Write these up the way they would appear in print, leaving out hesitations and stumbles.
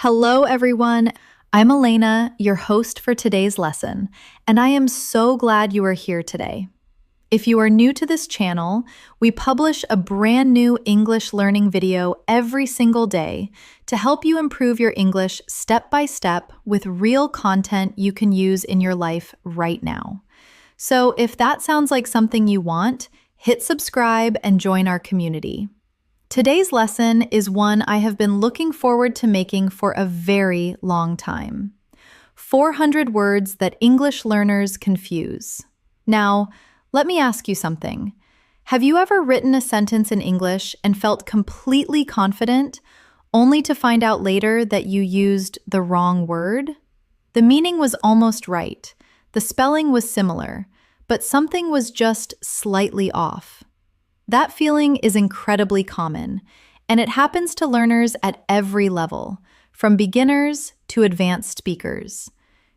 Hello, everyone. I'm Elena, your host for today's lesson, and I am so glad you are here today. If you are new to this channel, we publish a brand new English learning video every single day to help you improve your English step by step with real content you can use in your life right now. So if that sounds like something you want, hit subscribe and join our community. Today's lesson is one I have been looking forward to making for a very long time. 400 words that English learners confuse. Now, let me ask you something. Have you ever written a sentence in English and felt completely confident, only to find out later that you used the wrong word? The meaning was almost right, the spelling was similar, but something was just slightly off. That feeling is incredibly common, and it happens to learners at every level, from beginners to advanced speakers.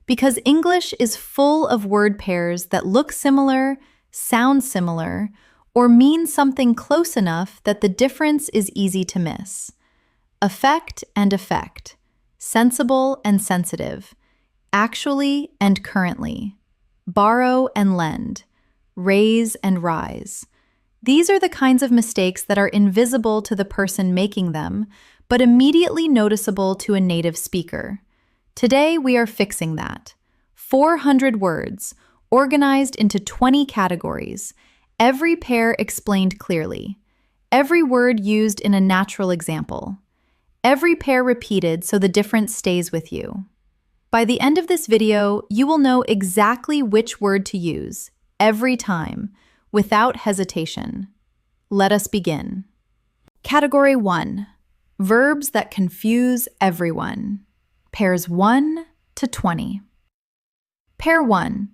Because English is full of word pairs that look similar, sound similar, or mean something close enough that the difference is easy to miss. Affect and effect, sensible and sensitive, actually and currently, borrow and lend, raise and rise. These are the kinds of mistakes that are invisible to the person making them, but immediately noticeable to a native speaker. Today, we are fixing that. 400 words, organized into 20 categories, every pair explained clearly, every word used in a natural example, every pair repeated so the difference stays with you. By the end of this video, you will know exactly which word to use, every time, without hesitation. Let us begin. Category 1. Verbs that confuse everyone. Pairs 1 to 20. Pair 1.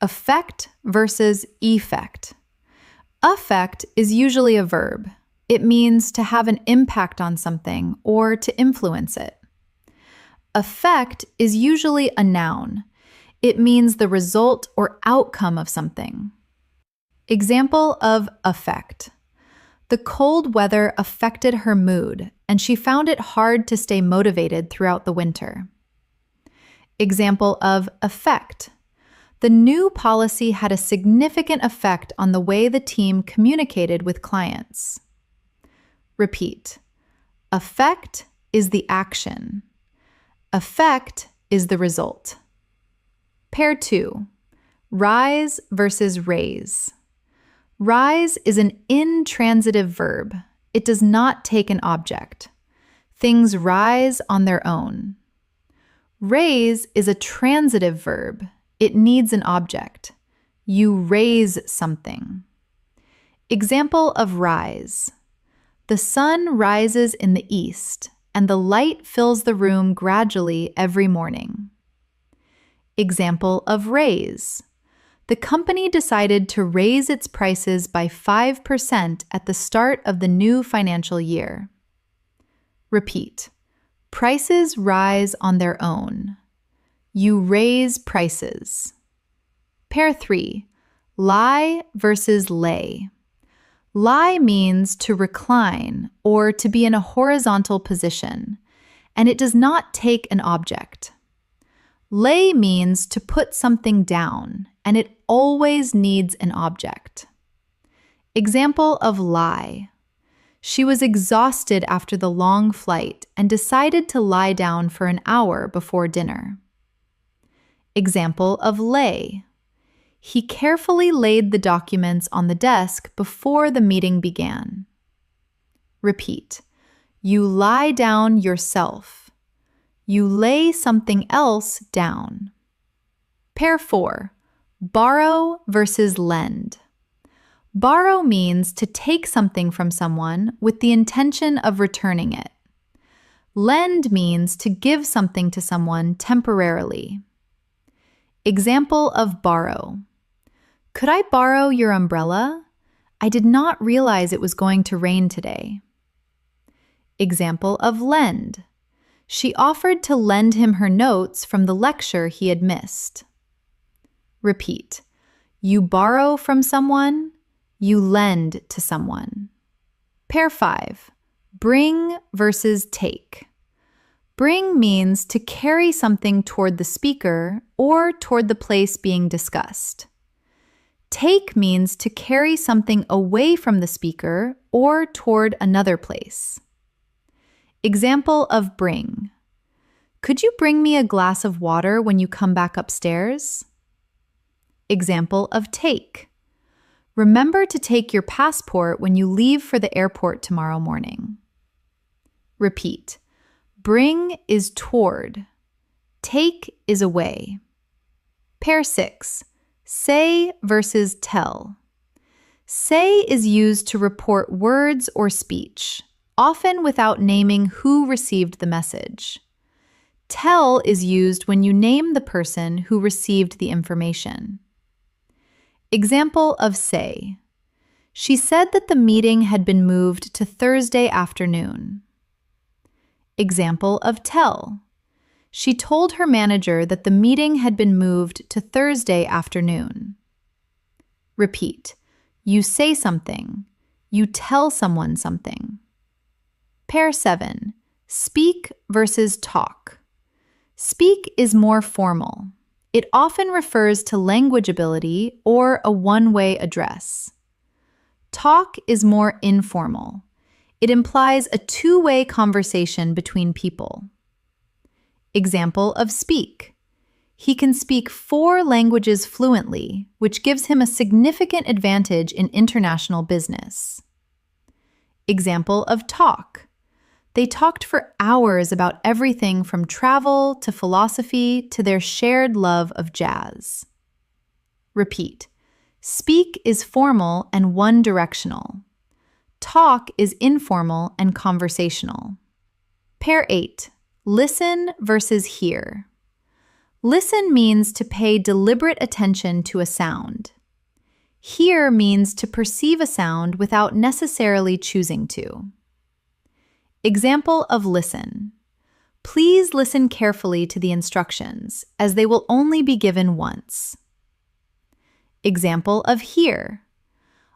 Affect versus effect. Affect is usually a verb. It means to have an impact on something or to influence it. Effect is usually a noun. It means the result or outcome of something. Example of affect. The cold weather affected her mood, and she found it hard to stay motivated throughout the winter. Example of effect. The new policy had a significant effect on the way the team communicated with clients. Repeat. Effect is the action. Effect is the result. Pair 2. Rise versus raise. Rise is an intransitive verb. It does not take an object. Things rise on their own. Raise is a transitive verb. It needs an object. You raise something. Example of rise. The sun rises in the east, and the light fills the room gradually every morning. Example of raise. The company decided to raise its prices by 5% at the start of the new financial year. Repeat. Prices rise on their own. You raise prices. Pair 3. Lie versus lay. Lie means to recline or to be in a horizontal position, and it does not take an object. Lay means to put something down, and it always needs an object. Example of lie. She was exhausted after the long flight and decided to lie down for an hour before dinner. Example of lay. He carefully laid the documents on the desk before the meeting began. Repeat. You lie down yourself. You lay something else down. Pair 4. Borrow versus lend. Borrow means to take something from someone with the intention of returning it. Lend means to give something to someone temporarily. Example of borrow. Could I borrow your umbrella? I did not realize it was going to rain today. Example of lend. She offered to lend him her notes from the lecture he had missed. Repeat. You borrow from someone, you lend to someone. Pair 5. Bring versus take. Bring means to carry something toward the speaker or toward the place being discussed. Take means to carry something away from the speaker or toward another place. Example of bring. Could you bring me a glass of water when you come back upstairs? Example of take. Remember to take your passport when you leave for the airport tomorrow morning. Repeat. Bring is toward. Take is away. Pair 6. Say versus tell. Say is used to report words or speech, often without naming who received the message. Tell is used when you name the person who received the information. Example of say. She said that the meeting had been moved to Thursday afternoon. Example of tell. She told her manager that the meeting had been moved to Thursday afternoon. Repeat. You say something. You tell someone something. Pair 7. Speak versus talk. Speak is more formal. It often refers to language ability or a one-way address. Talk is more informal. It implies a two-way conversation between people. Example of speak. He can speak 4 languages fluently, which gives him a significant advantage in international business. Example of talk. They talked for hours about everything from travel to philosophy to their shared love of jazz. Repeat. Speak is formal and one-directional. Talk is informal and conversational. Pair 8. Listen versus hear. Listen means to pay deliberate attention to a sound. Hear means to perceive a sound without necessarily choosing to. Example of listen. Please listen carefully to the instructions, as they will only be given once. Example of hear.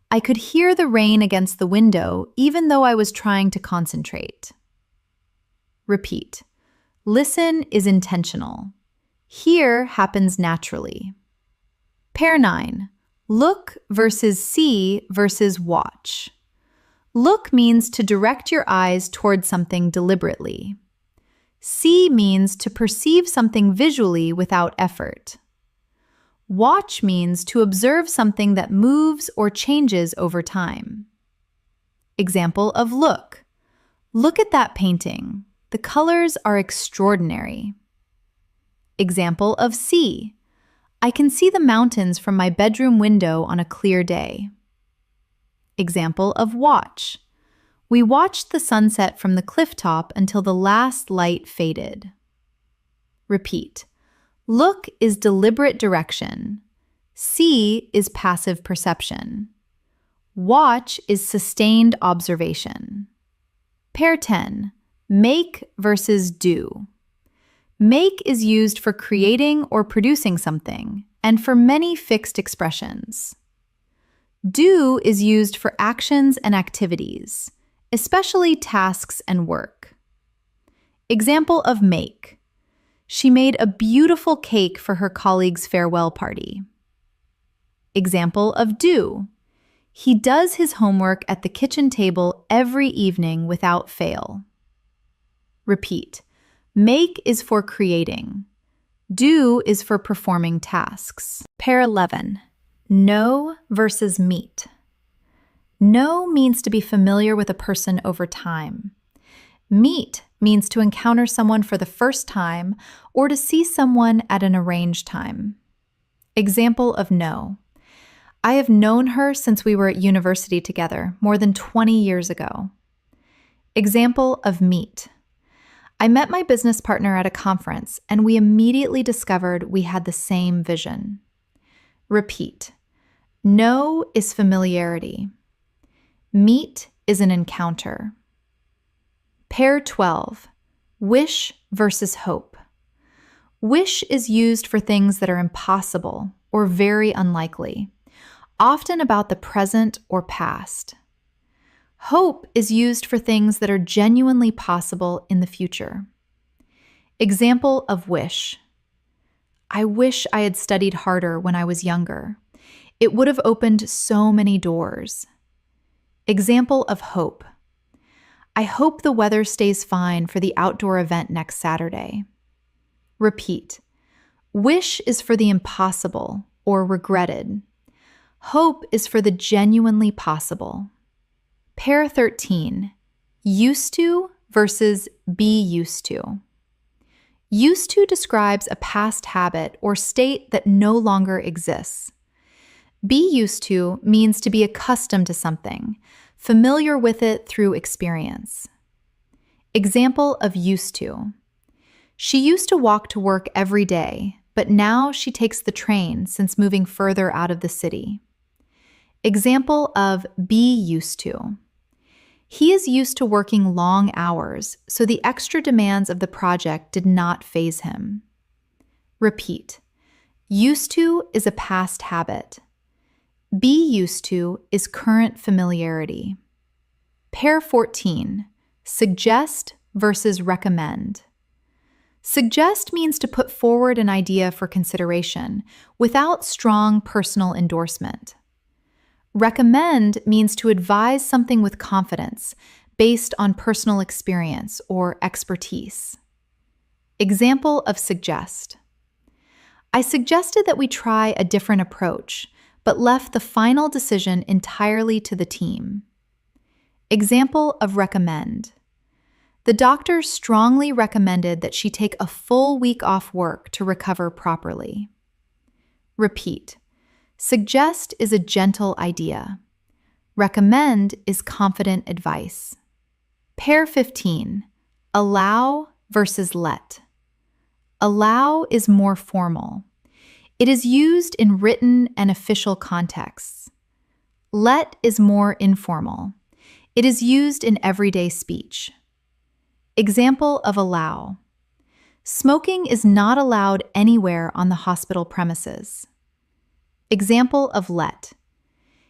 I could hear the rain against the window even though I was trying to concentrate. Repeat. Listen is intentional. Hear happens naturally. Pair 9. Look versus see versus watch. Look means to direct your eyes toward something deliberately. See means to perceive something visually without effort. Watch means to observe something that moves or changes over time. Example of look. Look at that painting. The colors are extraordinary. Example of see. I can see the mountains from my bedroom window on a clear day. Example of watch. We watched the sunset from the cliff top until the last light faded. Repeat. Look is deliberate direction. See is passive perception. Watch is sustained observation. Pair 10. Make versus do. Make is used for creating or producing something, and for many fixed expressions. Do is used for actions and activities, especially tasks and work. Example of make. She made a beautiful cake for her colleague's farewell party. Example of do. He does his homework at the kitchen table every evening without fail. Repeat. Make is for creating. Do is for performing tasks. Pair 11. Know versus meet. Know means to be familiar with a person over time. Meet means to encounter someone for the first time or to see someone at an arranged time. Example of know. I have known her since we were at university together more than 20 years ago. Example of meet. I met my business partner at a conference and we immediately discovered we had the same vision. Repeat. Know is familiarity. Meet is an encounter. Pair 12. Wish versus hope. Wish is used for things that are impossible or very unlikely, often about the present or past. Hope is used for things that are genuinely possible in the future. Example of wish. I wish I had studied harder when I was younger. It would have opened so many doors. Example of hope. I hope the weather stays fine for the outdoor event next Saturday. Repeat. Wish is for the impossible or regretted. Hope is for the genuinely possible. Pair 13. Used to versus be used to. Used to describes a past habit or state that no longer exists. Be used to means to be accustomed to something, familiar with it through experience. Example of used to. She used to walk to work every day, but now she takes the train since moving further out of the city. Example of be used to. He is used to working long hours, so the extra demands of the project did not faze him. Repeat. Used to is a past habit. Be used to is current familiarity. Pair 14. Suggest versus recommend. Suggest means to put forward an idea for consideration without strong personal endorsement. Recommend means to advise something with confidence based on personal experience or expertise. Example of suggest. I suggested that we try a different approach, but left the final decision entirely to the team. Example of recommend. The doctor strongly recommended that she take a full week off work to recover properly. Repeat. Suggest is a gentle idea. Recommend is confident advice. Pair 15. Allow versus let. Allow is more formal. It is used in written and official contexts. Let is more informal. It is used in everyday speech. Example of allow. Smoking is not allowed anywhere on the hospital premises. Example of let.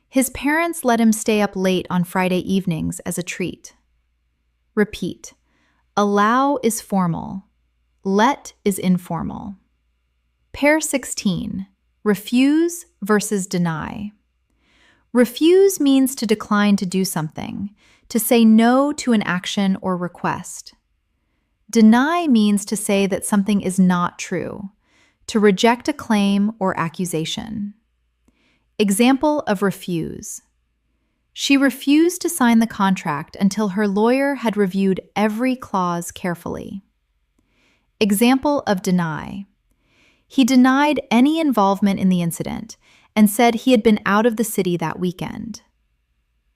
His parents let him stay up late on Friday evenings as a treat. Repeat. Allow is formal. Let is informal. Pair 16. Refuse versus deny. Refuse means to decline to do something, to say no to an action or request. Deny means to say that something is not true, to reject a claim or accusation. Example of refuse. She refused to sign the contract until her lawyer had reviewed every clause carefully. Example of deny. He denied any involvement in the incident and said he had been out of the city that weekend.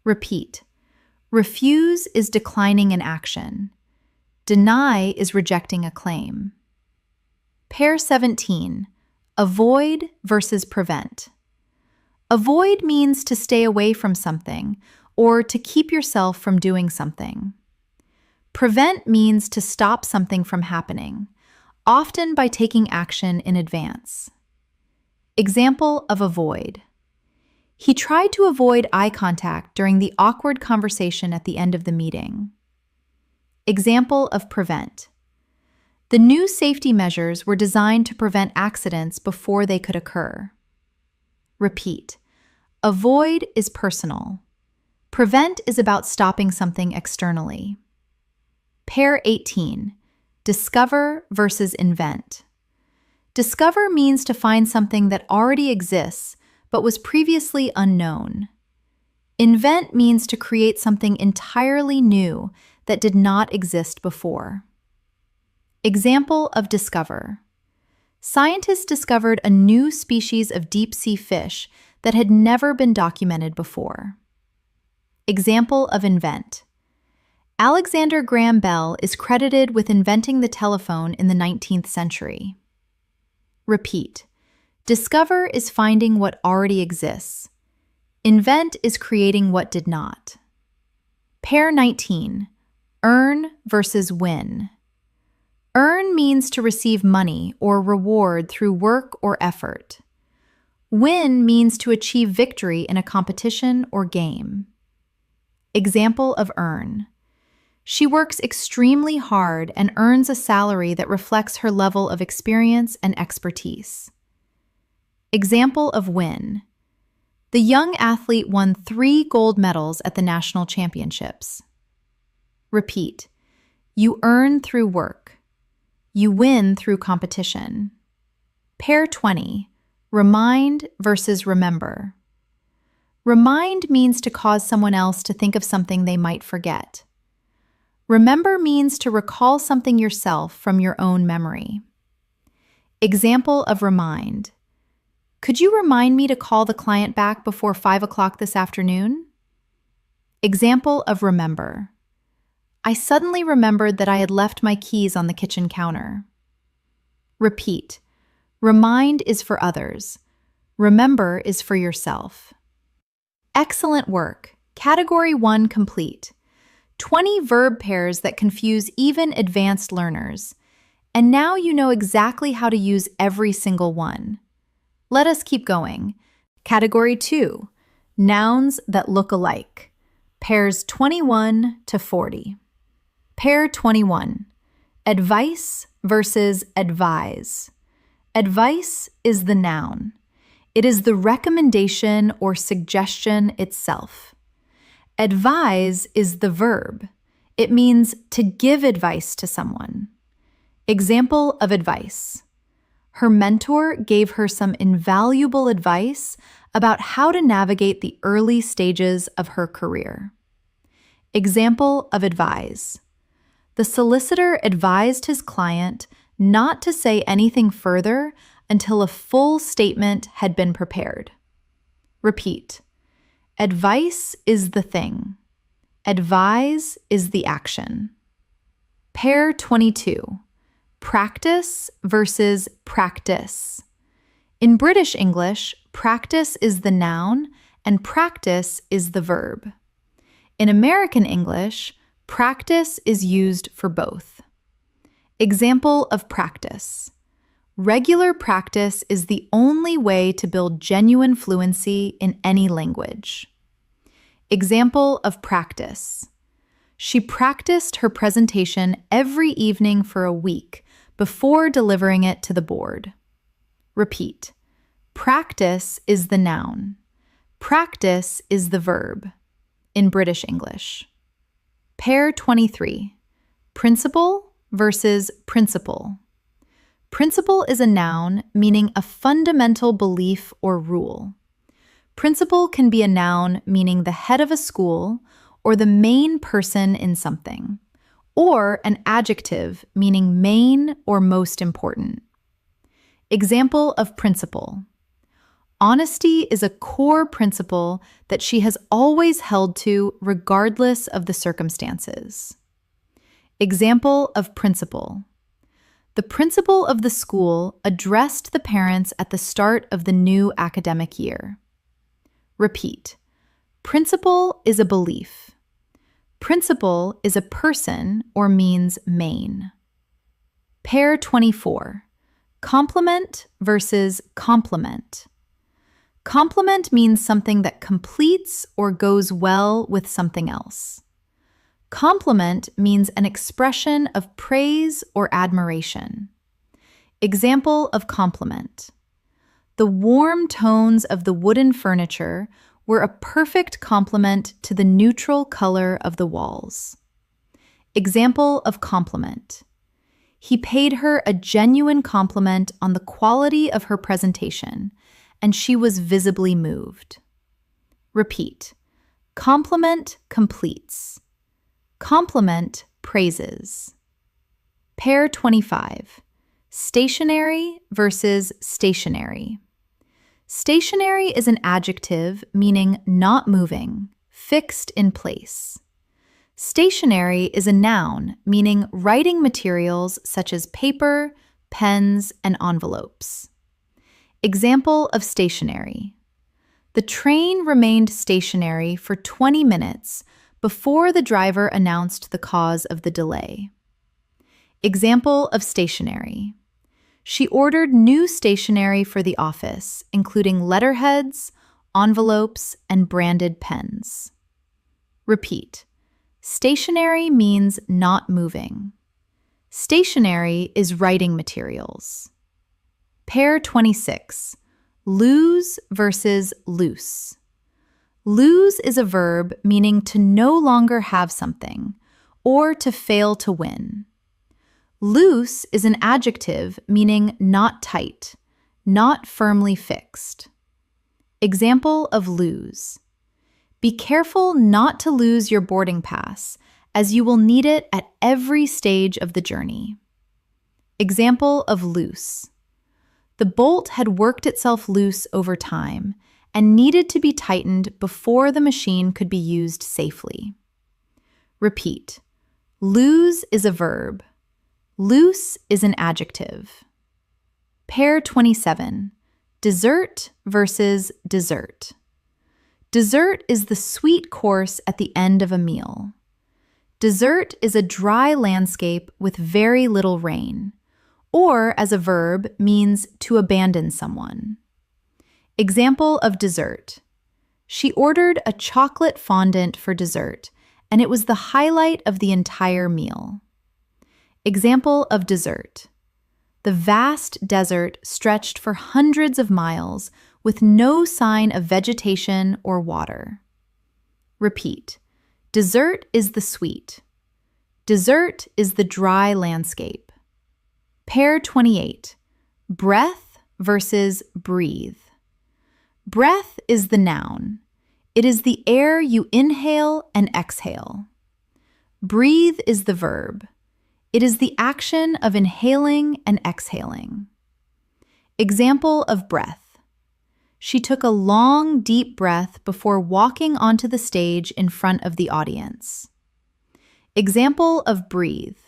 Repeat. Refuse is declining an action. Deny is rejecting a claim. Pair 17. Avoid versus prevent. Avoid means to stay away from something or to keep yourself from doing something. Prevent means to stop something from happening, often by taking action in advance. Example of avoid. He tried to avoid eye contact during the awkward conversation at the end of the meeting. Example of prevent. The new safety measures were designed to prevent accidents before they could occur. Repeat. Avoid is personal. Prevent is about stopping something externally. Pair 18. Discover versus invent. Discover means to find something that already exists but was previously unknown. Invent means to create something entirely new that did not exist before. Example of discover. Scientists discovered a new species of deep-sea fish that had never been documented before. Example of invent. Alexander Graham Bell is credited with inventing the telephone in the 19th century. Repeat. Discover is finding what already exists. Invent is creating what did not. Pair 19. Earn versus win. Earn means to receive money or reward through work or effort. Win means to achieve victory in a competition or game. Example of earn. She works extremely hard and earns a salary that reflects her level of experience and expertise. Example of win. The young athlete won 3 gold medals at the national championships. Repeat. You earn through work. You win through competition. Pair 20. Remind versus remember. Remind means to cause someone else to think of something they might forget. Remember means to recall something yourself from your own memory. Example of remind. Could you remind me to call the client back before 5 o'clock this afternoon? Example of remember. I suddenly remembered that I had left my keys on the kitchen counter. Repeat. Remind is for others. Remember is for yourself. Excellent work. Category 1 complete. 20 verb pairs that confuse even advanced learners. And now you know exactly how to use every single one. Let us keep going. Category 2. Nouns that look alike. Pairs 21 to 40. Pair 21. Advice versus advise. Advice is the noun. It is the recommendation or suggestion itself. Advise is the verb. It means to give advice to someone. Example of advice. Her mentor gave her some invaluable advice about how to navigate the early stages of her career. Example of advise. The solicitor advised his client not to say anything further until a full statement had been prepared. Repeat. Advice is the thing. Advise is the action. Pair 22. Practice versus practice. In British English, practice is the noun and practice is the verb. In American English, practice is used for both. Example of practice. Regular practice is the only way to build genuine fluency in any language. Example of practice. She practiced her presentation every evening for a week before delivering it to the board. Repeat. Practice is the noun. Practice is the verb. In British English. Pair 23. Principle versus principle. Principle is a noun meaning a fundamental belief or rule. Principal can be a noun meaning the head of a school or the main person in something, or an adjective meaning main or most important. Example of principle. Honesty is a core principle that she has always held to regardless of the circumstances. Example of principal. The principal of the school addressed the parents at the start of the new academic year. Repeat. Principle is a belief. Principle is a person or means main. Pair 24. Complement versus complement. Complement means something that completes or goes well with something else. Compliment means an expression of praise or admiration. Example of compliment. The warm tones of the wooden furniture were a perfect complement to the neutral color of the walls. Example of compliment. He paid her a genuine compliment on the quality of her presentation, and she was visibly moved. Repeat. Compliment completes. Compliment praises. Pair 25. Stationary versus stationary. Stationary is an adjective meaning not moving, fixed in place. Stationary is a noun meaning writing materials such as paper, pens, and envelopes. Example of stationary. The train remained stationary for 20 minutes before the driver announced the cause of the delay. Example of stationary. She ordered new stationery for the office, including letterheads, envelopes, and branded pens. Repeat. Stationary means not moving. Stationary is writing materials. Pair 26. Lose versus loose. Lose is a verb meaning to no longer have something or to fail to win. Loose is an adjective meaning not tight, not firmly fixed. Example of lose. Be careful not to lose your boarding pass, as you will need it at every stage of the journey. Example of loose. The bolt had worked itself loose over time and needed to be tightened before the machine could be used safely. Repeat. Lose is a verb. Loose is an adjective. Pair 27. Dessert versus dessert. Dessert is the sweet course at the end of a meal. Dessert is a dry landscape with very little rain, or as a verb means to abandon someone. Example of dessert. She ordered a chocolate fondant for dessert, and it was the highlight of the entire meal. Example of dessert. The vast desert stretched for hundreds of miles with no sign of vegetation or water. Repeat. Dessert is the sweet. Dessert is the dry landscape. Pair 28. Breath versus breathe. Breath is the noun. It is the air you inhale and exhale. Breathe is the verb. It is the action of inhaling and exhaling. Example of breath. She took a long, deep breath before walking onto the stage in front of the audience. Example of breathe.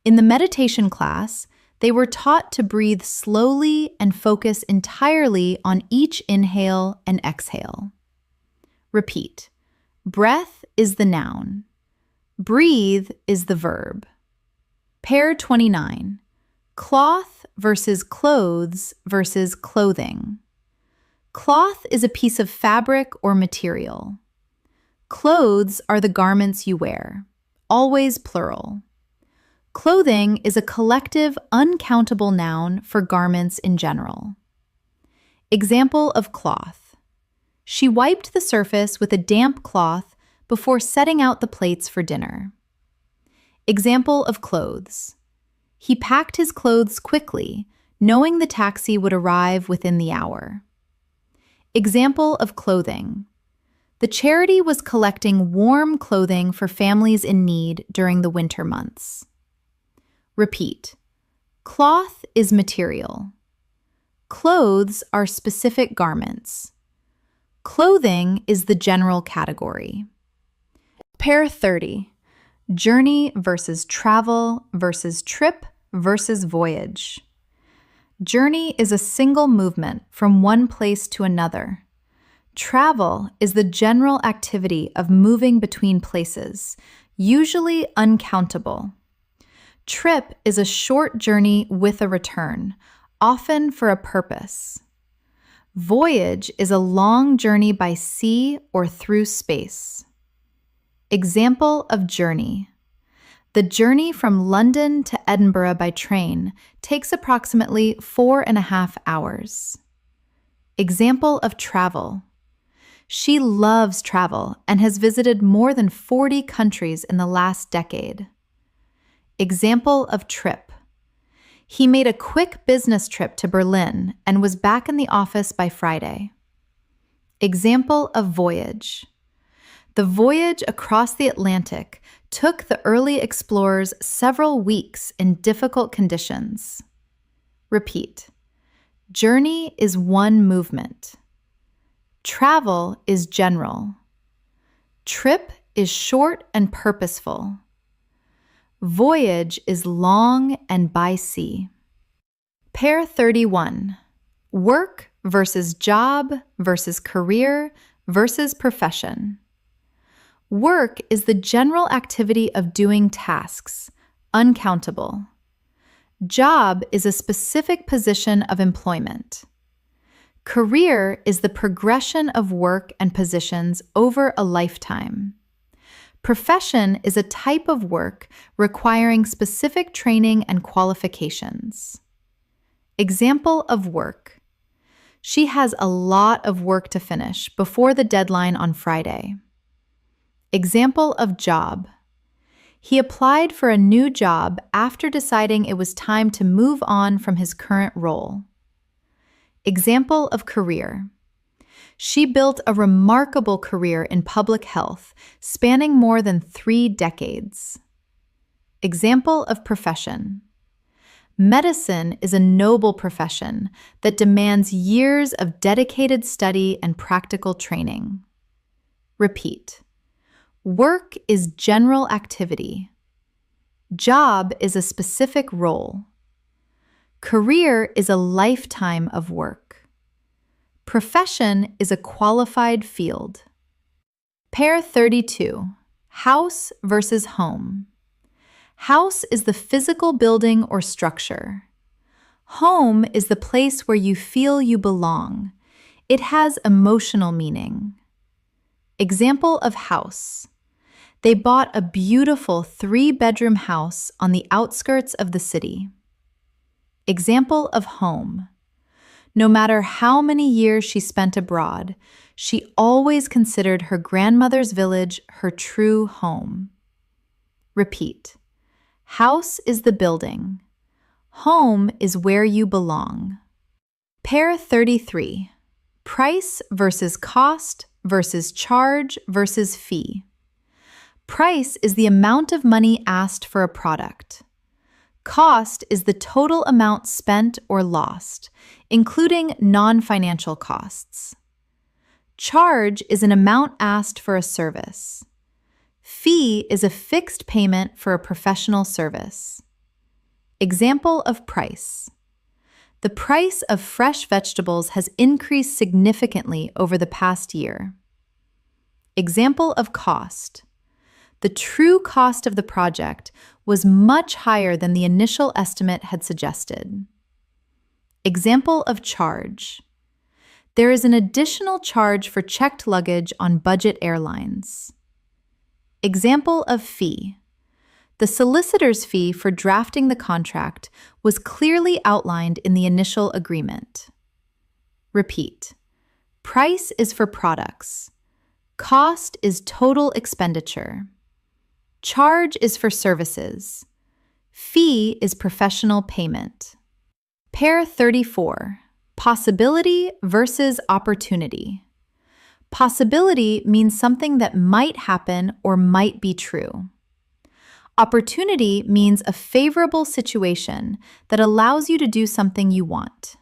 In the meditation class, they were taught to breathe slowly and focus entirely on each inhale and exhale. Repeat. Breath is the noun. Breathe is the verb. Pair 29. Cloth versus clothes versus clothing. Cloth is a piece of fabric or material. Clothes are the garments you wear, always plural. Clothing is a collective, uncountable noun for garments in general. Example of cloth. She wiped the surface with a damp cloth before setting out the plates for dinner. Example of clothes. He packed his clothes quickly, knowing the taxi would arrive within the hour. Example of clothing. The charity was collecting warm clothing for families in need during the winter months. Repeat. Cloth is material. Clothes are specific garments. Clothing is the general category. Pair 30. Journey versus travel versus trip versus voyage. Journey is a single movement from one place to another. Travel is the general activity of moving between places, usually uncountable. Trip is a short journey with a return, often for a purpose. Voyage is a long journey by sea or through space. Example of journey. The journey from London to Edinburgh by train takes approximately 4.5 hours. Example of travel. She loves travel and has visited more than 40 countries in the last decade. Example of trip. He made a quick business trip to Berlin and was back in the office by Friday. Example of voyage. The voyage across the Atlantic took the early explorers several weeks in difficult conditions. Repeat. Journey is one movement. Travel is general. Trip is short and purposeful. Voyage is long and by sea. Pair 31. Work versus job versus career versus profession. Work is the general activity of doing tasks, uncountable. Job is a specific position of employment. Career is the progression of work and positions over a lifetime. Profession is a type of work requiring specific training and qualifications. Example of work. She has a lot of work to finish before the deadline on Friday. Example of job. He applied for a new job after deciding it was time to move on from his current role. Example of career. She built a remarkable career in public health, spanning more than 3 decades. Example of profession. Medicine is a noble profession that demands years of dedicated study and practical training. Repeat. Work is general activity. Job is a specific role. Career is a lifetime of work. Profession is a qualified field. Pair 32. House versus home. House is the physical building or structure. Home is the place where you feel you belong. It has emotional meaning. Example of house. They bought a beautiful 3-bedroom house on the outskirts of the city. Example of home. No matter how many years she spent abroad, she always considered her grandmother's village her true home. Repeat. House is the building. Home is where you belong. Pair 33. Price versus cost versus charge versus fee. Price is the amount of money asked for a product. Cost is the total amount spent or lost, including non-financial costs. Charge is an amount asked for a service. Fee is a fixed payment for a professional service. Example of price. The price of fresh vegetables has increased significantly over the past year. Example of cost. The true cost of the project was much higher than the initial estimate had suggested. Example of charge. There is an additional charge for checked luggage on budget airlines. Example of fee. The solicitor's fee for drafting the contract was clearly outlined in the initial agreement. Repeat. Price is for products. Cost is total expenditure. Charge is for services. Fee is professional payment. Pair 34. Possibility versus opportunity. Possibility means something that might happen or might be true. Opportunity means a favorable situation that allows you to do something you want.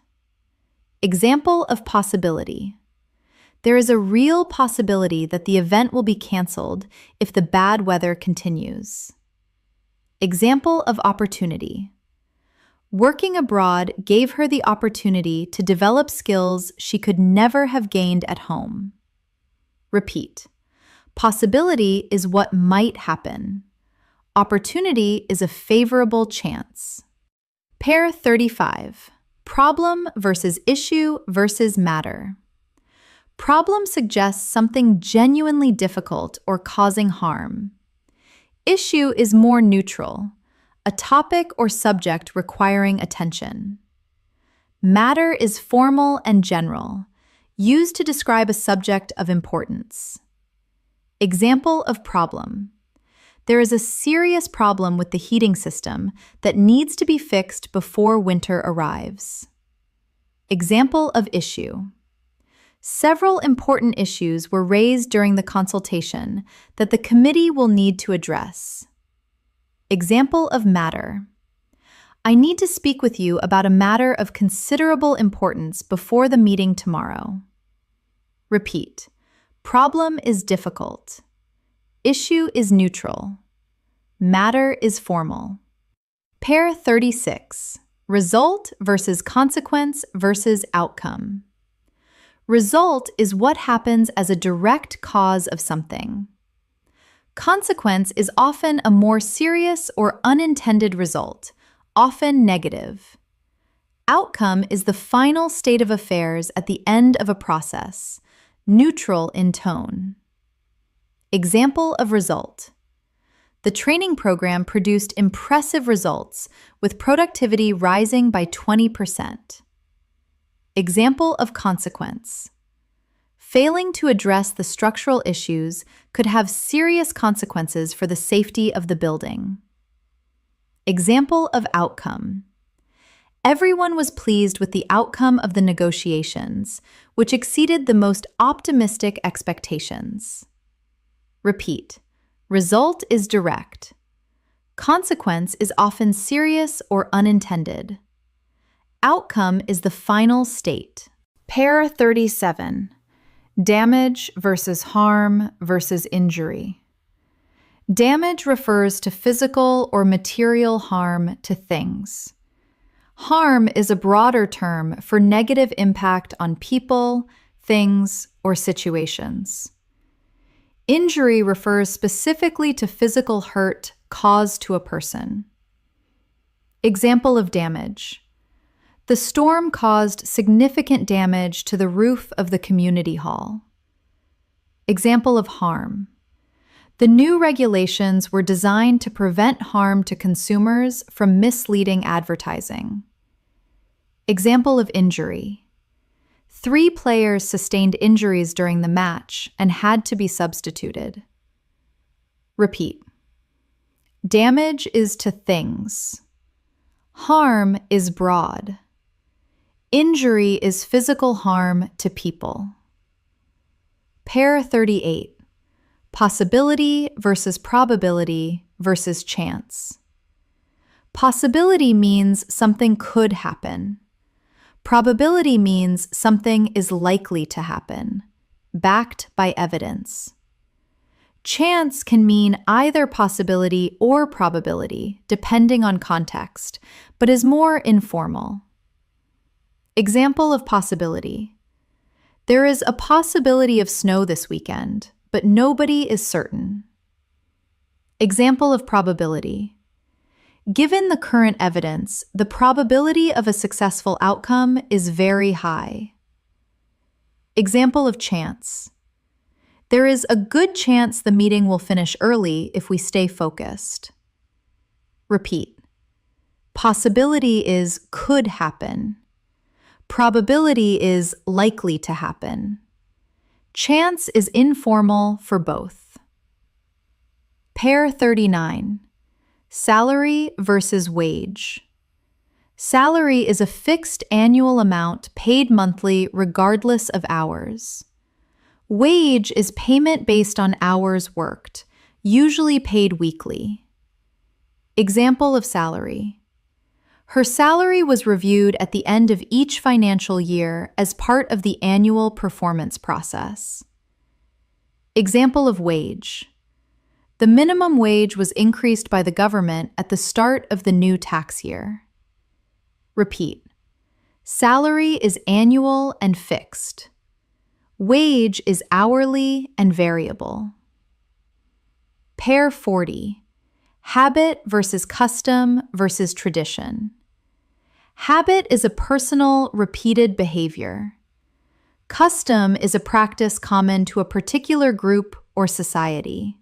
Example of possibility. There is a real possibility that the event will be canceled if the bad weather continues. Example of opportunity. Working abroad gave her the opportunity to develop skills she could never have gained at home. Repeat. Possibility is what might happen. Opportunity is a favorable chance. Pair 35. Problem versus issue versus matter. Problem suggests something genuinely difficult or causing harm. Issue is more neutral, a topic or subject requiring attention. Matter is formal and general, used to describe a subject of importance. Example of problem. There is a serious problem with the heating system that needs to be fixed before winter arrives. Example of issue. Several important issues were raised during the consultation that the committee will need to address. Example of matter. I need to speak with you about a matter of considerable importance before the meeting tomorrow. Repeat. Problem is difficult. Issue is neutral. Matter is formal. Pair 36. Result versus consequence versus outcome. Result is what happens as a direct cause of something. Consequence is often a more serious or unintended result, often negative. Outcome is the final state of affairs at the end of a process, neutral in tone. Example of result. The training program produced impressive results, with productivity rising by 20%. Example of consequence. Failing to address the structural issues could have serious consequences for the safety of the building. Example of outcome. Everyone was pleased with the outcome of the negotiations, which exceeded the most optimistic expectations. Repeat. Result is direct. Consequence is often serious or unintended. Outcome is the final state. Pair 37. Damage versus harm versus injury. Damage refers to physical or material harm to things. Harm is a broader term for negative impact on people, things, or situations. Injury refers specifically to physical hurt caused to a person. Example of damage. The storm caused significant damage to the roof of the community hall. Example of harm. The new regulations were designed to prevent harm to consumers from misleading advertising. Example of injury. 3 players sustained injuries during the match and had to be substituted. Repeat. Damage is to things. Harm is broad. Injury is physical harm to people. Pair 38. Possibility versus probability versus chance. Possibility means something could happen. Probability means something is likely to happen, backed by evidence. Chance can mean either possibility or probability, depending on context, but is more informal. Example of possibility. There is a possibility of snow this weekend, but nobody is certain. Example of probability. Given the current evidence, the probability of a successful outcome is very high. Example of chance. There is a good chance the meeting will finish early if we stay focused. Repeat. Possibility is could happen. Probability is likely to happen. Chance is informal for both. Pair 39. Salary versus wage. Salary is a fixed annual amount paid monthly regardless of hours. Wage is payment based on hours worked, usually paid weekly. Example of salary. Her salary was reviewed at the end of each financial year as part of the annual performance process. Example of wage. The minimum wage was increased by the government at the start of the new tax year. Repeat. Salary is annual and fixed. Wage is hourly and variable. Pair 40. Habit versus custom versus tradition. Habit is a personal, repeated behavior. Custom is a practice common to a particular group or society.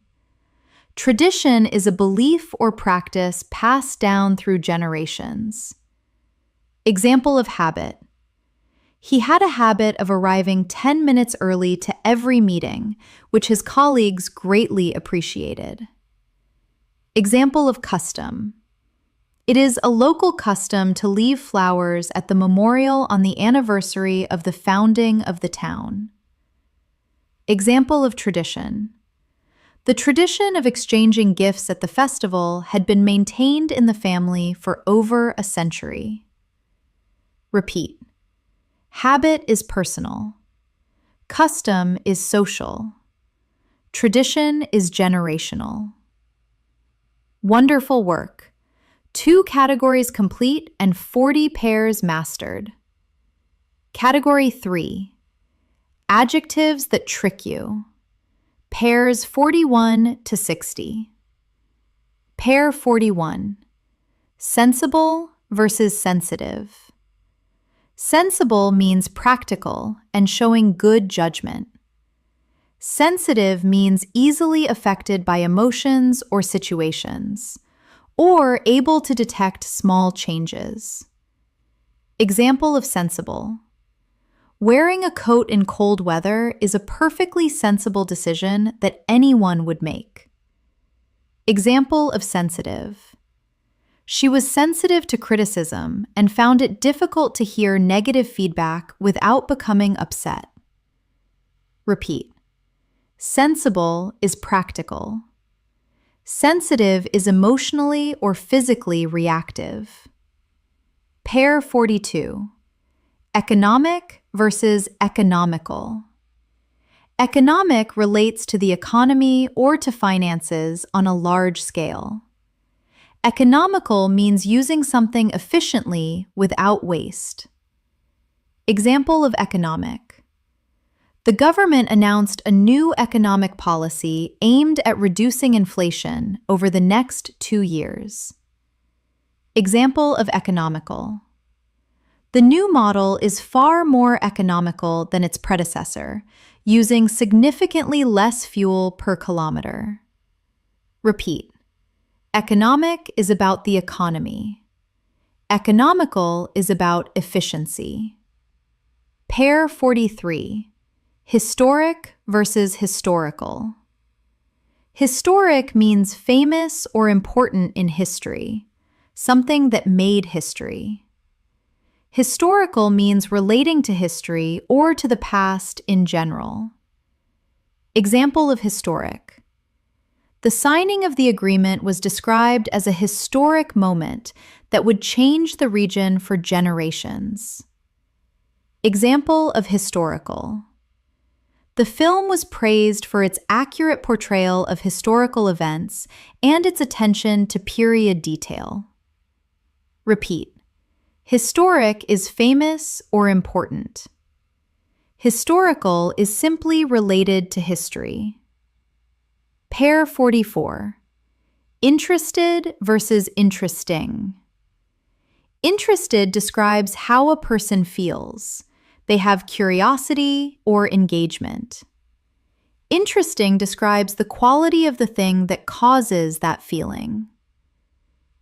Tradition is a belief or practice passed down through generations. Example of habit. He had a habit of arriving 10 minutes early to every meeting, which his colleagues greatly appreciated. Example of custom. It is a local custom to leave flowers at the memorial on the anniversary of the founding of the town. Example of tradition. The tradition of exchanging gifts at the festival had been maintained in the family for over a century. Repeat. Habit is personal. Custom is social. Tradition is generational. Wonderful work. 2 categories complete and 40 pairs mastered. Category 3. Adjectives that trick you. Pairs 41 to 60. Pair 41. Sensible versus sensitive. Sensible means practical and showing good judgment. Sensitive means easily affected by emotions or situations, or able to detect small changes. Example of sensible. Wearing a coat in cold weather is a perfectly sensible decision that anyone would make. Example of sensitive. She was sensitive to criticism and found it difficult to hear negative feedback without becoming upset. Repeat. Sensible is practical. Sensitive is emotionally or physically reactive. Pair 42. Economic versus economical. Economic relates to the economy or to finances on a large scale. Economical means using something efficiently without waste. Example of economic. The government announced a new economic policy aimed at reducing inflation over the next 2 years. Example of economical. The new model is far more economical than its predecessor, using significantly less fuel per kilometer. Repeat. Economic is about the economy. Economical is about efficiency. Pair 43. Historic versus historical. Historic means famous or important in history, something that made history. Historical means relating to history or to the past in general. Example of historic. The signing of the agreement was described as a historic moment that would change the region for generations. Example of historical. The film was praised for its accurate portrayal of historical events and its attention to period detail. Repeat. Historic is famous or important. Historical is simply related to history. Pair 44. Interested versus interesting. Interested describes how a person feels. They have curiosity or engagement. Interesting describes the quality of the thing that causes that feeling.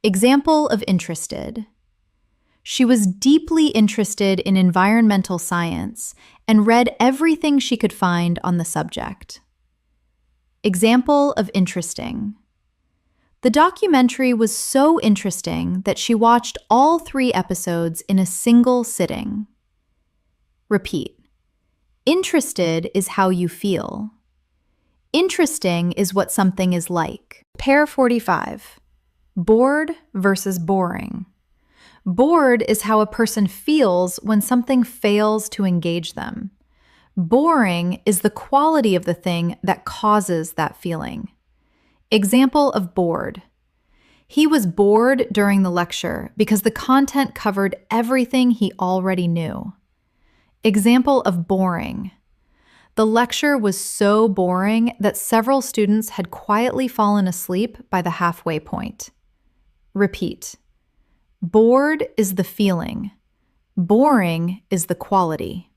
Example of interested. She was deeply interested in environmental science and read everything she could find on the subject. Example of interesting. The documentary was so interesting that she watched all 3 episodes in a single sitting. Repeat. Interested is how you feel. Interesting is what something is like. Pair 45. Bored versus boring. Bored is how a person feels when something fails to engage them. Boring is the quality of the thing that causes that feeling. Example of bored. He was bored during the lecture because the content covered everything he already knew. Example of boring. The lecture was so boring that several students had quietly fallen asleep by the halfway point. Repeat. Bored is the feeling. Boring is the quality.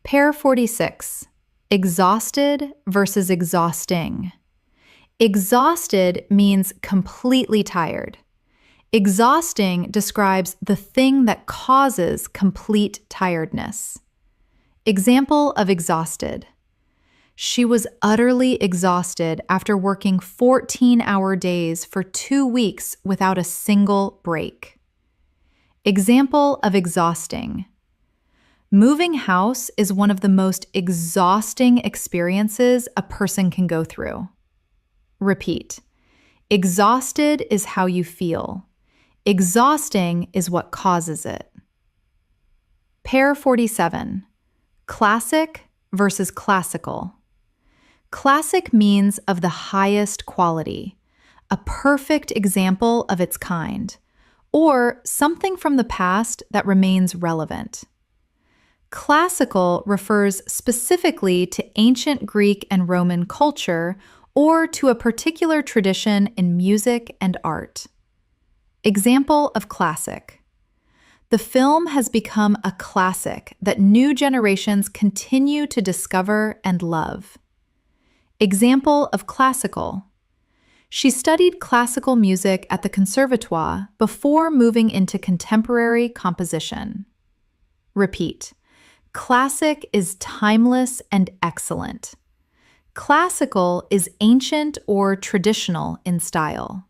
Pair 46. Exhausted versus exhausting. Exhausted means completely tired. Exhausting describes the thing that causes complete tiredness. Example of exhausted. She was utterly exhausted after working 14-hour days for 2 weeks without a single break. Example of exhausting. Moving house is one of the most exhausting experiences a person can go through. Repeat. Exhausted is how you feel. Exhausting is what causes it. Pair 47. Classic versus classical. Classic means of the highest quality, a perfect example of its kind, or something from the past that remains relevant. Classical refers specifically to ancient Greek and Roman culture or to a particular tradition in music and art. Example of classic. The film has become a classic that new generations continue to discover and love. Example of classical. She studied classical music at the Conservatoire before moving into contemporary composition. Repeat. Classic is timeless and excellent. Classical is ancient or traditional in style.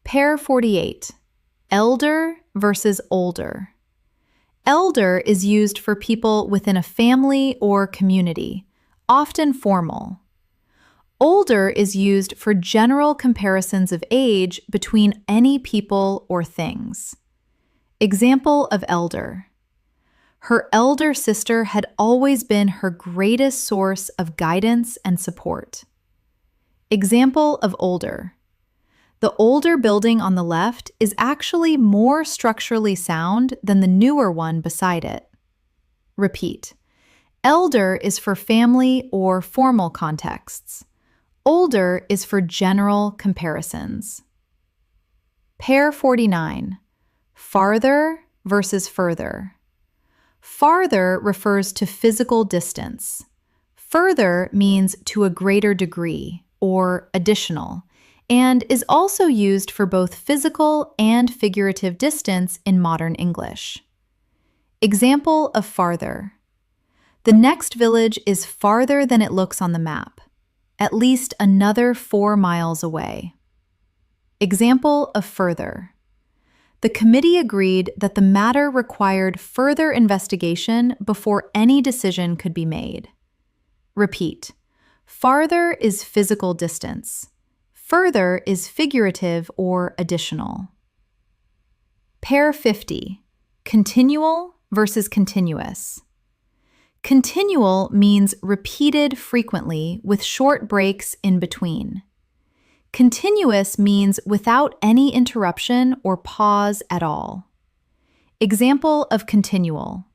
Pair 48. Elder versus older. Elder is used for people within a family or community, often formal. Older is used for general comparisons of age between any people or things. Example of elder. Her elder sister had always been her greatest source of guidance and support. Example of older. The older building on the left is actually more structurally sound than the newer one beside it. Repeat. Elder is for family or formal contexts. Older is for general comparisons. Pair 49. Farther versus further. Farther refers to physical distance. Further means to a greater degree or additional, and is also used for both physical and figurative distance in modern English. Example of farther. The next village is farther than it looks on the map, at least another 4 miles away. Example of further. The committee agreed that the matter required further investigation before any decision could be made. Repeat. Farther is physical distance. Further is figurative or additional. Pair 50. Continual versus continuous. Continual means repeated frequently with short breaks in between. Continuous means without any interruption or pause at all. Example of continual.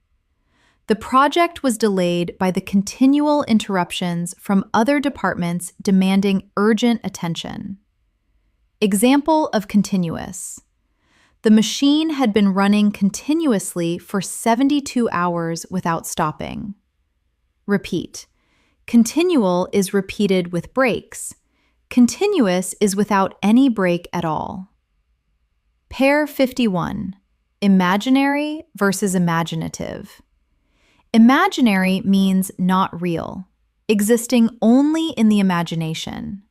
The project was delayed by the continual interruptions from other departments demanding urgent attention. Example of continuous. The machine had been running continuously for 72 hours without stopping. Repeat. Continual is repeated with breaks. Continuous is without any break at all. Pair 51. Imaginary versus imaginative. Imaginary means not real, existing only in the imagination.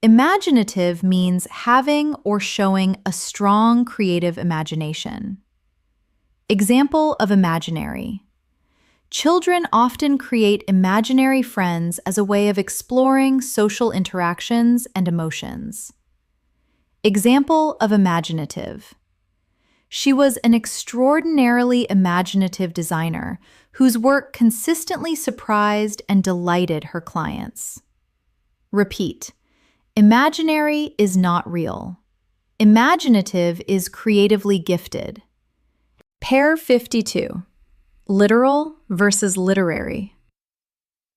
Imaginative means having or showing a strong creative imagination. Example of imaginary. Children often create imaginary friends as a way of exploring social interactions and emotions. Example of imaginative. She was an extraordinarily imaginative designer whose work consistently surprised and delighted her clients. Repeat. Imaginary is not real. Imaginative is creatively gifted. Pair 52. Literal versus literary.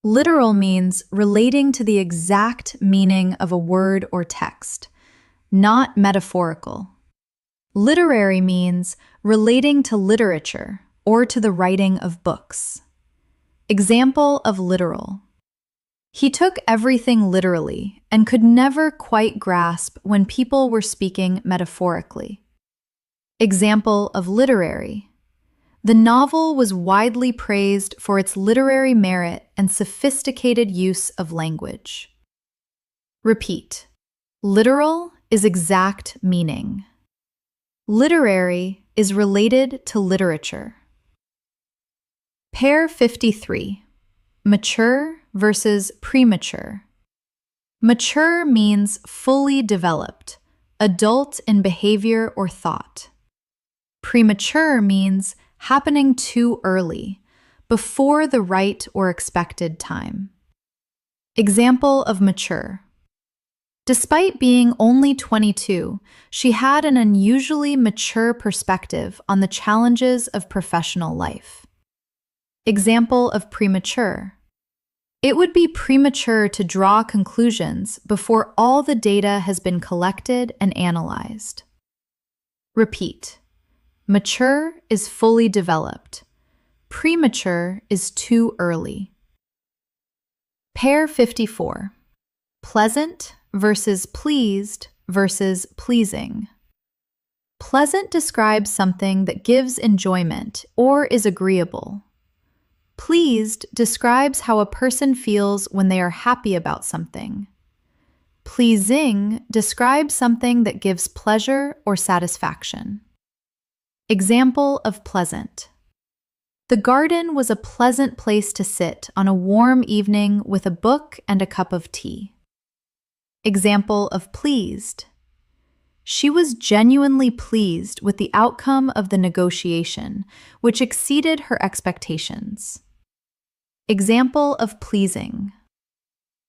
Literal means relating to the exact meaning of a word or text, not metaphorical. Literary means relating to literature or to the writing of books. Example of literal. He took everything literally and could never quite grasp when people were speaking metaphorically. Example of literary. The novel was widely praised for its literary merit and sophisticated use of language. Repeat. Literal is exact meaning. Literary is related to literature. Pair 53. Mature versus premature. Mature means fully developed, adult in behavior or thought. Premature means happening too early, before the right or expected time. Example of mature. Despite being only 22, she had an unusually mature perspective on the challenges of professional life. Example of premature. It would be premature to draw conclusions before all the data has been collected and analyzed. Repeat. Mature is fully developed. Premature is too early. Pair 54. Pleasant versus pleased versus pleasing. Pleasant describes something that gives enjoyment or is agreeable. Pleased describes how a person feels when they are happy about something. Pleasing describes something that gives pleasure or satisfaction. Example of pleasant. The garden was a pleasant place to sit on a warm evening with a book and a cup of tea. Example of pleased. She was genuinely pleased with the outcome of the negotiation, which exceeded her expectations. Example of pleasing.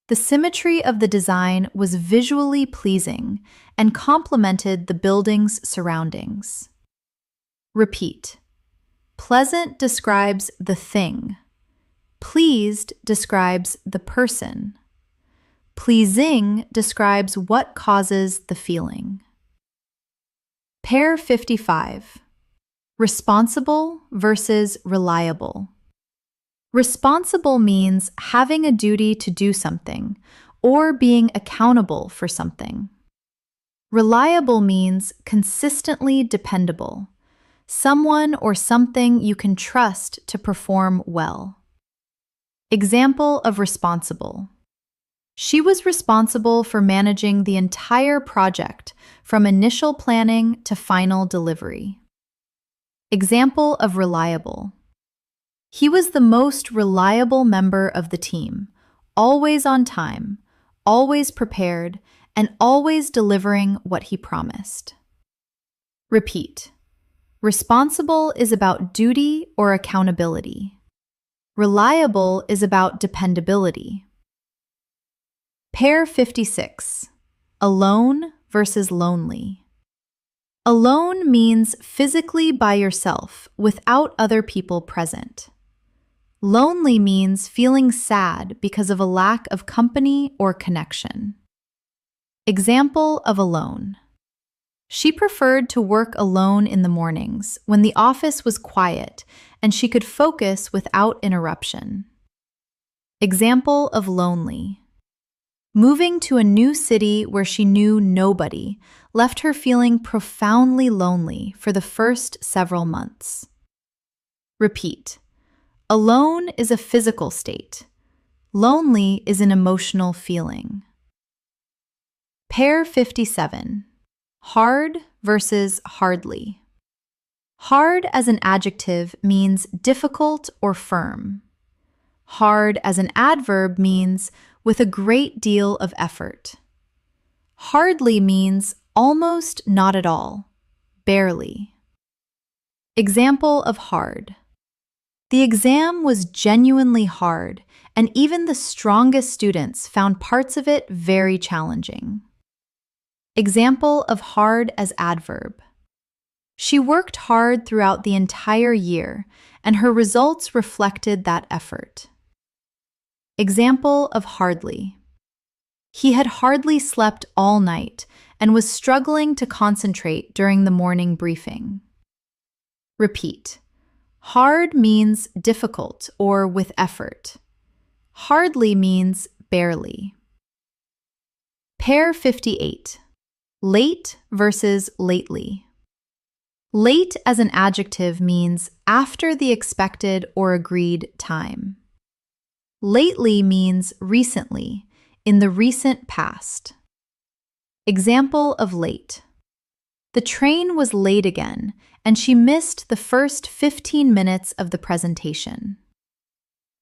The symmetry of the design was visually pleasing and complemented the building's surroundings. Repeat. Pleasant describes the thing. Pleased describes the person. Pleasing describes what causes the feeling. Pair 55. Responsible versus reliable. Responsible means having a duty to do something or being accountable for something. Reliable means consistently dependable, someone or something you can trust to perform well. Example of responsible. She was responsible for managing the entire project from initial planning to final delivery. Example of reliable. He was the most reliable member of the team, always on time, always prepared, and always delivering what he promised. Repeat. Responsible is about duty or accountability. Reliable is about dependability. Pair 56. Alone versus lonely. Alone means physically by yourself without other people present. Lonely means feeling sad because of a lack of company or connection. Example of alone. She preferred to work alone in the mornings when the office was quiet and she could focus without interruption. Example of lonely. Moving to a new city where she knew nobody left her feeling profoundly lonely for the first several months. Repeat. Alone is a physical state. Lonely is an emotional feeling. Pair 57. Hard versus hardly. Hard as an adjective means difficult or firm. Hard as an adverb means with a great deal of effort. Hardly means almost not at all, barely. Example of hard. The exam was genuinely hard, and even the strongest students found parts of it very challenging. Example of hard as adverb. She worked hard throughout the entire year, and her results reflected that effort. Example of hardly. He had hardly slept all night and was struggling to concentrate during the morning briefing. Repeat. Hard means difficult or with effort. Hardly means barely. Pair 58. Late versus lately. Late as an adjective means after the expected or agreed time. Lately means recently, in the recent past. Example of late. The train was late again, and she missed the first 15 minutes of the presentation.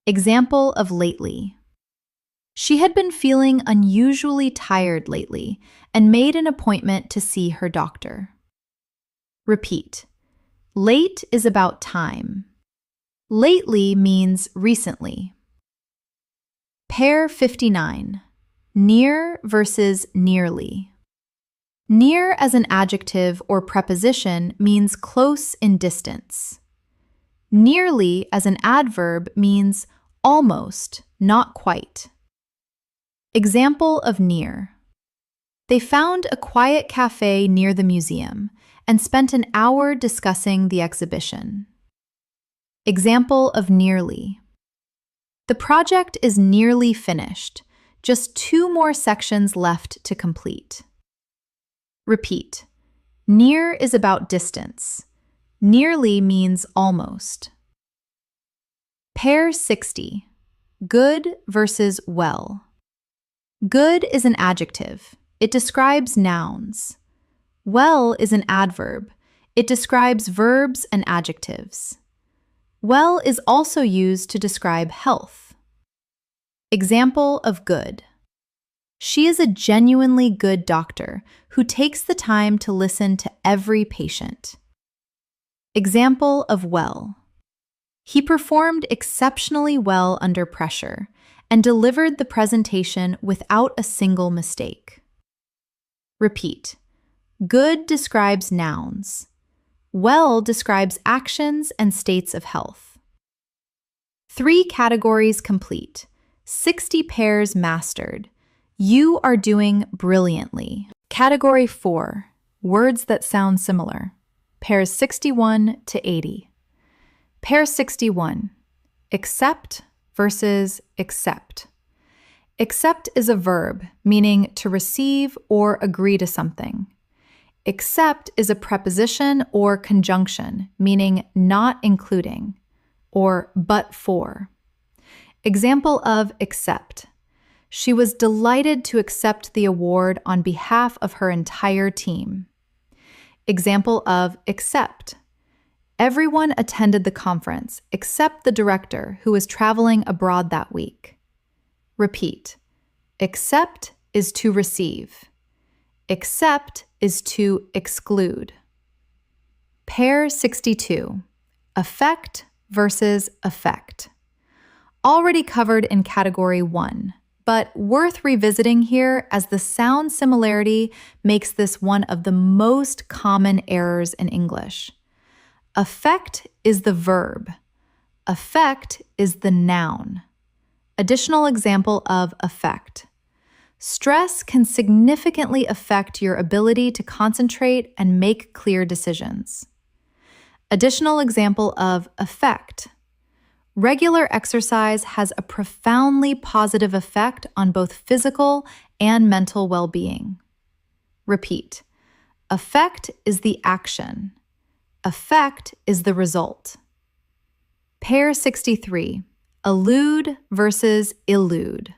Example of lately. She had been feeling unusually tired lately and made an appointment to see her doctor. Repeat. Late is about time. Lately means recently. Pair 59. Near versus nearly. Near as an adjective or preposition means close in distance. Nearly as an adverb means almost, not quite. Example of near. They found a quiet cafe near the museum, and spent an hour discussing the exhibition. Example of nearly. The project is nearly finished, just 2 more sections left to complete. Repeat. Near is about distance. Nearly means almost. Pair 60. Good versus well. Good is an adjective. It describes nouns. Well is an adverb. It describes verbs and adjectives. Well is also used to describe health. Example of good. She is a genuinely good doctor who takes the time to listen to every patient. Example of well. He performed exceptionally well under pressure and delivered the presentation without a single mistake. Repeat. Good describes nouns. Well describes actions and states of health. 3 categories complete. 60 pairs mastered. You are doing brilliantly. Category 4. Words that sound similar. Pairs 61 to 80. Pair 61. Accept versus accept. Accept is a verb, meaning to receive or agree to something. Except is a preposition or conjunction, meaning not including, or but for. Example of accept. She was delighted to accept the award on behalf of her entire team. Example of accept. Everyone attended the conference except the director who was traveling abroad that week. Repeat. Accept is to receive. Accept is to exclude. Pair 62. Affect versus effect. Already covered in category 1, but worth revisiting here as the sound similarity makes this one of the most common errors in English. Affect is the verb. Affect is the noun. Additional example of affect. Stress can significantly affect your ability to concentrate and make clear decisions. Additional example of effect. Regular exercise has a profoundly positive effect on both physical and mental well-being. Repeat. Effect is the action. Effect is the result. Pair 63. Allude versus illude.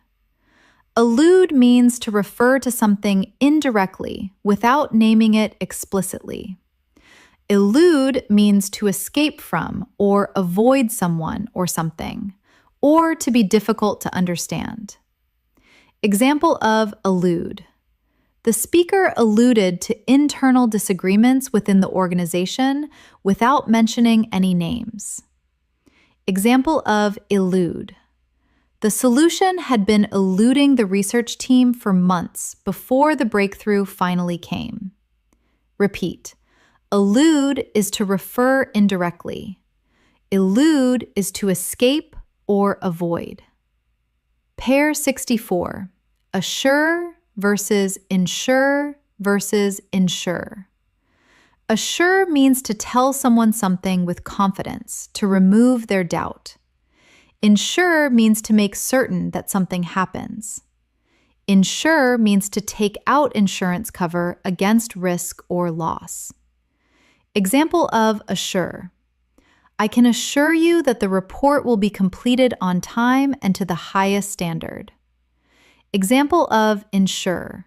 Allude means to refer to something indirectly without naming it explicitly. Elude means to escape from or avoid someone or something, or to be difficult to understand. Example of allude. The speaker alluded to internal disagreements within the organization without mentioning any names. Example of elude. The solution had been eluding the research team for months before the breakthrough finally came. Repeat. Allude is to refer indirectly. Elude is to escape or avoid. Pair 64. Assure versus ensure versus ensure. Assure means to tell someone something with confidence, to remove their doubt. Ensure means to make certain that something happens. Insure means to take out insurance cover against risk or loss. Example of assure. I can assure you that the report will be completed on time and to the highest standard. Example of ensure.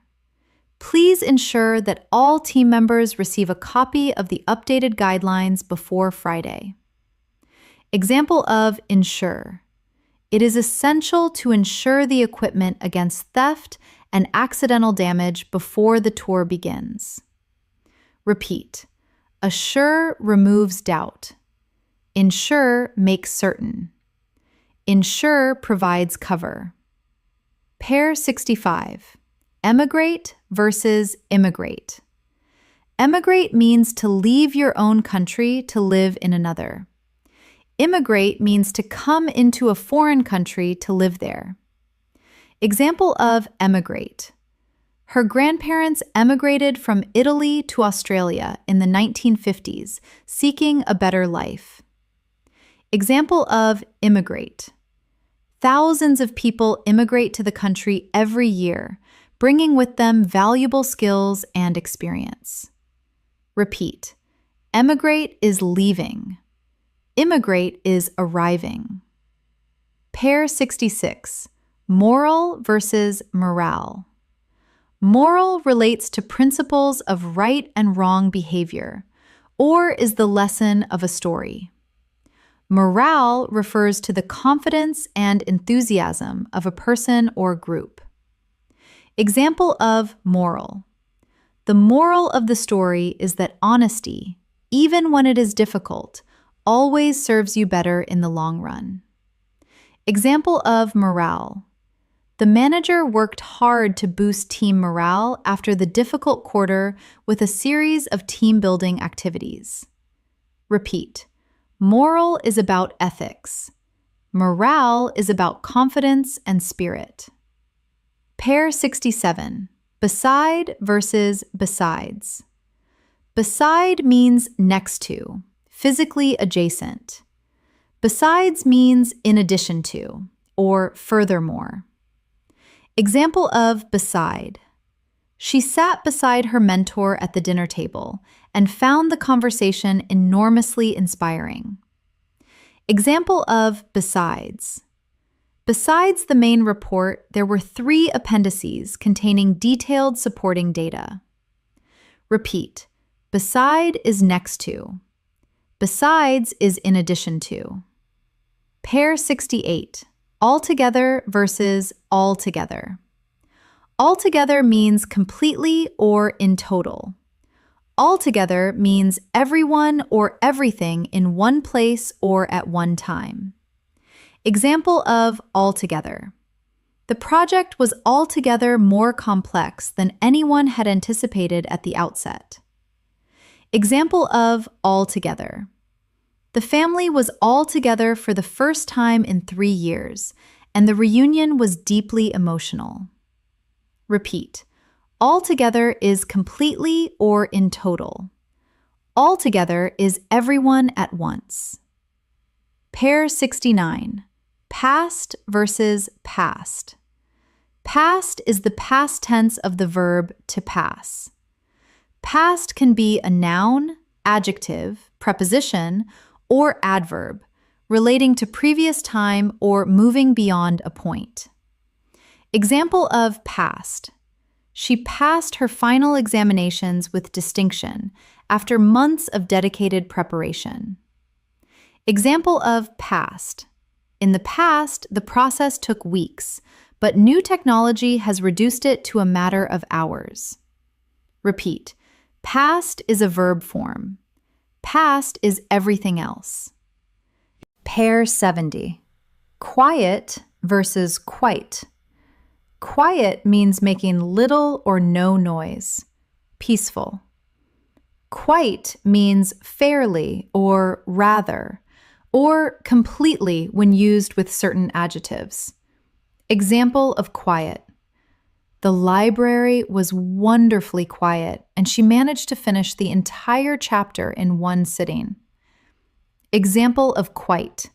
Please ensure that all team members receive a copy of the updated guidelines before Friday. Example of ensure. It is essential to ensure the equipment against theft and accidental damage before the tour begins. Repeat. Assure removes doubt. Ensure makes certain. Ensure provides cover. Pair 65. Emigrate versus immigrate. Emigrate means to leave your own country to live in another. Immigrate means to come into a foreign country to live there. Example of emigrate. Her grandparents emigrated from Italy to Australia in the 1950s, seeking a better life. Example of immigrate. Thousands of people immigrate to the country every year, bringing with them valuable skills and experience. Repeat. Emigrate is leaving. Immigrate is arriving. Pair 66. Moral versus morale. Moral relates to principles of right and wrong behavior, or is the lesson of a story. Morale refers to the confidence and enthusiasm of a person or group. Example of moral. The moral of the story is that honesty, even when it is difficult, always serves you better in the long run. Example of morale. The manager worked hard to boost team morale after the difficult quarter with a series of team-building activities. Repeat. Moral is about ethics. Morale is about confidence and spirit. Pair 67. Beside versus besides. Beside means next to, physically adjacent. Besides means in addition to, or furthermore. Example of beside. She sat beside her mentor at the dinner table and found the conversation enormously inspiring. Example of besides. Besides the main report, there were 3 appendices containing detailed supporting data. Repeat. Beside is next to. Besides is in addition to. Pair 68. Altogether versus altogether. Altogether means completely or in total. Altogether means everyone or everything in one place or at one time. Example of altogether. The project was altogether more complex than anyone had anticipated at the outset. Example of altogether. The family was all together for the first time in 3 years, and the reunion was deeply emotional. Repeat. Altogether is completely or in total. Altogether is everyone at once. Pair 69. Past versus past. Past is the past tense of the verb to pass. Past can be a noun, adjective, preposition, or adverb, relating to previous time or moving beyond a point. Example of past. She passed her final examinations with distinction after months of dedicated preparation. Example of past. In the past, the process took weeks, but new technology has reduced it to a matter of hours. Repeat. Past is a verb form. Past is everything else. Pair 70. Quiet versus quite. Quiet means making little or no noise. Peaceful. Quite means fairly or rather, or completely when used with certain adjectives. Example of quiet. The library was wonderfully quiet, and she managed to finish the entire chapter in one sitting. Example of quite.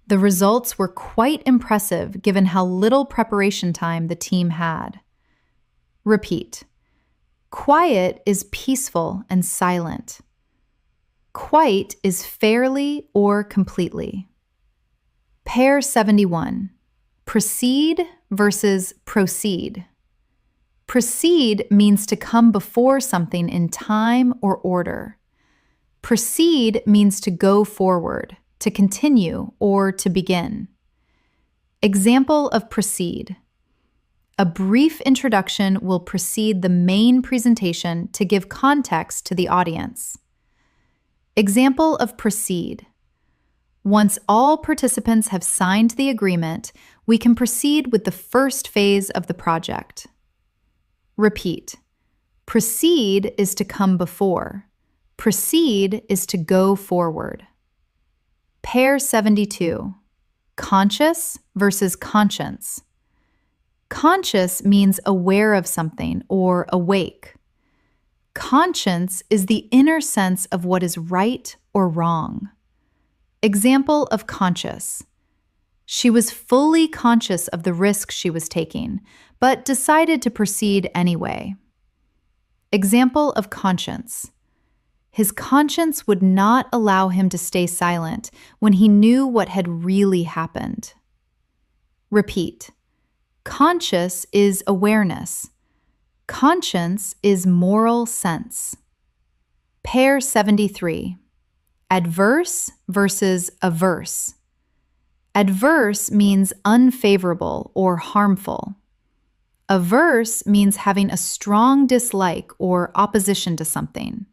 The results were quite impressive given how little preparation time the team had. Repeat. Quiet is peaceful and silent. Quite is fairly or completely. Pair 71. Proceed versus proceed. Proceed means to come before something in time or order. Proceed means to go forward, to continue, or to begin. Example of proceed. A brief introduction will precede the main presentation to give context to the audience. Example of proceed. Once all participants have signed the agreement, we can proceed with the first phase of the project. Repeat. Proceed is to come before. Proceed is to go forward. Pair 72. Conscious versus conscience. Conscious means aware of something or awake. Conscience is the inner sense of what is right or wrong. Example of conscious. She was fully conscious of the risk she was taking, but decided to proceed anyway. Example of conscience. His conscience would not allow him to stay silent when he knew what had really happened. Repeat. Conscious is awareness. Conscience is moral sense. Pair 73. Adverse versus averse. Adverse means unfavorable or harmful. Averse means having a strong dislike or opposition to something.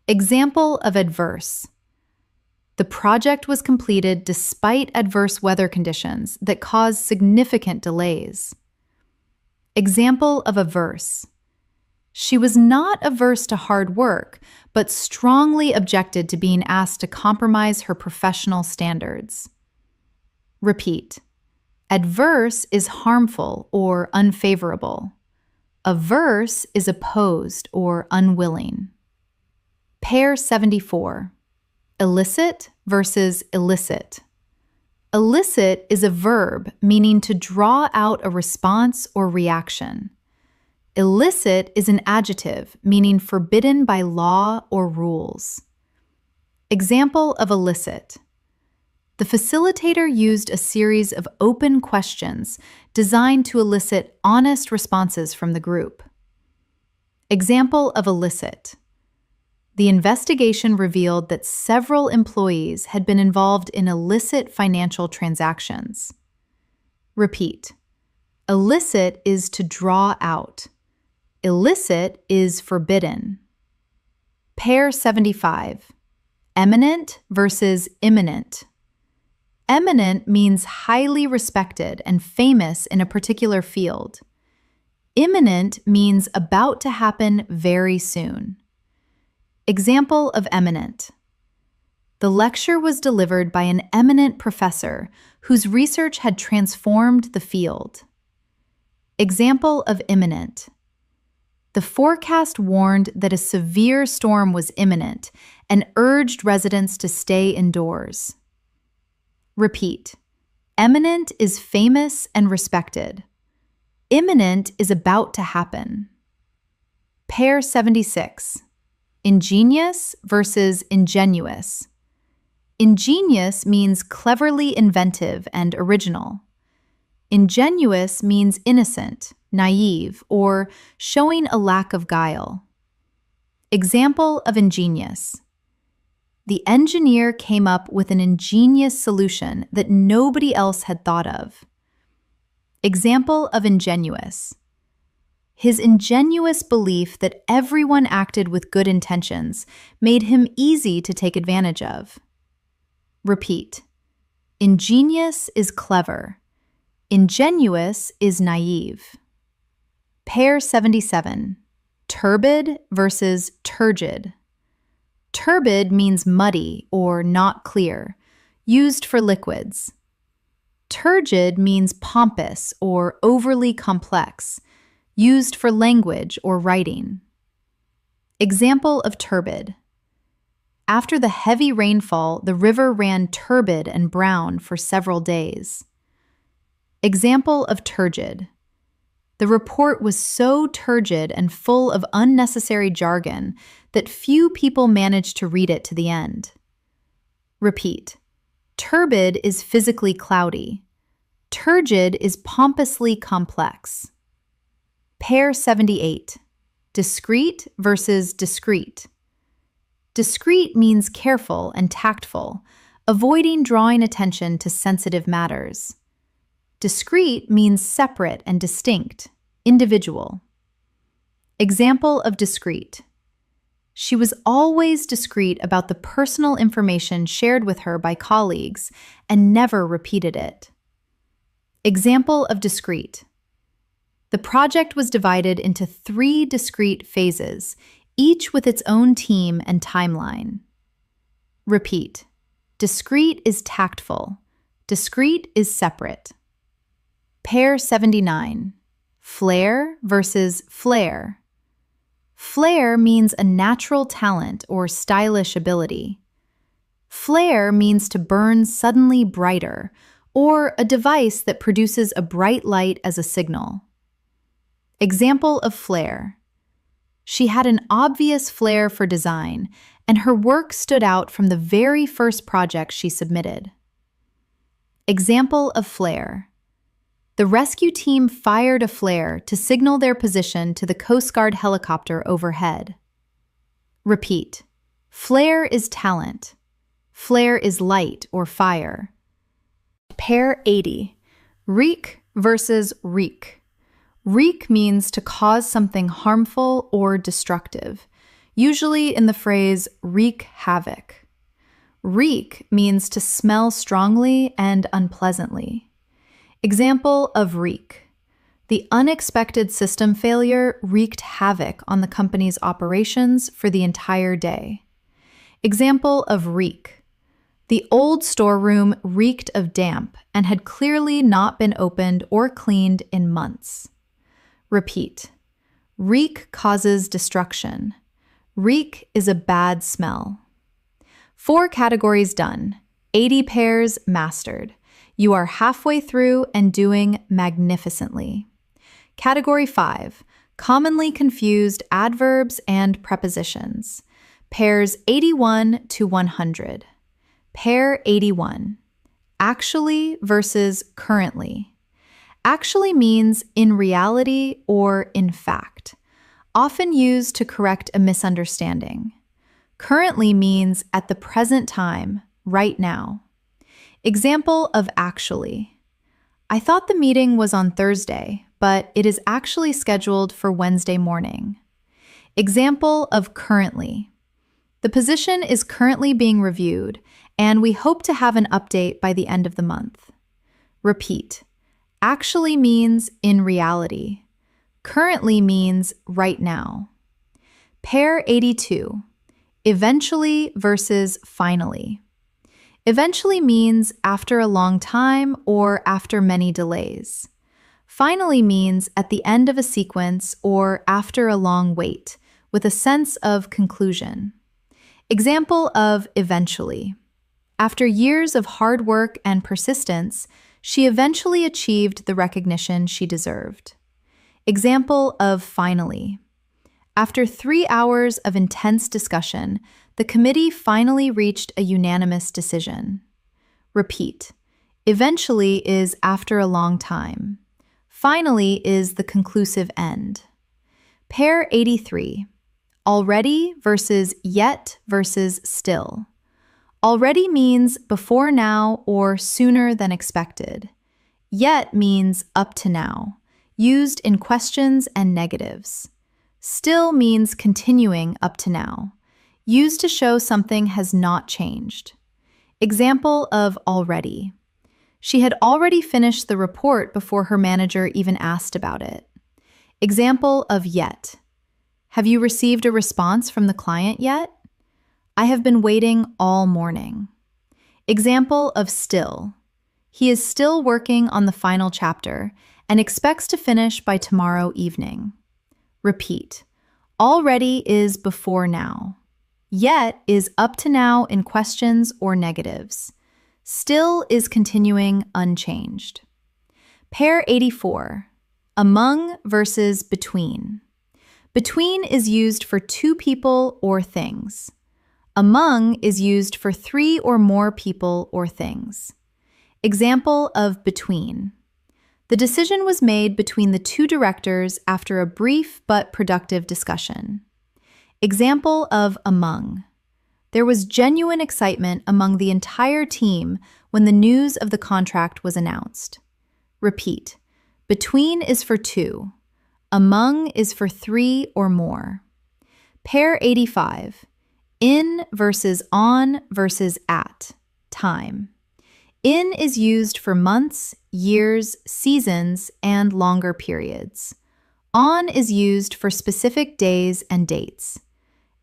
Example of adverse. The project was completed despite adverse weather conditions that caused significant delays. Example of averse. She was not averse to hard work, but strongly objected to being asked to compromise her professional standards. Repeat. Adverse is harmful or unfavorable. Averse is opposed or unwilling. Pair 74. Illicit versus illicit. Illicit is a verb meaning to draw out a response or reaction. Illicit is an adjective meaning forbidden by law or rules. Example of illicit. The facilitator used a series of open questions designed to elicit honest responses from the group. Example of illicit. The investigation revealed that several employees had been involved in illicit financial transactions. Repeat. Illicit is to draw out. Illicit is forbidden. Pair 75. Eminent versus imminent. Eminent means highly respected and famous in a particular field. Imminent means about to happen very soon. Example of eminent. The lecture was delivered by an eminent professor whose research had transformed the field. Example of imminent. The forecast warned that a severe storm was imminent and urged residents to stay indoors. Repeat. Eminent is famous and respected. Imminent is about to happen. Pair 76. Ingenious versus ingenuous. Ingenious means cleverly inventive and original. Ingenuous means innocent, naive, or showing a lack of guile. Example of ingenious. The engineer came up with an ingenious solution that nobody else had thought of. Example of ingenuous. His ingenuous belief that everyone acted with good intentions made him easy to take advantage of. Repeat. Ingenious is clever. Ingenuous is naive. Pair 77. Turbid versus turgid. Turbid means muddy or not clear, used for liquids. Turgid means pompous or overly complex, used for language or writing. Example of turbid. After the heavy rainfall, the river ran turbid and brown for several days. Example of turgid. The report was so turgid and full of unnecessary jargon that few people managed to read it to the end. Repeat. Turbid is physically cloudy. Turgid is pompously complex. Pair 78. Discreet versus discreet. Discreet means careful and tactful, avoiding drawing attention to sensitive matters. Discreet means separate and distinct, individual. Example of discreet. She was always discreet about the personal information shared with her by colleagues and never repeated it. Example of discreet. The project was divided into 3 discrete phases, each with its own team and timeline. Repeat. Discreet is tactful. Discreet is separate. Pair 79. Flair versus flair. Flair means a natural talent or stylish ability. Flare means to burn suddenly brighter, or a device that produces a bright light as a signal. Example of flair. She had an obvious flair for design, and her work stood out from the very first project she submitted. Example of flare. The rescue team fired a flare to signal their position to the Coast Guard helicopter overhead. Repeat. Flare is talent. Flare is light or fire. Pair 80. Wreak versus wreak. Wreak means to cause something harmful or destructive, usually in the phrase wreak havoc. Reek means to smell strongly and unpleasantly. Example of reek. The unexpected system failure wreaked havoc on the company's operations for the entire day. Example of reek. The old storeroom reeked of damp and had clearly not been opened or cleaned in months. Repeat. Reek causes destruction. Reek is a bad smell. 4 categories done. 80 pairs mastered. You are halfway through and doing magnificently. Category 5. Commonly confused adverbs and prepositions. Pairs 81 to 100. Pair 81. Actually versus currently. Actually means in reality or in fact, often used to correct a misunderstanding. Currently means at the present time, right now. Example of actually. I thought the meeting was on Thursday, but it is actually scheduled for Wednesday morning. Example of currently. The position is currently being reviewed, and we hope to have an update by the end of the month. Repeat. Actually means in reality. Currently means right now. Pair 82. Eventually versus finally. Eventually means after a long time or after many delays. Finally means at the end of a sequence or after a long wait, with a sense of conclusion. Example of eventually. After years of hard work and persistence, she eventually achieved the recognition she deserved. Example of finally. After 3 hours of intense discussion, the committee finally reached a unanimous decision. Repeat. Eventually is after a long time. Finally is the conclusive end. Pair 83. Already versus yet versus still. Already means before now or sooner than expected. Yet means up to now, used in questions and negatives. Still means continuing up to now, used to show something has not changed. Example of already. She had already finished the report before her manager even asked about it. Example of yet. Have you received a response from the client yet? I have been waiting all morning. Example of still. He is still working on the final chapter and expects to finish by tomorrow evening. Repeat. Already is before now. Yet is up to now in questions or negatives. Still is continuing unchanged. Pair 84. Among versus between. Between is used for 2 people or things. Among is used for 3 or more people or things. Example of between. The decision was made between the 2 directors after a brief but productive discussion. Example of among. There was genuine excitement among the entire team when the news of the contract was announced. Repeat. Between is for 2. Among is for 3 or more. Pair 85. In versus on versus at. Time. In is used for months, years, seasons, and longer periods. On is used for specific days and dates.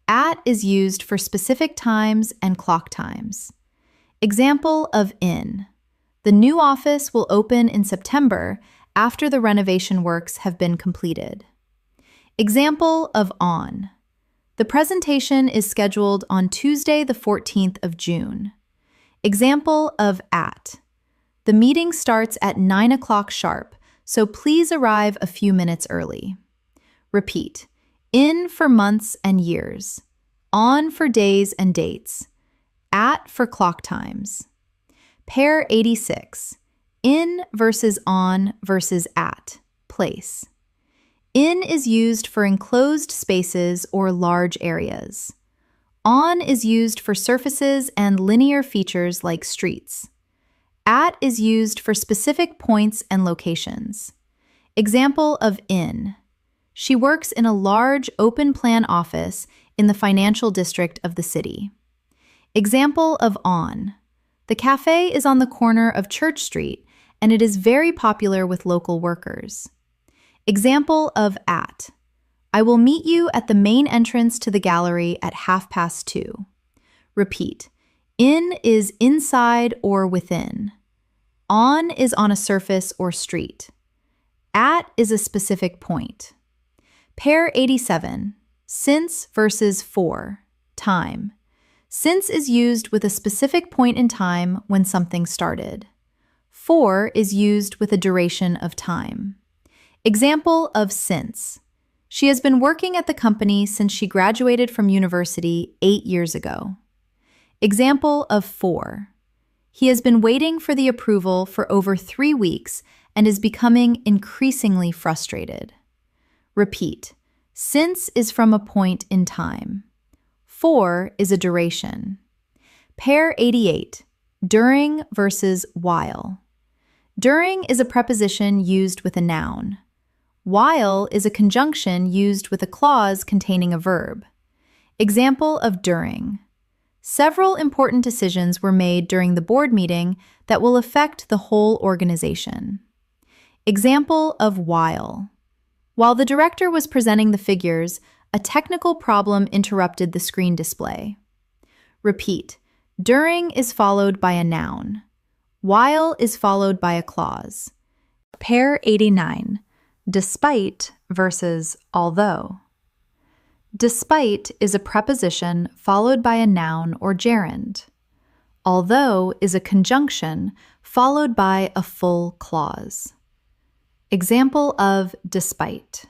At is used for specific times and clock times. Example of in. The new office will open in September, after the renovation works have been completed. Example of on. The presentation is scheduled on Tuesday, the 14th of June. Example of at. The meeting starts at 9 o'clock sharp, so please arrive a few minutes early. Repeat. In for months and years. On for days and dates. At for clock times. Pair 86. In versus on versus at. Place. In is used for enclosed spaces or large areas. On is used for surfaces and linear features like streets. At is used for specific points and locations. Example of in. She works in a large open-plan office in the financial district of the city. Example of on. The cafe is on the corner of Church Street, and it is very popular with local workers. Example of at. I will meet you at the main entrance to the gallery at 2:30. Repeat. In is inside or within. On is on a surface or street. At is a specific point. Pair 87. Since versus for. Time. Since is used with a specific point in time when something started. For is used with a duration of time. Example of since. She has been working at the company since she graduated from university 8 years ago. Example of for. He has been waiting for the approval for over 3 weeks and is becoming increasingly frustrated. Repeat. Since is from a point in time. For is a duration. Pair 88. During versus while. During is a preposition used with a noun. While is a conjunction used with a clause containing a verb. Example of during. Several important decisions were made during the board meeting that will affect the whole organization. Example of while. While the director was presenting the figures, a technical problem interrupted the screen display. Repeat. During is followed by a noun. While is followed by a clause. Pair 89. Despite versus although. Despite is a preposition followed by a noun or gerund. Although is a conjunction followed by a full clause. Example of despite.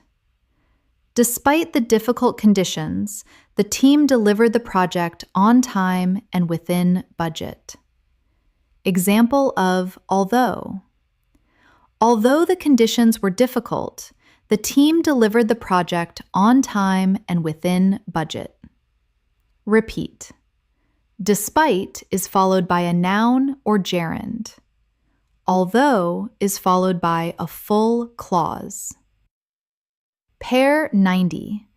Despite the difficult conditions, the team delivered the project on time and within budget. Example of although. Although the conditions were difficult, the team delivered the project on time and within budget. Repeat. Despite is followed by a noun or gerund. Although is followed by a full clause. Pair 90.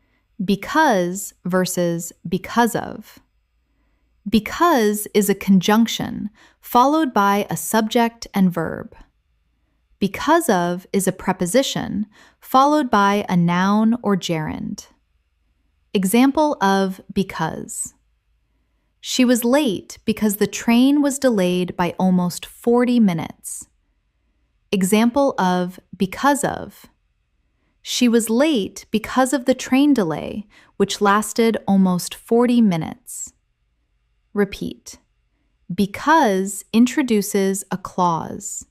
Because versus because of. Because is a conjunction followed by a subject and verb. Because of is a preposition followed by a noun or gerund. Example of because. She was late because the train was delayed by almost 40 minutes. Example of because of. She was late because of the train delay, which lasted almost 40 minutes. Repeat. Because introduces a clause.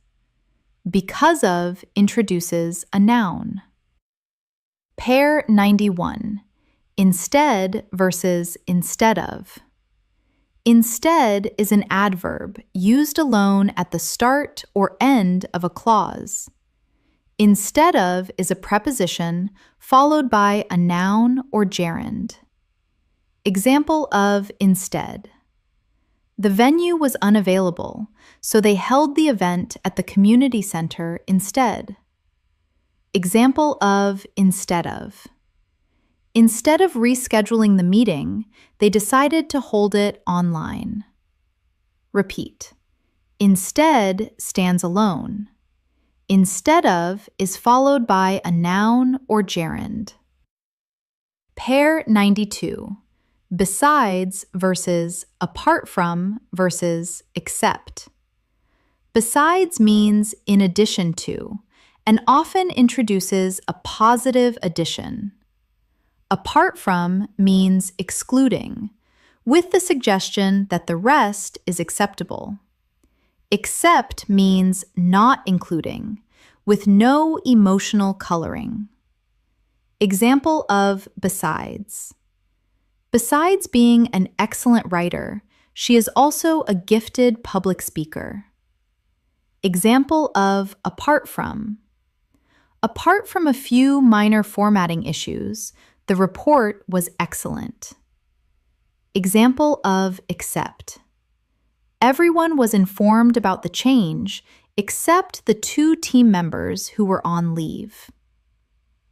Because of introduces a noun. Pair 91. Instead versus instead of. Instead is an adverb used alone at the start or end of a clause. Instead of is a preposition followed by a noun or gerund. Example of instead. The venue was unavailable, so they held the event at the community center instead. Example of instead of. Instead of rescheduling the meeting, they decided to hold it online. Repeat. Instead stands alone. Instead of is followed by a noun or gerund. Pair 92. Besides versus apart from versus except. Besides means in addition to, and often introduces a positive addition. Apart from means excluding, with the suggestion that the rest is acceptable. Except means not including, with no emotional coloring. Example of besides. Besides being an excellent writer, she is also a gifted public speaker. Example of apart from. Apart from a few minor formatting issues, the report was excellent. Example of except. Everyone was informed about the change except the 2 team members who were on leave.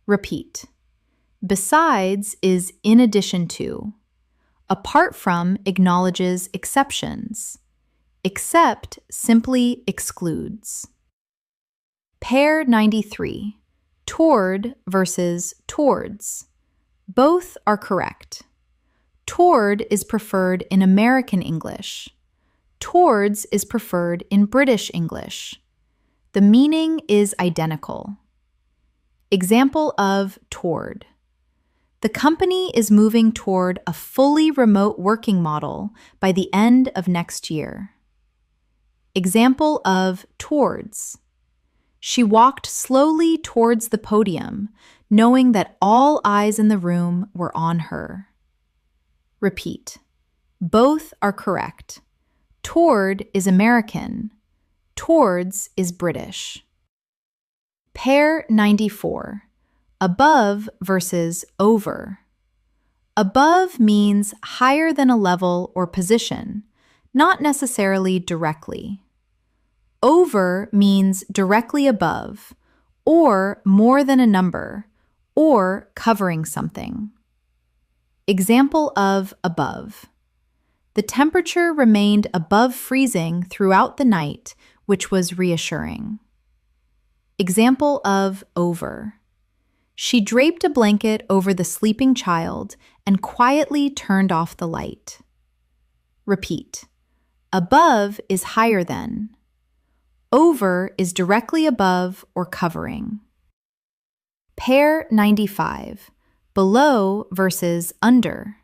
Repeat. Besides is in addition to. Apart from acknowledges exceptions. Except simply excludes. Pair 93. Toward versus towards. Both are correct. Toward is preferred in American English. Towards is preferred in British English. The meaning is identical. Example of toward. The company is moving toward a fully remote working model by the end of next year. Example of towards. She walked slowly towards the podium, knowing that all eyes in the room were on her. Repeat. Both are correct. Toward is American. Towards is British. Pair 94. Above versus over. Above means higher than a level or position, not necessarily directly. Over means directly above, or more than a number, or covering something. Example of above. The temperature remained above freezing throughout the night, which was reassuring. Example of over. She draped a blanket over the sleeping child and quietly turned off the light. Repeat. Above is higher than. Over is directly above or covering. Pair 95. Below versus under.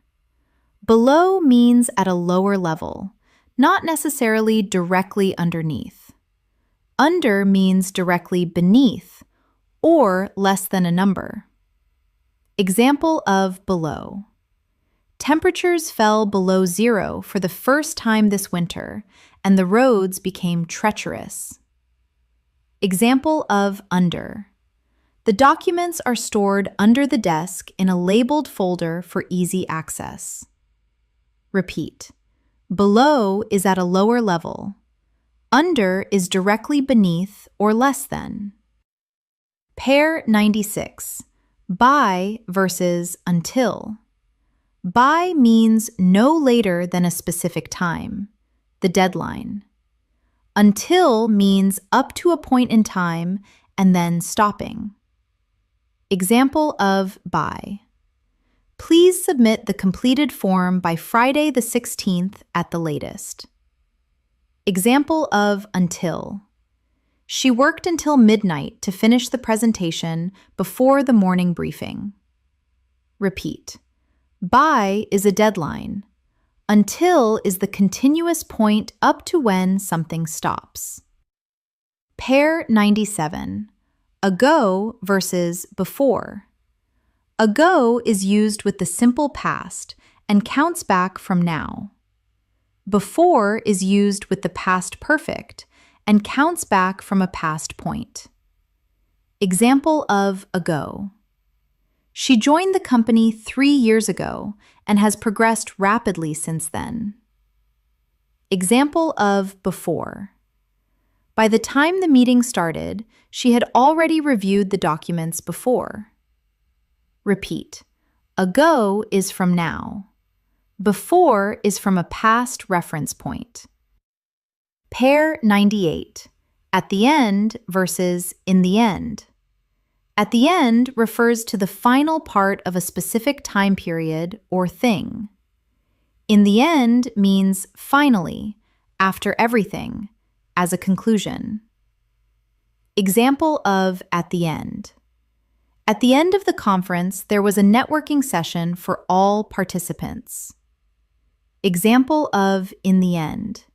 Below means at a lower level, not necessarily directly underneath. Under means directly beneath, or less than a number. Example of below. Temperatures fell below 0 for the first time this winter, and the roads became treacherous. Example of under. The documents are stored under the desk in a labeled folder for easy access. Repeat. Below is at a lower level. Under is directly beneath or less than. Pair 96. By versus until. By means no later than a specific time, the deadline. Until means up to a point in time and then stopping. Example of by. Please submit the completed form by Friday the 16th at the latest. Example of until. She worked until midnight to finish the presentation before the morning briefing. Repeat. By is a deadline. Until is the continuous point up to when something stops. Pair 97. Ago versus before. Ago is used with the simple past and counts back from now. Before is used with the past perfect and counts back from a past point. Example of ago. She joined the company 3 years ago and has progressed rapidly since then. Example of before. By the time the meeting started, she had already reviewed the documents before. Repeat. Ago is from now. Before is from a past reference point. Pair 98. At the end versus in the end. At the end refers to the final part of a specific time period or thing. In the end means finally, after everything, as a conclusion. Example of at the end. At the end of the conference, there was a networking session for all participants. Example of in the end.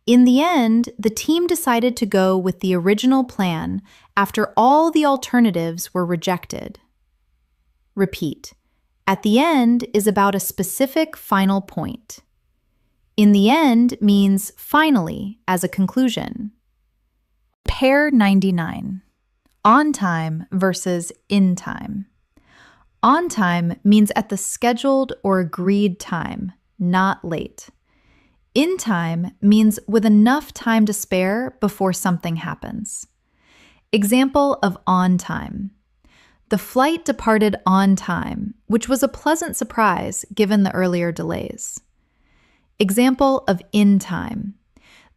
In the end, the team decided to go with the original plan after all the alternatives were rejected. Repeat. At the end is about a specific final point. In the end means finally, as a conclusion. Pair 99. On time versus in time. On time means at the scheduled or agreed time, not late. In time means with enough time to spare before something happens. Example of on time. The flight departed on time, which was a pleasant surprise given the earlier delays. Example of in time.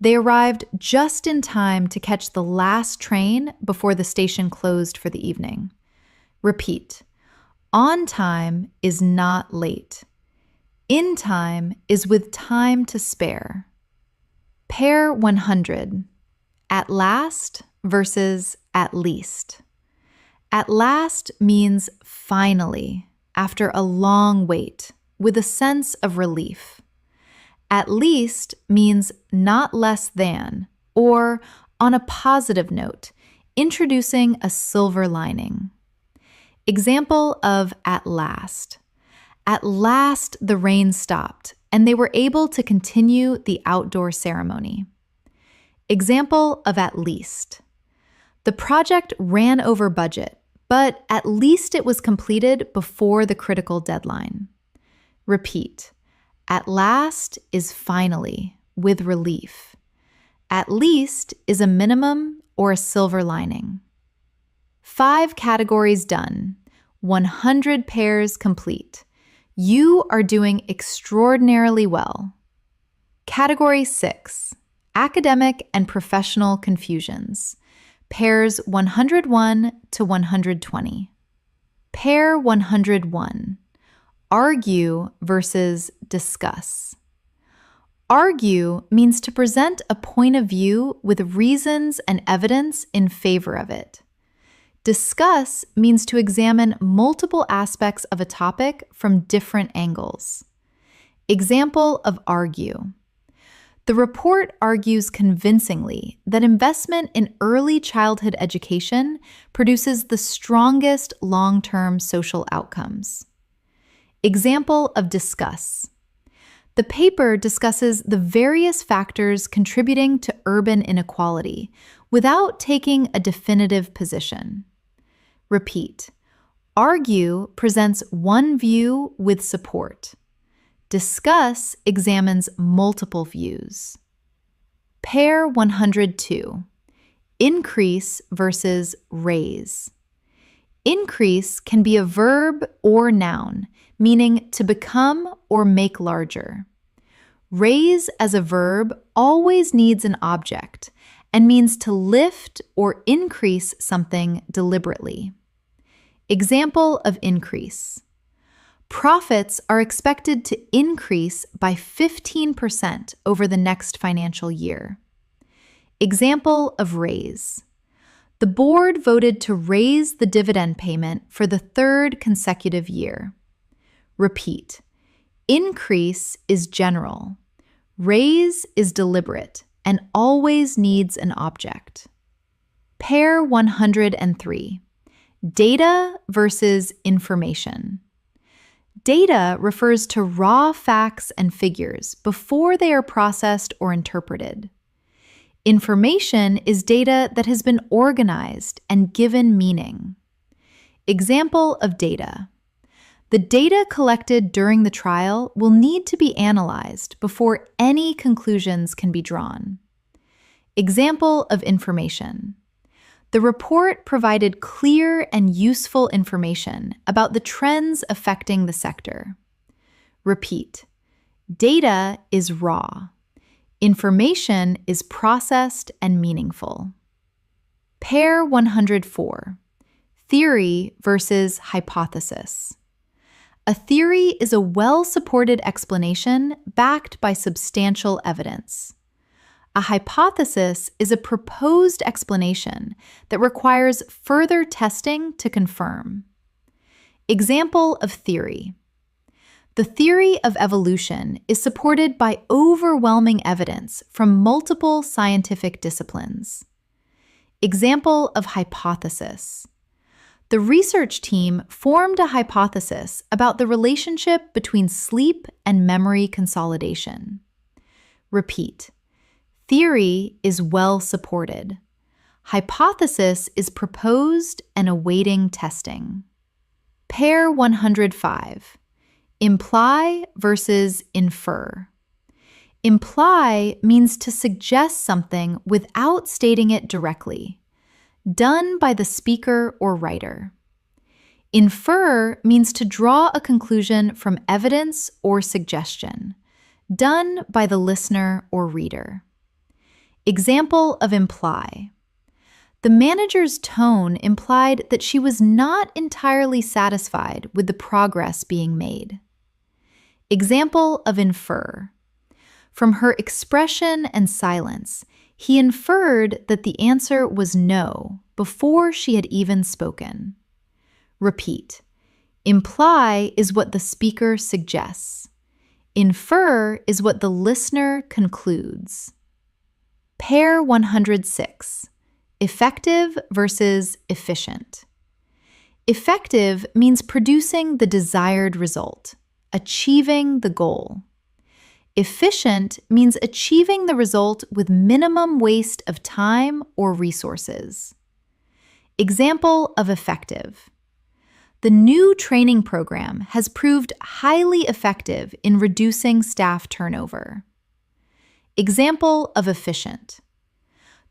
They arrived just in time to catch the last train before the station closed for the evening. Repeat. On time is not late. In time is with time to spare. Pair 100. At last versus at least. At last means finally, after a long wait, with a sense of relief. At least means not less than, or on a positive note, introducing a silver lining. Example of at last. At last the rain stopped, and they were able to continue the outdoor ceremony. Example of at least. The project ran over budget, but at least it was completed before the critical deadline. Repeat. At last is finally, with relief. At least is a minimum or a silver lining. 5 categories done. 100 pairs complete. You are doing extraordinarily well. Category 6. Academic and professional confusions. Pairs 101 to 120. Pair 101. Argue versus discuss. Argue means to present a point of view with reasons and evidence in favor of it. Discuss means to examine multiple aspects of a topic from different angles. Example of argue. The report argues convincingly that investment in early childhood education produces the strongest long-term social outcomes. Example of discuss. The paper discusses the various factors contributing to urban inequality without taking a definitive position. Repeat. Argue presents one view with support. Discuss examines multiple views. Pair 102. Increase versus raise. Increase can be a verb or noun, meaning to become or make larger. Raise as a verb always needs an object and means to lift or increase something deliberately. Example of increase. Profits are expected to increase by 15% over the next financial year. Example of raise. The board voted to raise the dividend payment for the 3rd consecutive year. Repeat. Increase is general. Raise is deliberate and always needs an object. Pair 103. Data versus information. Data refers to raw facts and figures before they are processed or interpreted. Information is data that has been organized and given meaning. Example of data. The data collected during the trial will need to be analyzed before any conclusions can be drawn. Example of information. The report provided clear and useful information about the trends affecting the sector. Repeat. Data is raw. Information is processed and meaningful. Pair 104. Theory versus hypothesis. A theory is a well-supported explanation backed by substantial evidence. A hypothesis is a proposed explanation that requires further testing to confirm. Example of theory. The theory of evolution is supported by overwhelming evidence from multiple scientific disciplines. Example of hypothesis. The research team formed a hypothesis about the relationship between sleep and memory consolidation. Repeat. Theory is well supported. Hypothesis is proposed and awaiting testing. Pair 105. Imply versus infer. Imply means to suggest something without stating it directly, done by the speaker or writer. Infer means to draw a conclusion from evidence or suggestion, done by the listener or reader. Example of imply. The manager's tone implied that she was not entirely satisfied with the progress being made. Example of infer. From her expression and silence, he inferred that the answer was no before she had even spoken. Repeat. Imply is what the speaker suggests. Infer is what the listener concludes. Pair 106. Effective versus efficient. Effective means producing the desired result, achieving the goal. Efficient means achieving the result with minimum waste of time or resources. Example of effective. The new training program has proved highly effective in reducing staff turnover. Example of efficient.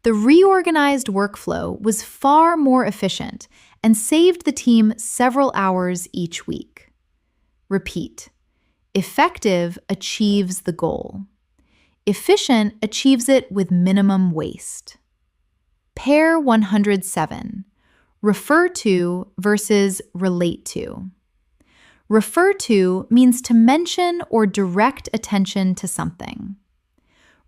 The reorganized workflow was far more efficient and saved the team several hours each week. Repeat. Effective achieves the goal. Efficient achieves it with minimum waste. Pair 107. Refer to versus relate to. Refer to means to mention or direct attention to something.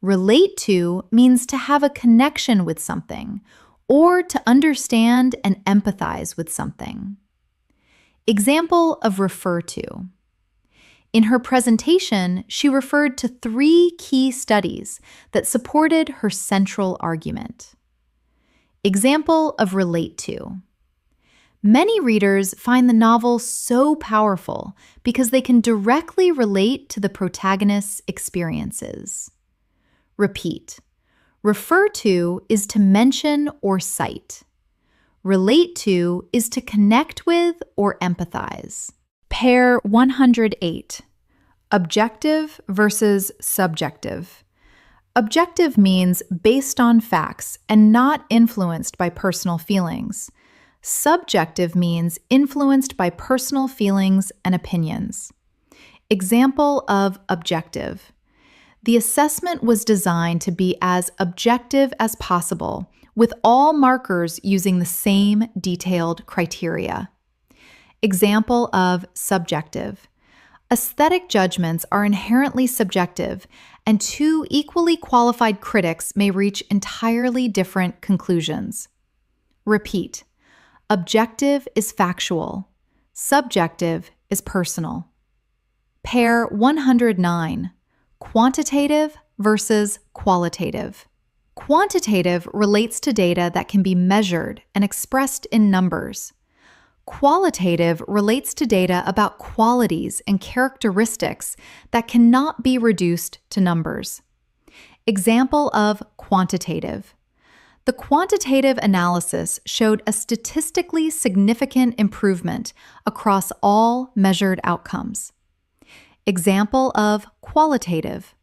Relate to means to have a connection with something or to understand and empathize with something. Example of refer to. In her presentation, she referred to 3 key studies that supported her central argument. Example of relate to. Many readers find the novel so powerful because they can directly relate to the protagonist's experiences. Repeat. Refer to is to mention or cite. Relate to is to connect with or empathize. Pair 108. Objective versus subjective. Objective means based on facts and not influenced by personal feelings. Subjective means influenced by personal feelings and opinions. Example of objective. The assessment was designed to be as objective as possible, with all markers using the same detailed criteria. Example of subjective. Aesthetic judgments are inherently subjective, and 2 equally qualified critics may reach entirely different conclusions. Repeat. Objective is factual. Subjective is personal. Pair 109. Quantitative versus qualitative. Quantitative relates to data that can be measured and expressed in numbers. Qualitative relates to data about qualities and characteristics that cannot be reduced to numbers. Example of quantitative. The quantitative analysis showed a statistically significant improvement across all measured outcomes. Example of qualitative.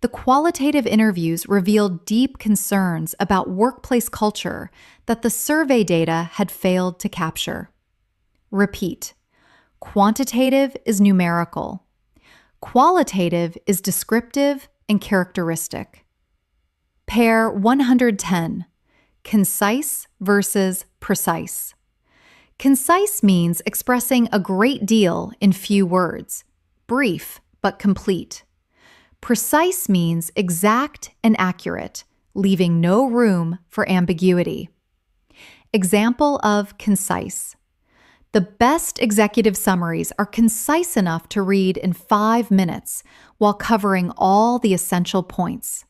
The qualitative interviews revealed deep concerns about workplace culture that the survey data had failed to capture. Repeat. Quantitative is numerical. Qualitative is descriptive and characteristic. Pair 110. Concise versus precise. Concise means expressing a great deal in few words, brief but complete. Precise means exact and accurate, leaving no room for ambiguity. Example of concise. The best executive summaries are concise enough to read in 5 minutes while covering all the essential points.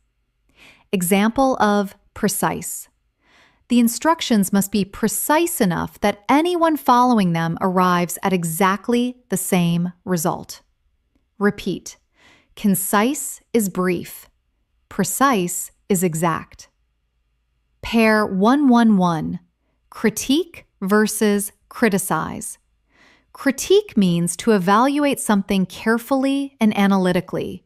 Example of precise. The instructions must be precise enough that anyone following them arrives at exactly the same result. Repeat. Concise is brief. Precise is exact. Pair 111. Critique versus criticize. Critique means to evaluate something carefully and analytically,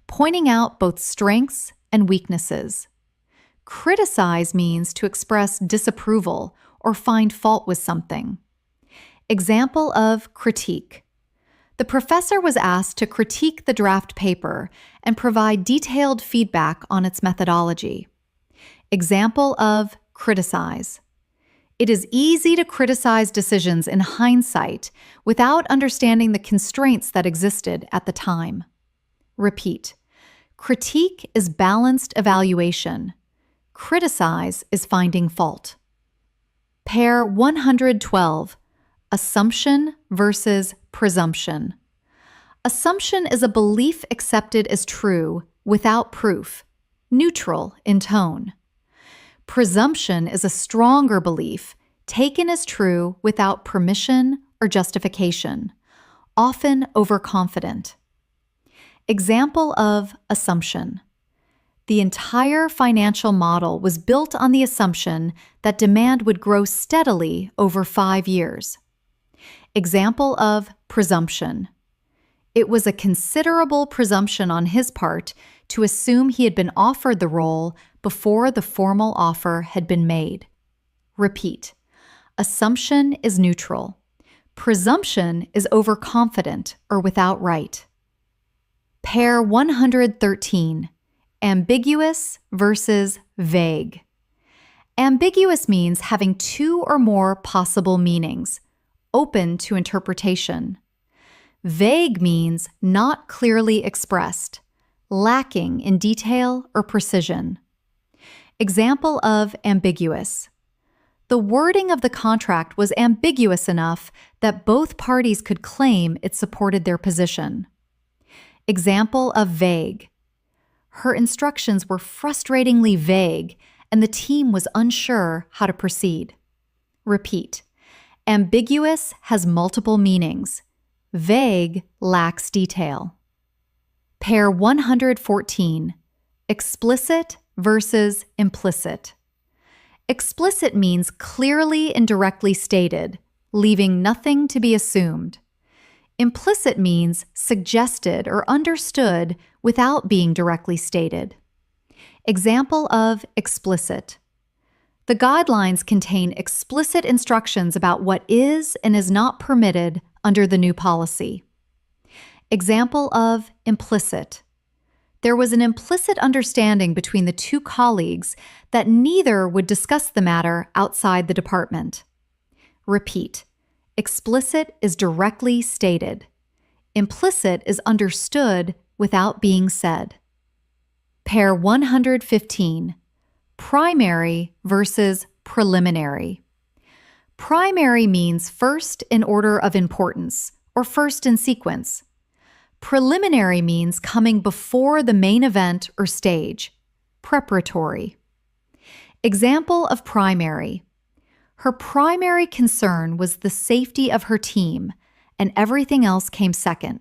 pointing out both strengths and weaknesses. Criticize means to express disapproval or find fault with something. Example of critique. The professor was asked to critique the draft paper and provide detailed feedback on its methodology. Example of criticize. It is easy to criticize decisions in hindsight without understanding the constraints that existed at the time. Repeat. Critique is balanced evaluation. Criticize is finding fault. Pair 112. Assumption versus presumption. Assumption is a belief accepted as true without proof, neutral in tone. Presumption is a stronger belief taken as true without permission or justification, often overconfident. Example of assumption. The entire financial model was built on the assumption that demand would grow steadily over 5 years. Example of presumption. It was a considerable presumption on his part to assume he had been offered the role before the formal offer had been made. Repeat. Assumption is neutral. Presumption is overconfident or without right. Pair 113. Ambiguous versus vague. Ambiguous means having 2 or more possible meanings, open to interpretation. Vague means not clearly expressed, lacking in detail or precision. Example of ambiguous. The wording of the contract was ambiguous enough that both parties could claim it supported their position. Example of vague. Her instructions were frustratingly vague, and the team was unsure how to proceed. Repeat. Ambiguous has multiple meanings. Vague lacks detail. Pair 114. Explicit versus implicit. Explicit means clearly and directly stated, leaving nothing to be assumed. Implicit means suggested or understood without being directly stated. Example of explicit. The guidelines contain explicit instructions about what is and is not permitted under the new policy. Example of implicit. There was an implicit understanding between the 2 colleagues that neither would discuss the matter outside the department. Repeat. Explicit is directly stated. Implicit is understood without being said. Pair 115. Primary versus preliminary. Primary means first in order of importance, or first in sequence. Preliminary means coming before the main event or stage, preparatory. Example of primary. Her primary concern was the safety of her team, and everything else came second.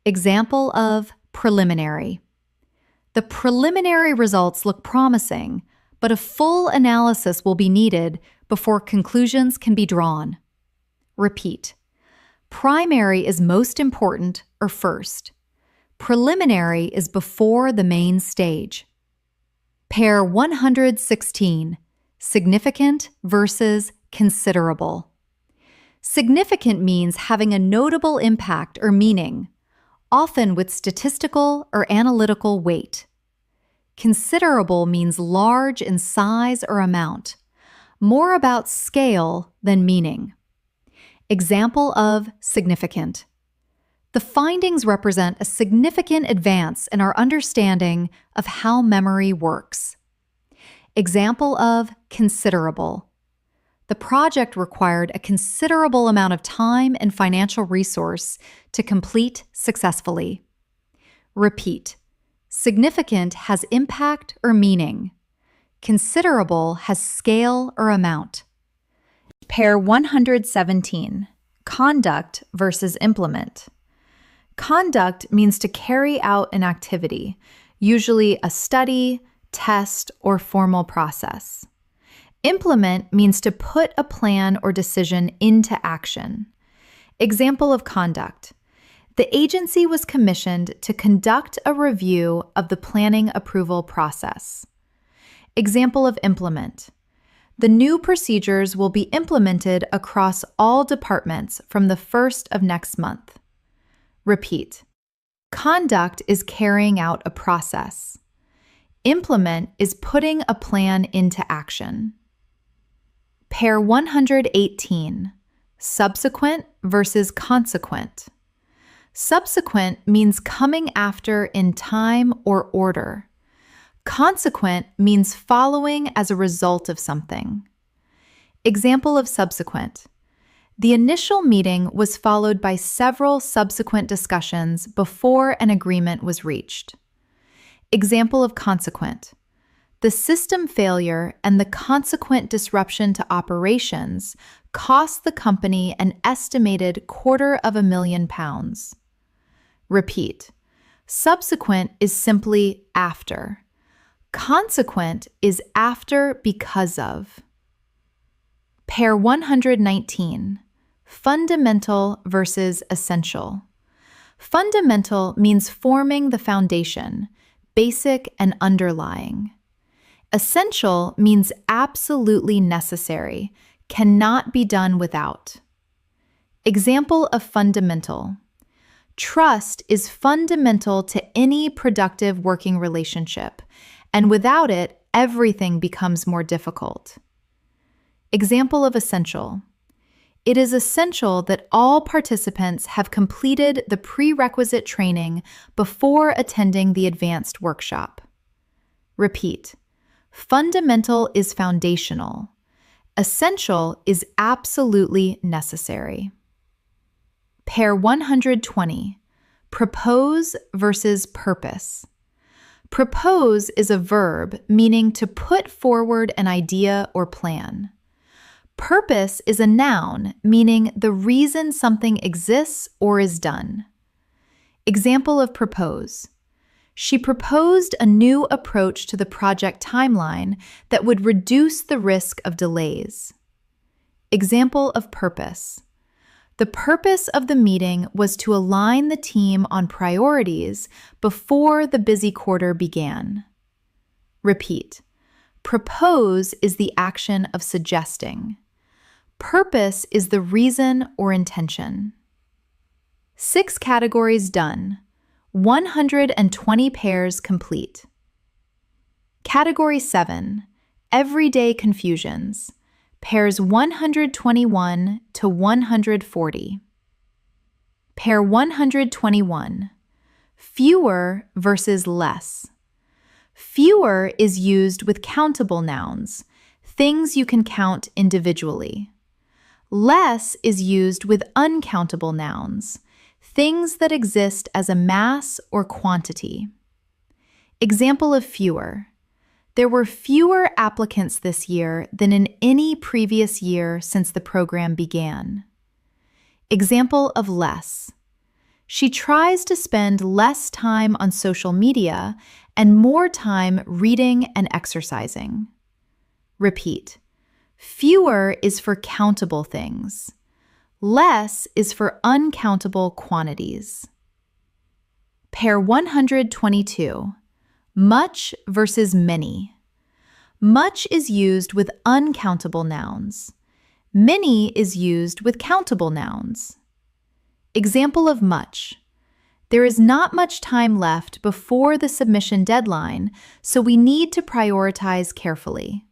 Example of preliminary. The preliminary results look promising, but a full analysis will be needed before conclusions can be drawn. Repeat. Primary is most important or first. Preliminary is before the main stage. Pair 116. Significant versus considerable. Significant means having a notable impact or meaning, often with statistical or analytical weight. Considerable means large in size or amount, more about scale than meaning. Example of significant. The findings represent a significant advance in our understanding of how memory works. Example of considerable. The project required a considerable amount of time and financial resource to complete successfully. Repeat. Significant has impact or meaning. Considerable has scale or amount. Pair 117. Conduct versus implement. Conduct means to carry out an activity, usually a study, test, or formal process. Implement means to put a plan or decision into action. Example of conduct. The agency was commissioned to conduct a review of the planning approval process. Example of implement. The new procedures will be implemented across all departments from the 1st of next month. Repeat. Conduct is carrying out a process. Implement is putting a plan into action. Pair 118. Subsequent versus consequent. Subsequent means coming after in time or order. Consequent means following as a result of something. Example of subsequent. The initial meeting was followed by several subsequent discussions before an agreement was reached. Example of consequent. The system failure and the consequent disruption to operations cost the company an estimated £250,000. Repeat. Subsequent is simply after. Consequent is after because of. Pair 119. Fundamental versus essential. Fundamental means forming the foundation, basic and underlying. Essential means absolutely necessary, cannot be done without. Example of fundamental. Trust is fundamental to any productive working relationship, and without it, everything becomes more difficult. Example of essential. It is essential that all participants have completed the prerequisite training before attending the advanced workshop. Repeat. Fundamental is foundational. Essential is absolutely necessary. Pair 120. Propose versus purpose. Propose is a verb meaning to put forward an idea or plan. Purpose is a noun meaning the reason something exists or is done. Example of propose. She proposed a new approach to the project timeline that would reduce the risk of delays. Example of purpose. The purpose of the meeting was to align the team on priorities before the busy quarter began. Repeat. Propose is the action of suggesting. Purpose is the reason or intention. 6 categories done. 120 pairs complete. Category 7. Everyday confusions. Pairs 121 to 140. Pair 121. Fewer versus less. Fewer is used with countable nouns, things you can count individually. Less is used with uncountable nouns, things that exist as a mass or quantity. Example of fewer. There were fewer applicants this year than in any previous year since the program began. Example of less. She tries to spend less time on social media and more time reading and exercising. Repeat. Fewer is for countable things. Less is for uncountable quantities. Pair 122. Much versus many. Much is used with uncountable nouns. Many is used with countable nouns. Example of much. There is not much time left before the submission deadline, so we need to prioritize carefully.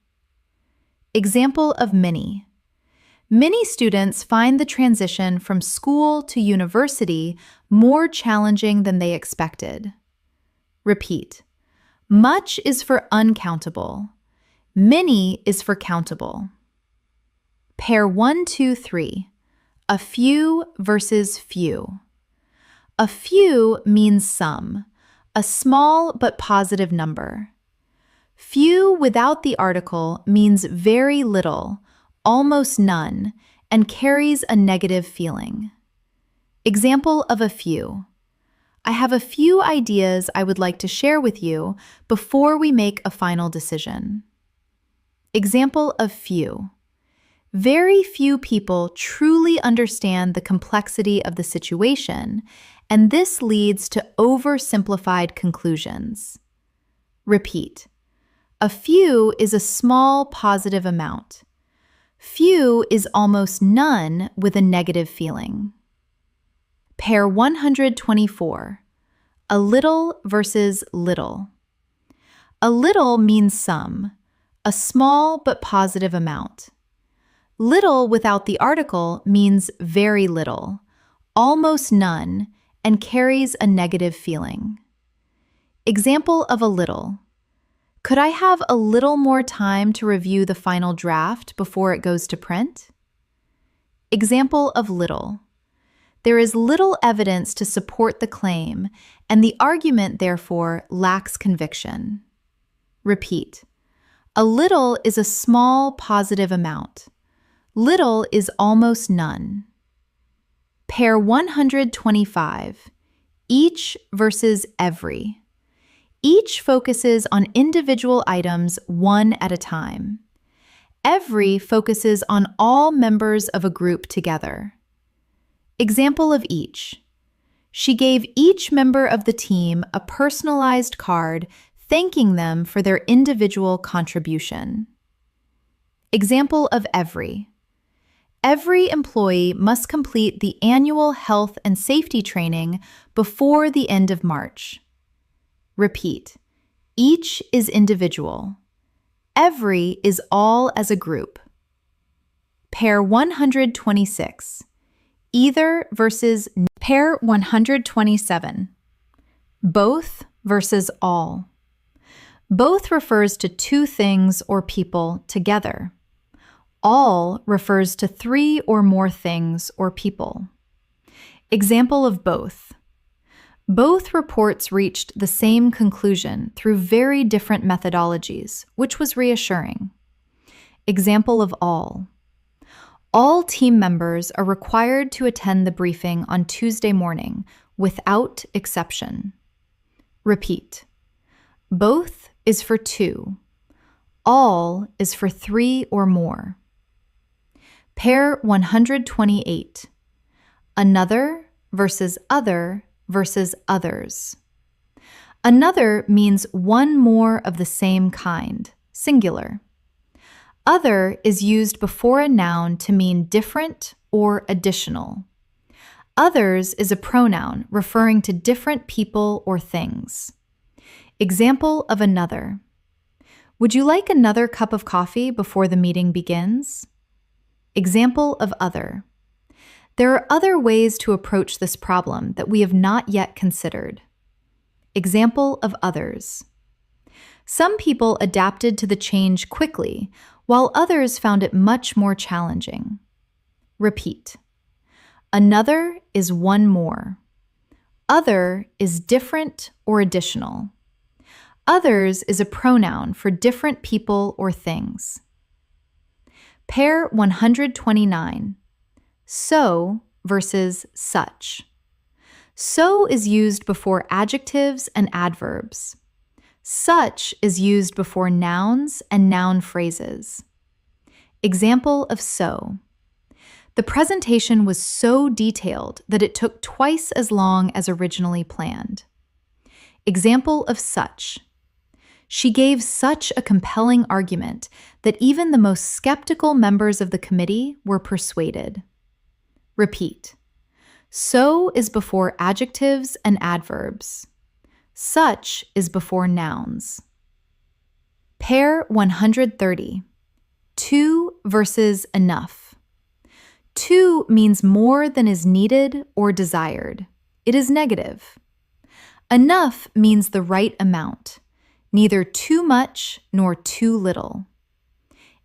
Example of many. Many students find the transition from school to university more challenging than they expected. Repeat. Much is for uncountable. Many is for countable. Pair 1, 2, 3. A few versus few. A few means some, a small but positive number. Few without the article means very little, almost none, and carries a negative feeling. Example of a few. I have a few ideas I would like to share with you before we make a final decision. Example of few. Very few people truly understand the complexity of the situation, and this leads to oversimplified conclusions. Repeat. A few is a small positive amount. Few is almost none with a negative feeling. Pair 124. A little versus little. A little means some, a small but positive amount. Little without the article means very little, almost none, and carries a negative feeling. Example of a little. Could I have a little more time to review the final draft before it goes to print? Example of little. There is little evidence to support the claim, and the argument, therefore, lacks conviction. Repeat. A little is a small positive amount. Little is almost none. Pair 125. Each versus every. Each focuses on individual items one at a time. Every focuses on all members of a group together. Example of each. She gave each member of the team a personalized card thanking them for their individual contribution. Example of every. Every employee must complete the annual health and safety training before the end of March. Repeat. Each is individual. Every is all as a group. Pair 126. Either versus pair 127. Both versus all. Both refers to two things or people together. All refers to three or more things or people. Example of both. Both reports reached the same conclusion through very different methodologies, which was reassuring. Example of all. All team members are required to attend the briefing on Tuesday morning, without exception. Repeat. Both is for two. All is for three or more. Pair 128. Another versus other versus others. Another means one more of the same kind, singular. Other is used before a noun to mean different or additional. Others is a pronoun referring to different people or things. Example of another. Would you like another cup of coffee before the meeting begins? Example of other. There are other ways to approach this problem that we have not yet considered. Example of others. Some people adapted to the change quickly, while others found it much more challenging. Repeat. Another is one more. Other is different or additional. Others is a pronoun for different people or things. Pair 129. So versus such. So is used before adjectives and adverbs. Such is used before nouns and noun phrases. Example of so. The presentation was so detailed that it took twice as long as originally planned. Example of such. She gave such a compelling argument that even the most skeptical members of the committee were persuaded. Repeat. So is before adjectives and adverbs. Such is before nouns. Pair 130. Two versus enough. Too means more than is needed or desired. It is negative. Enough means the right amount, neither too much nor too little.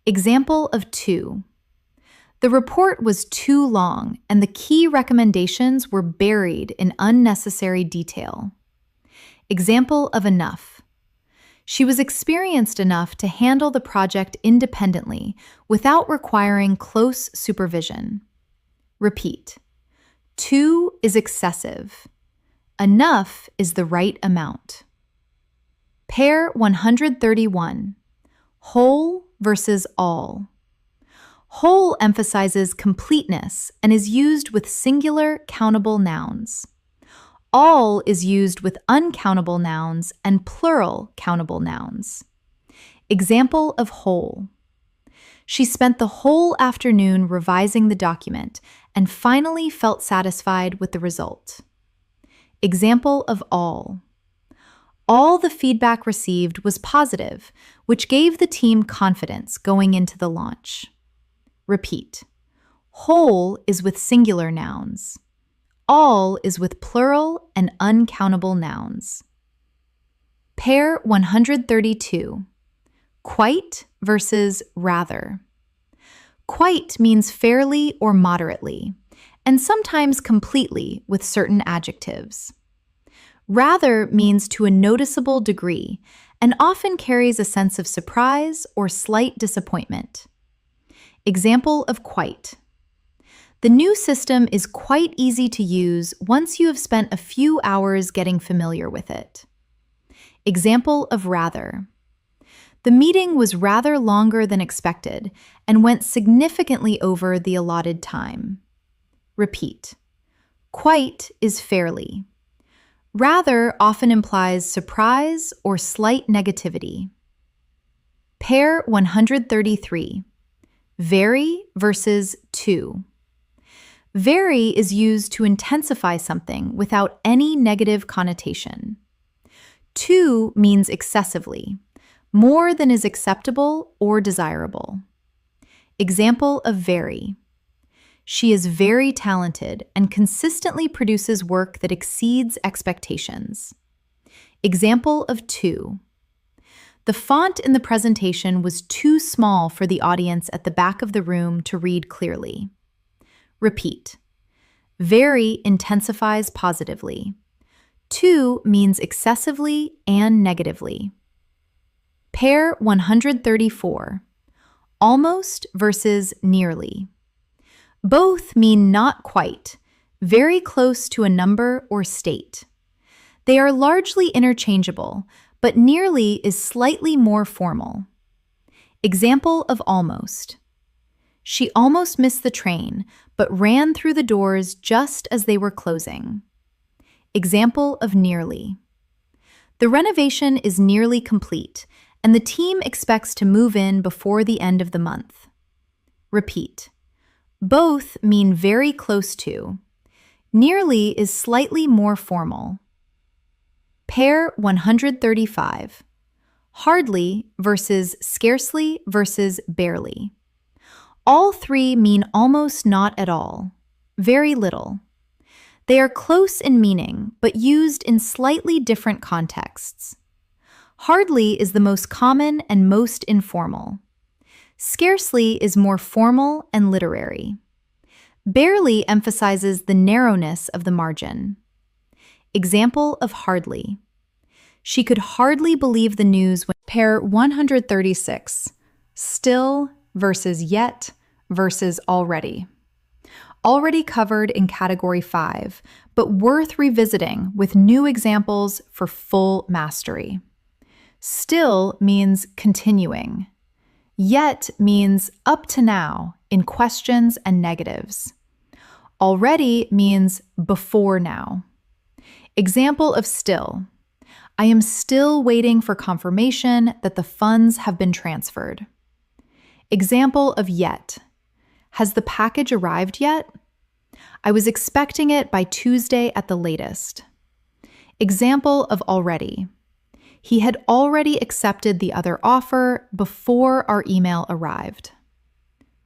Example of too. The report was too long, and the key recommendations were buried in unnecessary detail. Example of enough. She was experienced enough to handle the project independently without requiring close supervision. Repeat. Too is excessive. Enough is the right amount. Pair 131. Whole versus all. Whole emphasizes completeness and is used with singular countable nouns. All is used with uncountable nouns and plural countable nouns. Example of whole. She spent the whole afternoon revising the document and finally felt satisfied with the result. Example of all. All the feedback received was positive, which gave the team confidence going into the launch. Repeat. Whole is with singular nouns. All is with plural and uncountable nouns. Pair 132. Quite versus rather. Quite means fairly or moderately, and sometimes completely with certain adjectives. Rather means to a noticeable degree and often carries a sense of surprise or slight disappointment. Example of quite. The new system is quite easy to use once you have spent a few hours getting familiar with it. Example of rather. The meeting was rather longer than expected and went significantly over the allotted time. Repeat. Quite is fairly. Rather often implies surprise or slight negativity. Pair 133. Very versus too. Very is used to intensify something without any negative connotation. Too means excessively, more than is acceptable or desirable. Example of very. She is very talented and consistently produces work that exceeds expectations. Example of too. The font in the presentation was too small for the audience at the back of the room to read clearly. Repeat. Very intensifies positively. Too means excessively and negatively. Pair 134. Almost versus nearly. Both mean not quite, very close to a number or state. They are largely interchangeable, but nearly is slightly more formal. Example of almost. She almost missed the train, but ran through the doors just as they were closing. Example of nearly. The renovation is nearly complete, and the team expects to move in before the end of the month. Repeat. Both mean very close to. Nearly is slightly more formal. Pair 135. Hardly versus scarcely versus barely. All three mean almost not at all, very little. They are close in meaning, but used in slightly different contexts. Hardly is the most common and most informal. Scarcely is more formal and literary. Barely emphasizes the narrowness of the margin. Example of hardly. She could hardly believe the news when pair 136. Still versus yet versus already. Already covered in category 5, but worth revisiting with new examples for full mastery. Still means continuing. Yet means up to now in questions and negatives. Already means before now. Example of still. I am still waiting for confirmation that the funds have been transferred. Example of yet. Has the package arrived yet? I was expecting it by Tuesday at the latest. Example of already. He had already accepted the other offer before our email arrived.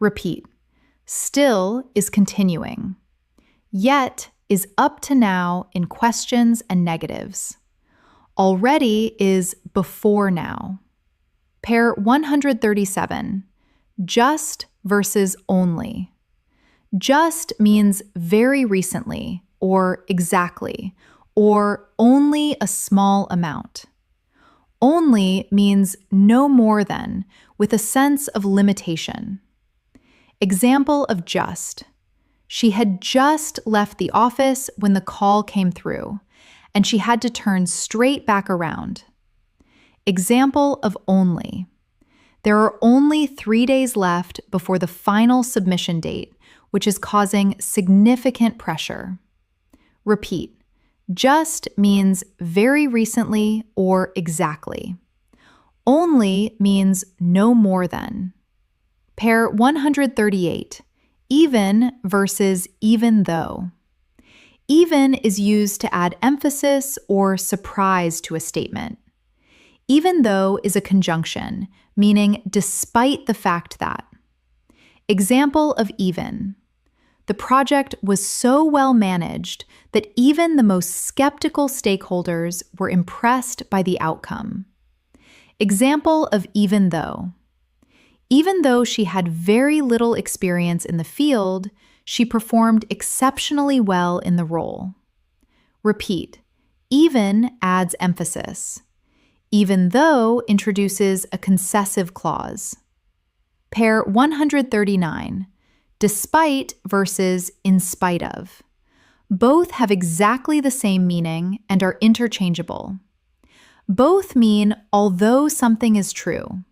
Repeat. Still is continuing. Yet is up to now in questions and negatives. Already is before now. Pair 137. Just versus only. Just means very recently, or exactly, or only a small amount. Only means no more than, with a sense of limitation. Example of just. She had just left the office when the call came through, and she had to turn straight back around. Example of only. There are only 3 days left before the final submission date, which is causing significant pressure. Repeat. Just means very recently or exactly. Only means no more than. Pair 138. Even versus even though. Even is used to add emphasis or surprise to a statement. Even though is a conjunction, meaning despite the fact that. Example of even. The project was so well managed that even the most skeptical stakeholders were impressed by the outcome. Example of even though. Even though she had very little experience in the field, she performed exceptionally well in the role. Repeat. Even adds emphasis. Even though introduces a concessive clause. Pair 139. Despite versus in spite of. Both have exactly the same meaning and are interchangeable. Both mean although something is true.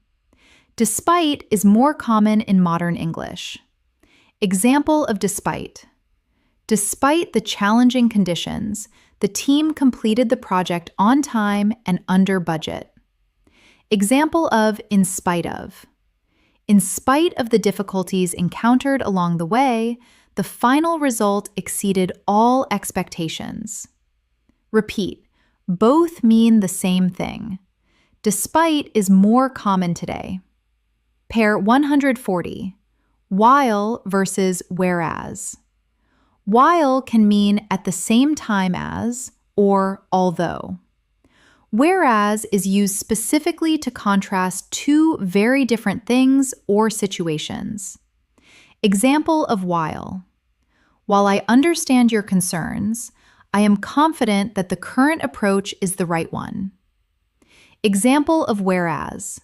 Despite is more common in modern English. Example of despite. Despite the challenging conditions, the team completed the project on time and under budget. Example of in spite of. In spite of the difficulties encountered along the way, the final result exceeded all expectations. Repeat. Both mean the same thing. Despite is more common today. Pair 140. While versus whereas. While can mean at the same time as or although. Whereas is used specifically to contrast two very different things or situations. Example of while. While I understand your concerns, I am confident that the current approach is the right one. Example of whereas.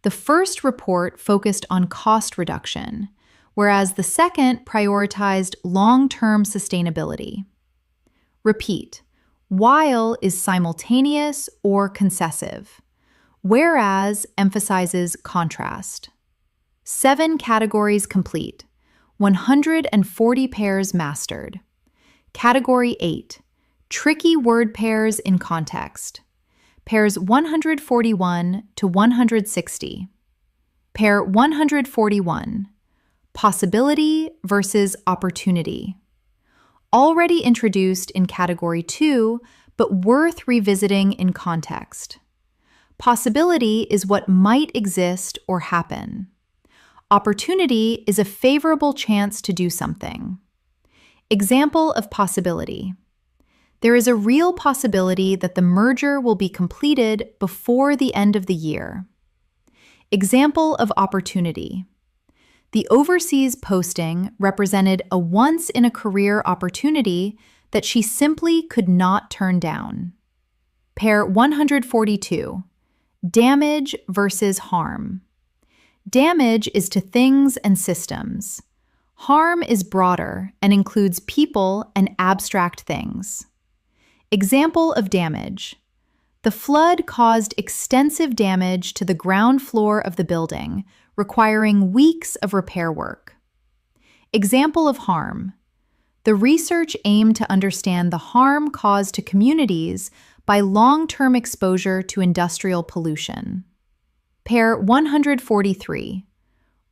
The first report focused on cost reduction, whereas the second prioritized long-term sustainability. Repeat. While is simultaneous or concessive. Whereas emphasizes contrast. 7 categories complete. 140 pairs mastered. Category 8. Tricky word pairs in context. Pairs 141 to 160. Pair 141. Possibility versus opportunity. Already introduced in Category 2, but worth revisiting in context. Possibility is what might exist or happen. Opportunity is a favorable chance to do something. Example of possibility. There is a real possibility that the merger will be completed before the end of the year. Example of opportunity. The overseas posting represented a once-in-a-career opportunity that she simply could not turn down. Pair 142. Damage versus harm. Damage is to things and systems. Harm is broader and includes people and abstract things. Example of damage. The flood caused extensive damage to the ground floor of the building, requiring weeks of repair work. Example of harm. The research aimed to understand the harm caused to communities by long-term exposure to industrial pollution. Pair 143.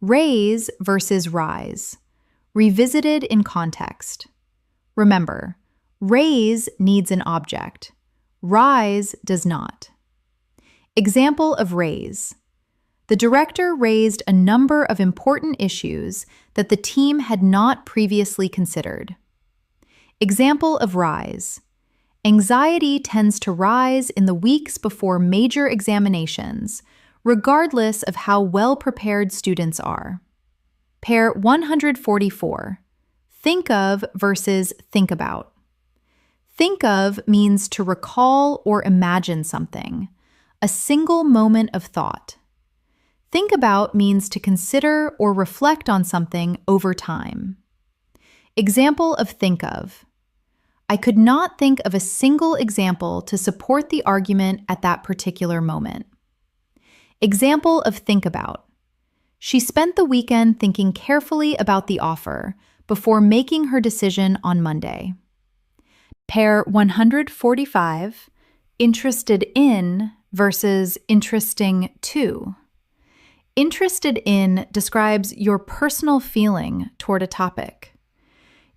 Raise versus rise. Revisited in context. Remember, raise needs an object. Rise does not. Example of raise. The director raised a number of important issues that the team had not previously considered. Example of rise. Anxiety tends to rise in the weeks before major examinations, regardless of how well prepared students are. Pair 144. Think of versus think about. Think of means to recall or imagine something, a single moment of thought. Think about means to consider or reflect on something over time. Example of think of. I could not think of a single example to support the argument at that particular moment. Example of think about. She spent the weekend thinking carefully about the offer before making her decision on Monday. Pair 145, interested in versus interesting to. Interested in describes your personal feeling toward a topic.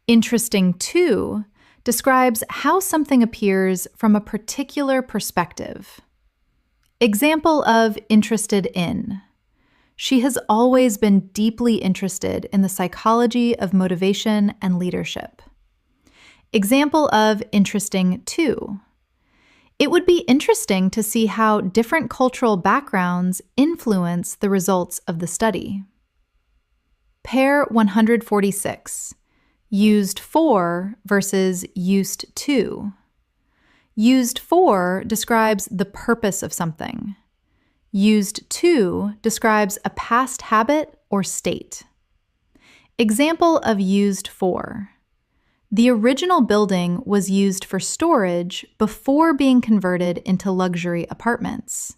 Interesting to describes how something appears from a particular perspective. Example of interested in. She has always been deeply interested in the psychology of motivation and leadership. Example of interesting to. It would be interesting to see how different cultural backgrounds influence the results of the study. Pair 146. Used for versus used to. Used for describes the purpose of something. Used to describes a past habit or state. Example of used for. The original building was used for storage before being converted into luxury apartments.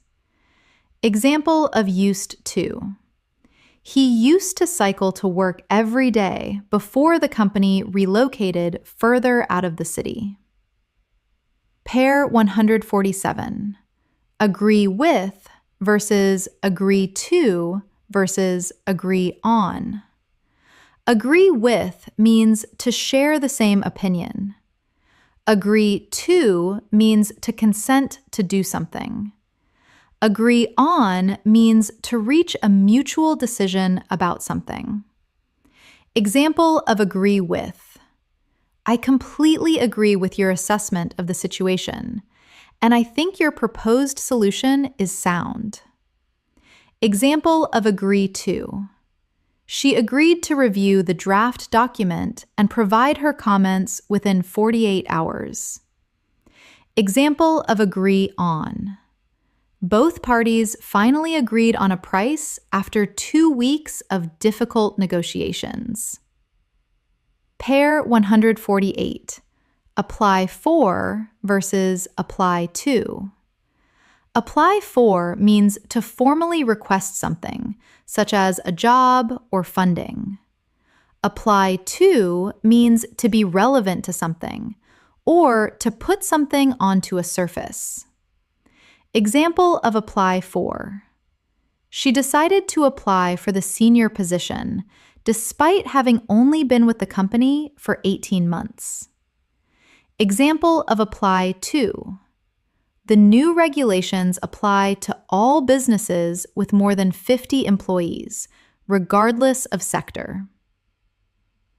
Example of used to. He used to cycle to work every day before the company relocated further out of the city. Pair 147. Agree with versus agree to versus agree on. Agree with means to share the same opinion. Agree to means to consent to do something. Agree on means to reach a mutual decision about something. Example of agree with. I completely agree with your assessment of the situation, and I think your proposed solution is sound. Example of agree to. She agreed to review the draft document and provide her comments within 48 hours. Example of agree on. Both parties finally agreed on a price after 2 weeks of difficult negotiations. Pair 148. Apply for versus apply to. Apply for means to formally request something, such as a job or funding. Apply to means to be relevant to something, or to put something onto a surface. Example of apply for. She decided to apply for the senior position, despite having only been with the company for 18 months. Example of apply to. The new regulations apply to all businesses with more than 50 employees, regardless of sector.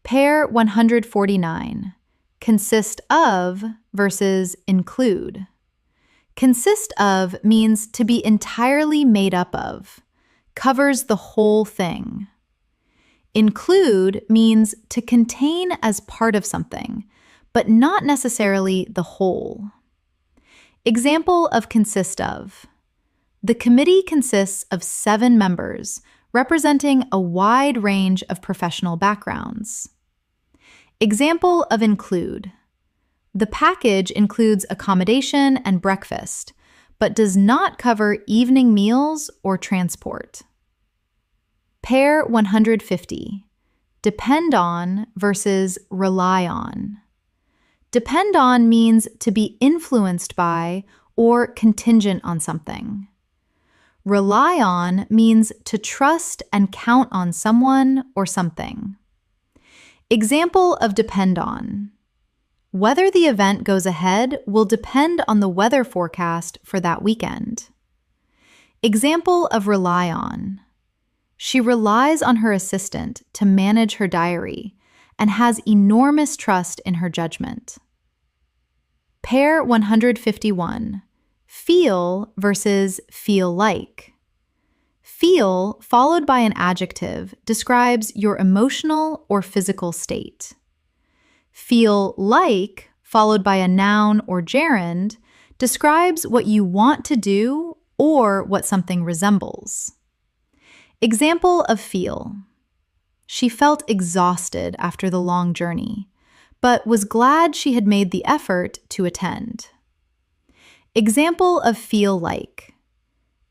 Pair 149. Consist of versus include. Consist of means to be entirely made up of, covers the whole thing. Include means to contain as part of something, but not necessarily the whole. Example of consist of. The committee consists of 7 members, representing a wide range of professional backgrounds. Example of include. The package includes accommodation and breakfast, but does not cover evening meals or transport. Pair 150. Depend on versus rely on. Depend on means to be influenced by or contingent on something. Rely on means to trust and count on someone or something. Example of depend on. Whether the event goes ahead will depend on the weather forecast for that weekend. Example of rely on. She relies on her assistant to manage her diary and has enormous trust in her judgment. Pair 151. Feel versus feel like. Feel, followed by an adjective, describes your emotional or physical state. Feel like, followed by a noun or gerund, describes what you want to do or what something resembles. Example of feel. She felt exhausted after the long journey, but was glad she had made the effort to attend. Example of feel like.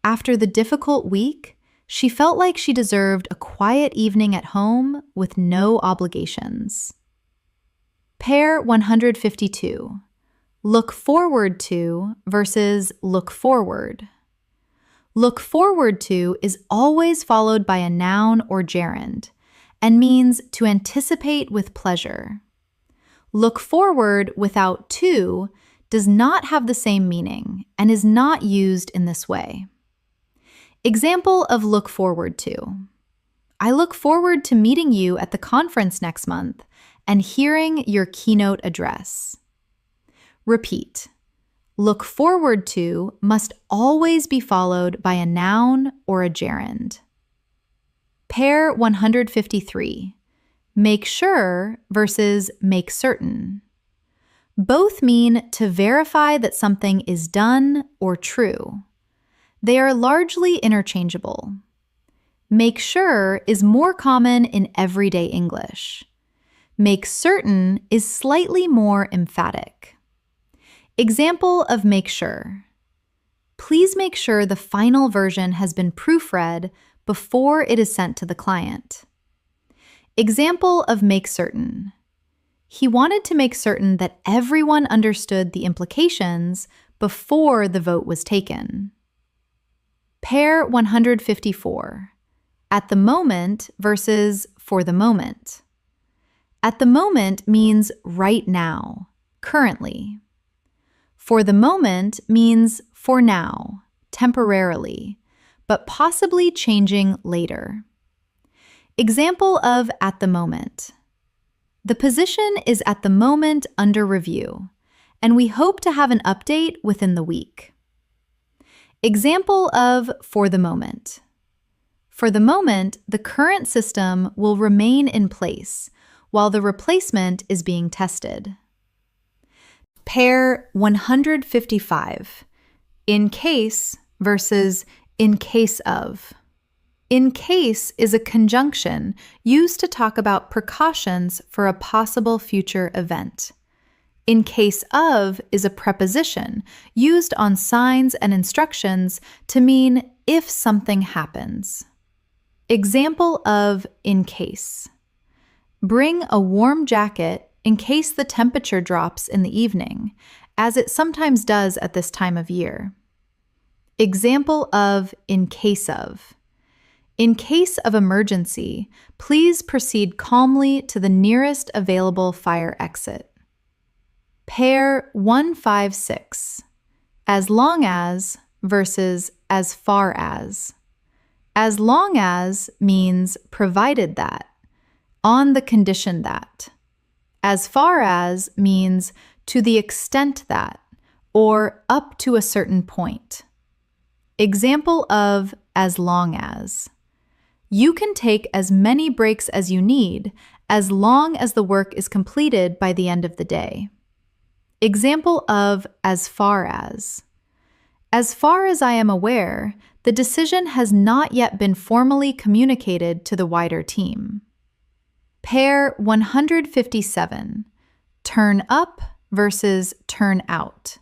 After the difficult week, she felt like she deserved a quiet evening at home with no obligations. Pair 152. Look forward to versus look forward. Look forward to is always followed by a noun or gerund and means to anticipate with pleasure. Look forward without to does not have the same meaning and is not used in this way. Example of look forward to. I look forward to meeting you at the conference next month and hearing your keynote address. Repeat. Look forward to must always be followed by a noun or a gerund. Pair 153. Make sure versus make certain. Both mean to verify that something is done or true. They are largely interchangeable. Make sure is more common in everyday English. Make certain is slightly more emphatic. Example of make sure. Please make sure the final version has been proofread before it is sent to the client. Example of make certain. He wanted to make certain that everyone understood the implications before the vote was taken. Pair 154. At the moment versus for the moment. At the moment means right now, currently. For the moment means for now, temporarily, but possibly changing later. Example of at the moment. The position is at the moment under review, and we hope to have an update within the week. Example of for the moment. For the moment, the current system will remain in place while the replacement is being tested. Pair 155. In case versus in case of. In case is a conjunction used to talk about precautions for a possible future event. In case of is a preposition used on signs and instructions to mean if something happens. Example of in case. Bring a warm jacket in case the temperature drops in the evening, as it sometimes does at this time of year. Example of in case of. In case of emergency, please proceed calmly to the nearest available fire exit. Pair 156. As long as versus as far as. As long as means provided that, on the condition that. As far as means to the extent that, or up to a certain point. Example of as long as. You can take as many breaks as you need as long as the work is completed by the end of the day. Example of as far as. As far as I am aware, the decision has not yet been formally communicated to the wider team. Pair 157. Turn up versus turn out.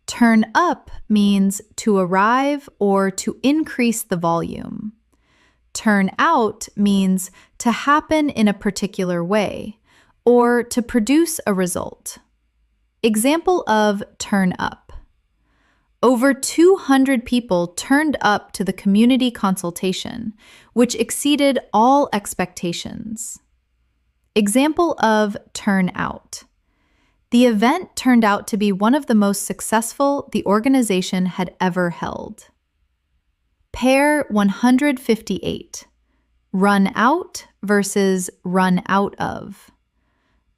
Turn up means to arrive or to increase the volume. Turn out means to happen in a particular way or to produce a result. Example of turn up. Over 200 people turned up to the community consultation, which exceeded all expectations. Example of turn out. The event turned out to be one of the most successful the organization had ever held. Pair 158. Run out versus run out of.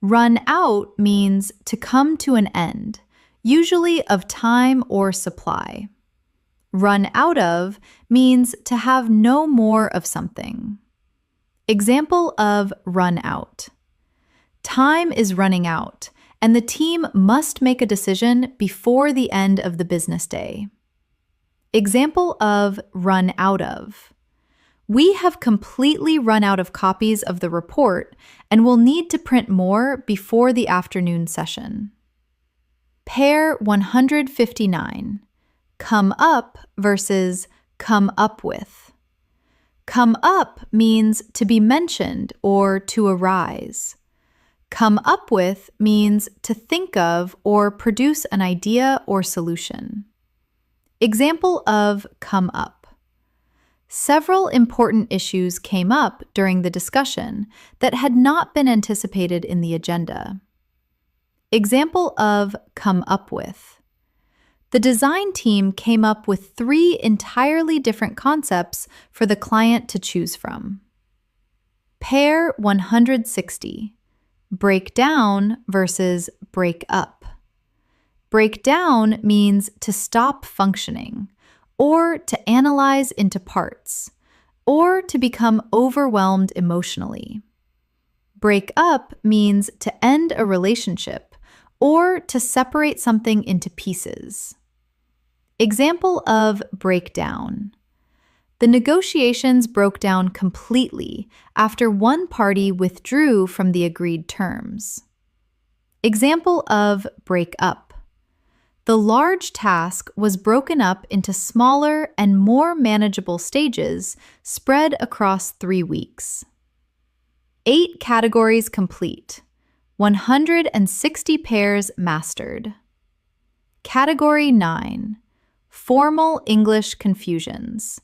Run out means to come to an end, usually of time or supply. Run out of means to have no more of something. Example of run out. Time is running out, and the team must make a decision before the end of the business day. Example of run out of. We have completely run out of copies of the report and will need to print more before the afternoon session. Pair 159. Come up versus come up with. Come up means to be mentioned or to arise. Come up with means to think of or produce an idea or solution. Example of come up. Several important issues came up during the discussion that had not been anticipated in the agenda. Example of come up with. The design team came up with 3 entirely different concepts for the client to choose from. Pair 160. Break down versus break up. Break down means to stop functioning, or to analyze into parts, or to become overwhelmed emotionally. Break up means to end a relationship, or to separate something into pieces. Example of break down. The negotiations broke down completely after one party withdrew from the agreed terms. Example of break up. The large task was broken up into smaller and more manageable stages spread across 3 weeks. 8 categories complete. 160 pairs mastered. Category 9. Formal English confusions.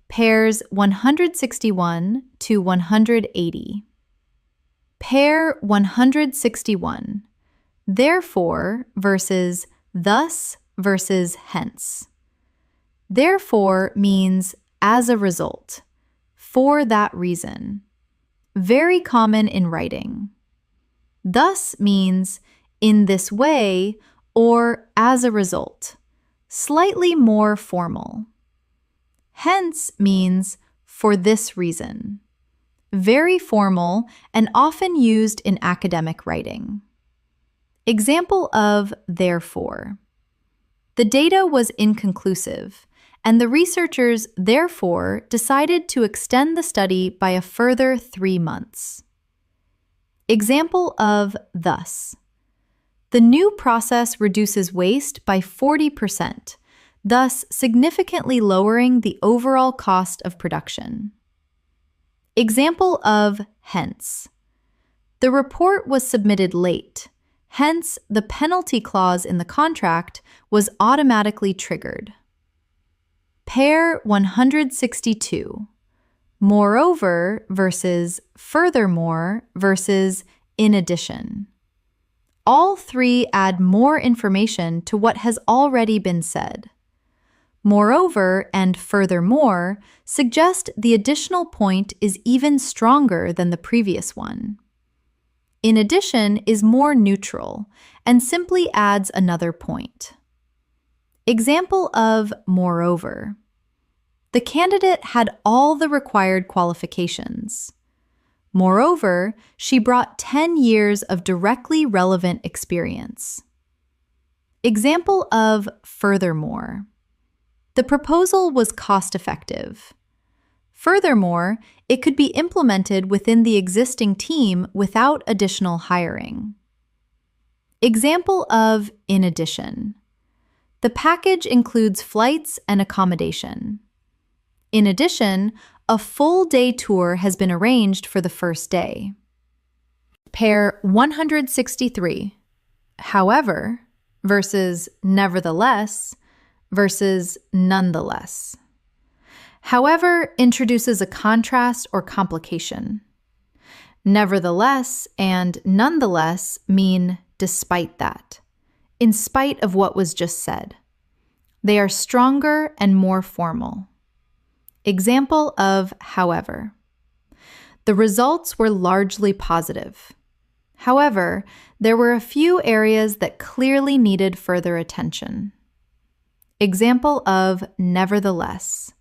Pairs 161 to 180. Pair 161. Therefore versus thus versus hence. Therefore means as a result, for that reason. Very common in writing. Thus means in this way or as a result, slightly more formal. Hence means for this reason. Very formal and often used in academic writing. Example of therefore. The data was inconclusive, and the researchers therefore decided to extend the study by a further 3 months. Example of thus. The new process reduces waste by 40%, thus significantly lowering the overall cost of production. Example of hence. The report was submitted late. Hence, the penalty clause in the contract was automatically triggered. Pair 162. Moreover versus furthermore versus in addition. All 3 add more information to what has already been said. Moreover and furthermore suggest the additional point is even stronger than the previous one. In addition is more neutral and simply adds another point. Example of moreover. The candidate had all the required qualifications. Moreover, she brought 10 years of directly relevant experience. Example of furthermore. The proposal was cost-effective. Furthermore, it could be implemented within the existing team without additional hiring. Example of in addition. The package includes flights and accommodation. In addition, a full-day tour has been arranged for the first day. Pair 163. However versus nevertheless versus nonetheless. However introduces a contrast or complication. Nevertheless and nonetheless mean despite that, in spite of what was just said. They are stronger and more formal. Example of however. The results were largely positive. However, there were a few areas that clearly needed further attention. Example of nevertheless.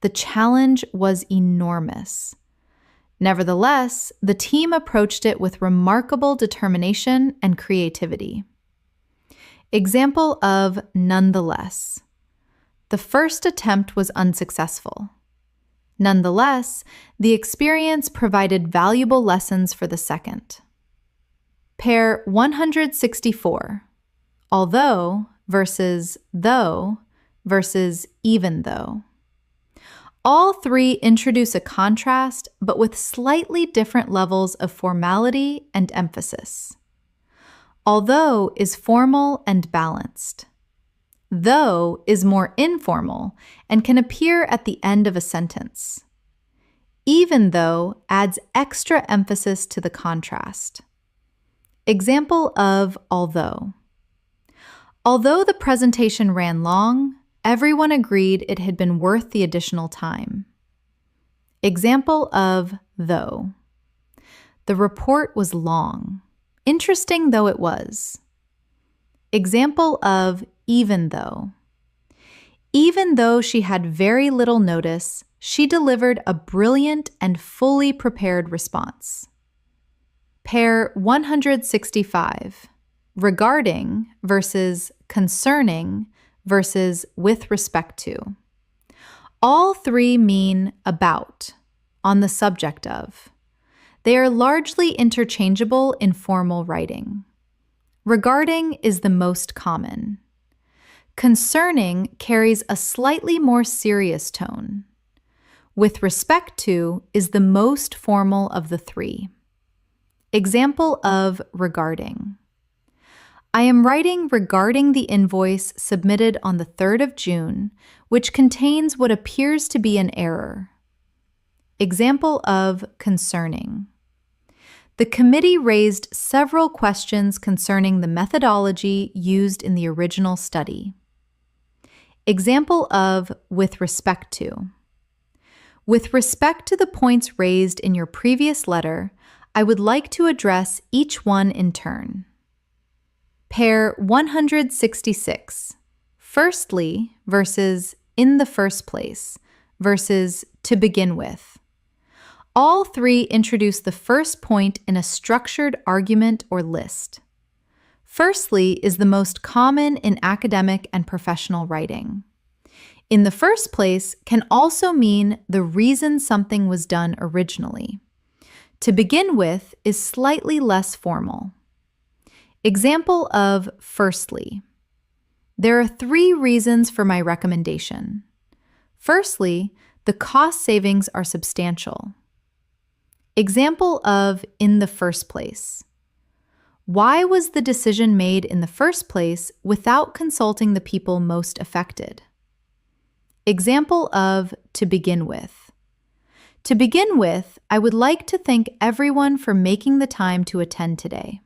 The challenge was enormous. Nevertheless, the team approached it with remarkable determination and creativity. Example of nonetheless. The first attempt was unsuccessful. Nonetheless, the experience provided valuable lessons for the second. Pair 164, although versus though versus even though. All three introduce a contrast, but with slightly different levels of formality and emphasis. Although is formal and balanced. Though is more informal and can appear at the end of a sentence. Even though adds extra emphasis to the contrast. Example of although. Although the presentation ran long, everyone agreed it had been worth the additional time. Example of though. The report was long, interesting though it was. Example of even though. Even though she had very little notice, she delivered a brilliant and fully prepared response. Pair 165, regarding versus concerning versus with respect to. All three mean about, on the subject of. They are largely interchangeable in formal writing. Regarding is the most common. Concerning carries a slightly more serious tone. With respect to is the most formal of the three. Example of regarding. I am writing regarding the invoice submitted on the 3rd of June, which contains what appears to be an error. Example of concerning. The committee raised several questions concerning the methodology used in the original study. Example of with respect to. With respect to the points raised in your previous letter, I would like to address each one in turn. Pair 166, firstly versus in the first place versus to begin with. All three introduce the first point in a structured argument or list. Firstly is the most common in academic and professional writing. In the first place can also mean the reason something was done originally. To begin with is slightly less formal. Example of firstly. There are 3 reasons for my recommendation. Firstly, the cost savings are substantial. Example of in the first place. Why was the decision made in the first place without consulting the people most affected? Example of to begin with. To begin with, I would like to thank everyone for making the time to attend today.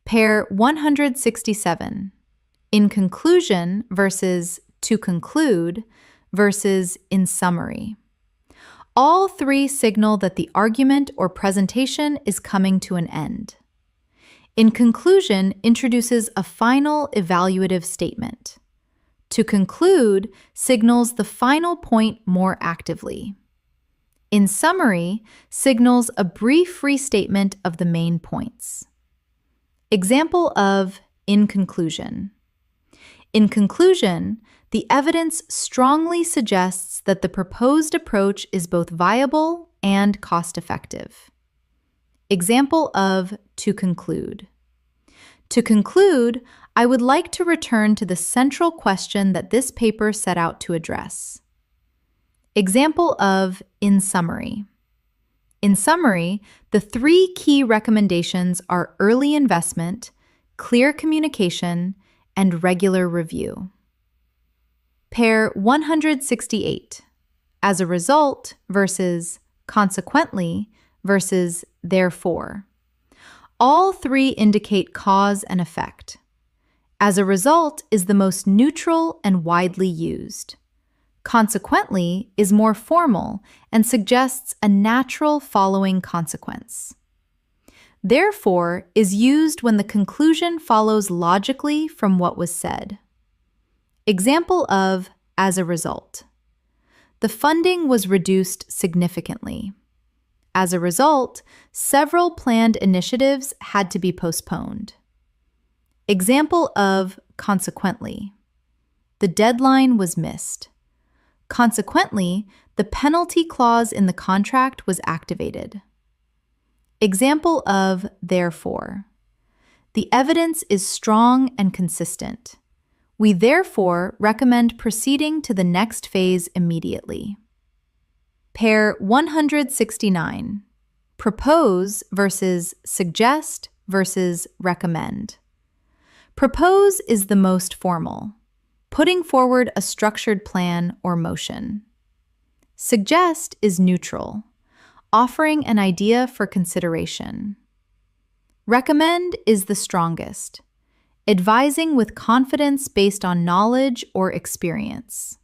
Pair 167, in conclusion versus to conclude versus in summary. All three signal that the argument or presentation is coming to an end. In conclusion introduces a final evaluative statement. To conclude signals the final point more actively. In summary, signals a brief restatement of the main points. Example of in conclusion. In conclusion, the evidence strongly suggests that the proposed approach is both viable and cost-effective. Example of to conclude. To conclude, I would like to return to the central question that this paper set out to address. Example of in summary. In summary, the 3 key recommendations are early investment, clear communication, and regular review. Pair 168, as a result versus consequently versus therefore. All 3 indicate cause and effect. As a result is the most neutral and widely used. Consequently is more formal and suggests a natural following consequence. Therefore is used when the conclusion follows logically from what was said. Example of as a result. The funding was reduced significantly. As a result, several planned initiatives had to be postponed. Example of consequently. The deadline was missed. Consequently, the penalty clause in the contract was activated. Example of therefore. The evidence is strong and consistent. We therefore recommend proceeding to the next phase immediately. Pair 169. Propose versus suggest versus recommend. Propose is the most formal, putting forward a structured plan or motion. Suggest is neutral, offering an idea for consideration. Recommend is the strongest, advising with confidence based on knowledge or experience.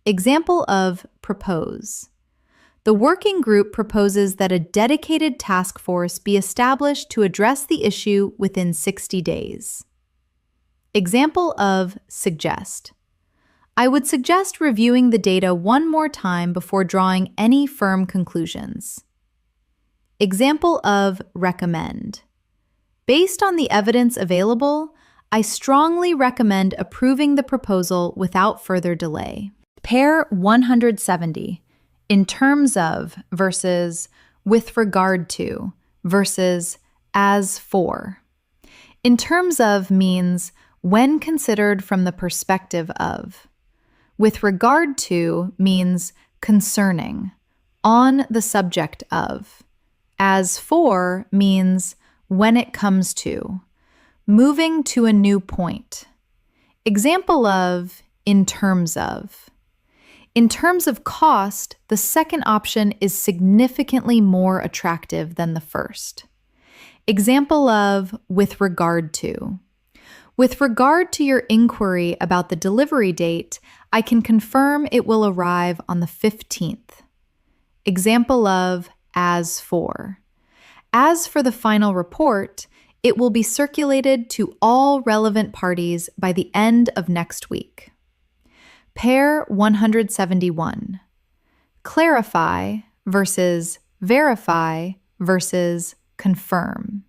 Example of propose. The working group proposes that a dedicated task force be established to address the issue within 60 days. Example of suggest. I would suggest reviewing the data one more time before drawing any firm conclusions. Example of recommend. Based on the evidence available, I strongly recommend approving the proposal without further delay. Pair 170. In terms of versus with regard to versus as for. In terms of means when considered from the perspective of. With regard to means concerning, on the subject of. As for means when it comes to, moving to a new point. Example of in terms of. In terms of cost, the second option is significantly more attractive than the first. Example of with regard to. With regard to your inquiry about the delivery date, I can confirm it will arrive on the 15th. Example of as for. As for the final report, it will be circulated to all relevant parties by the end of next week. Pair 171. Clarify versus verify versus confirm.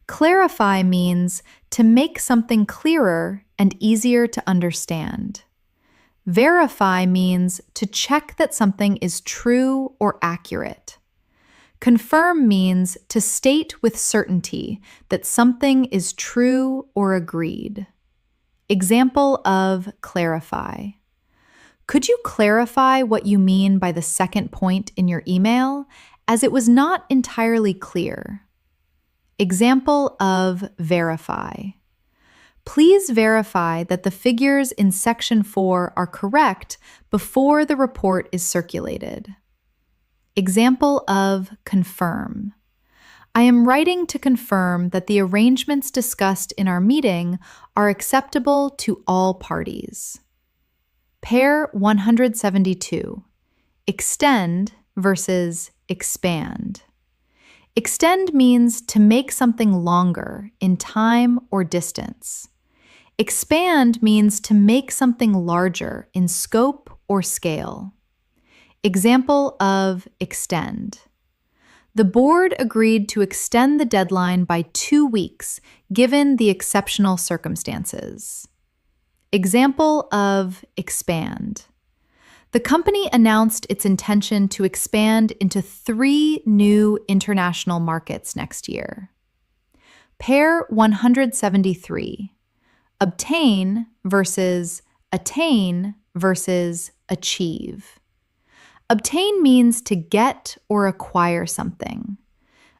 Clarify means to make something clearer and easier to understand. Verify means to check that something is true or accurate. Confirm means to state with certainty that something is true or agreed. Example of clarify. Could you clarify what you mean by the second point in your email, as it was not entirely clear? Example of verify. Please verify that the figures in Section 4 are correct before the report is circulated. Example of confirm. I am writing to confirm that the arrangements discussed in our meeting are acceptable to all parties. Pair 172. Extend versus expand. Extend means to make something longer in time or distance. Expand means to make something larger in scope or scale. Example of extend. The board agreed to extend the deadline by 2 weeks, given the exceptional circumstances. Example of expand. The company announced its intention to expand into 3 new international markets next year. Pair 173. Obtain versus attain versus achieve. Obtain means to get or acquire something.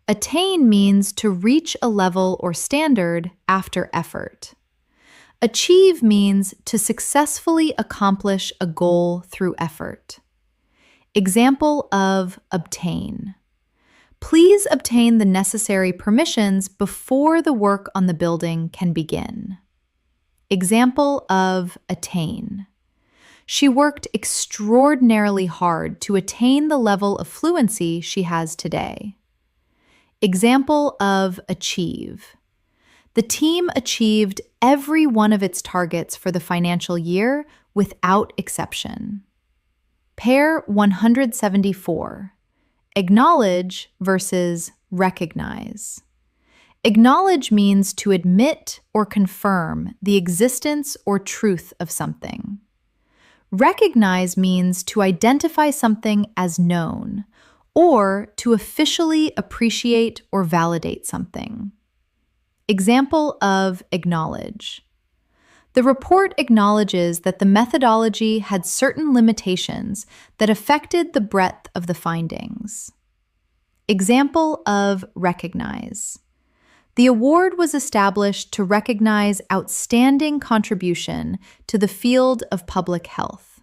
Attain means to reach a level or standard after effort. Achieve means to successfully accomplish a goal through effort. Example of obtain. Please obtain the necessary permissions before the work on the building can begin. Example of attain. She worked extraordinarily hard to attain the level of fluency she has today. Example of achieve. The team achieved every one of its targets for the financial year without exception. Pair 174. Acknowledge versus recognize. Acknowledge means to admit or confirm the existence or truth of something. Recognize means to identify something as known, or to officially appreciate or validate something. Example of acknowledge. The report acknowledges that the methodology had certain limitations that affected the breadth of the findings. Example of recognize. The award was established to recognize outstanding contribution to the field of public health.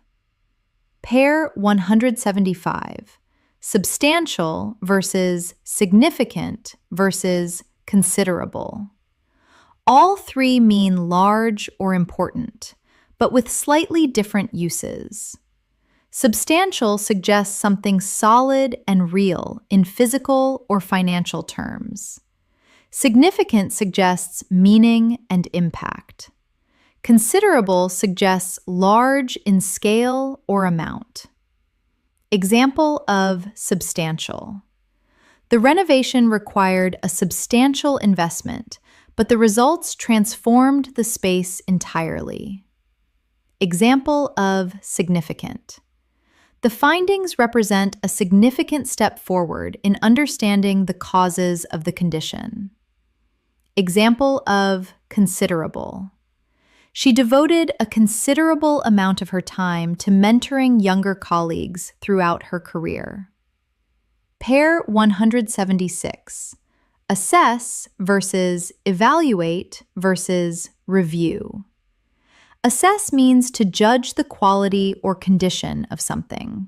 Pair 175. Substantial versus significant versus considerable. All three mean large or important, but with slightly different uses. Substantial suggests something solid and real in physical or financial terms. Significant suggests meaning and impact. Considerable suggests large in scale or amount. Example of substantial. The renovation required a substantial investment, but the results transformed the space entirely. Example of significant. The findings represent a significant step forward in understanding the causes of the condition. Example of considerable. She devoted a considerable amount of her time to mentoring younger colleagues throughout her career. Pair 176. Assess versus evaluate versus review. Assess means to judge the quality or condition of something.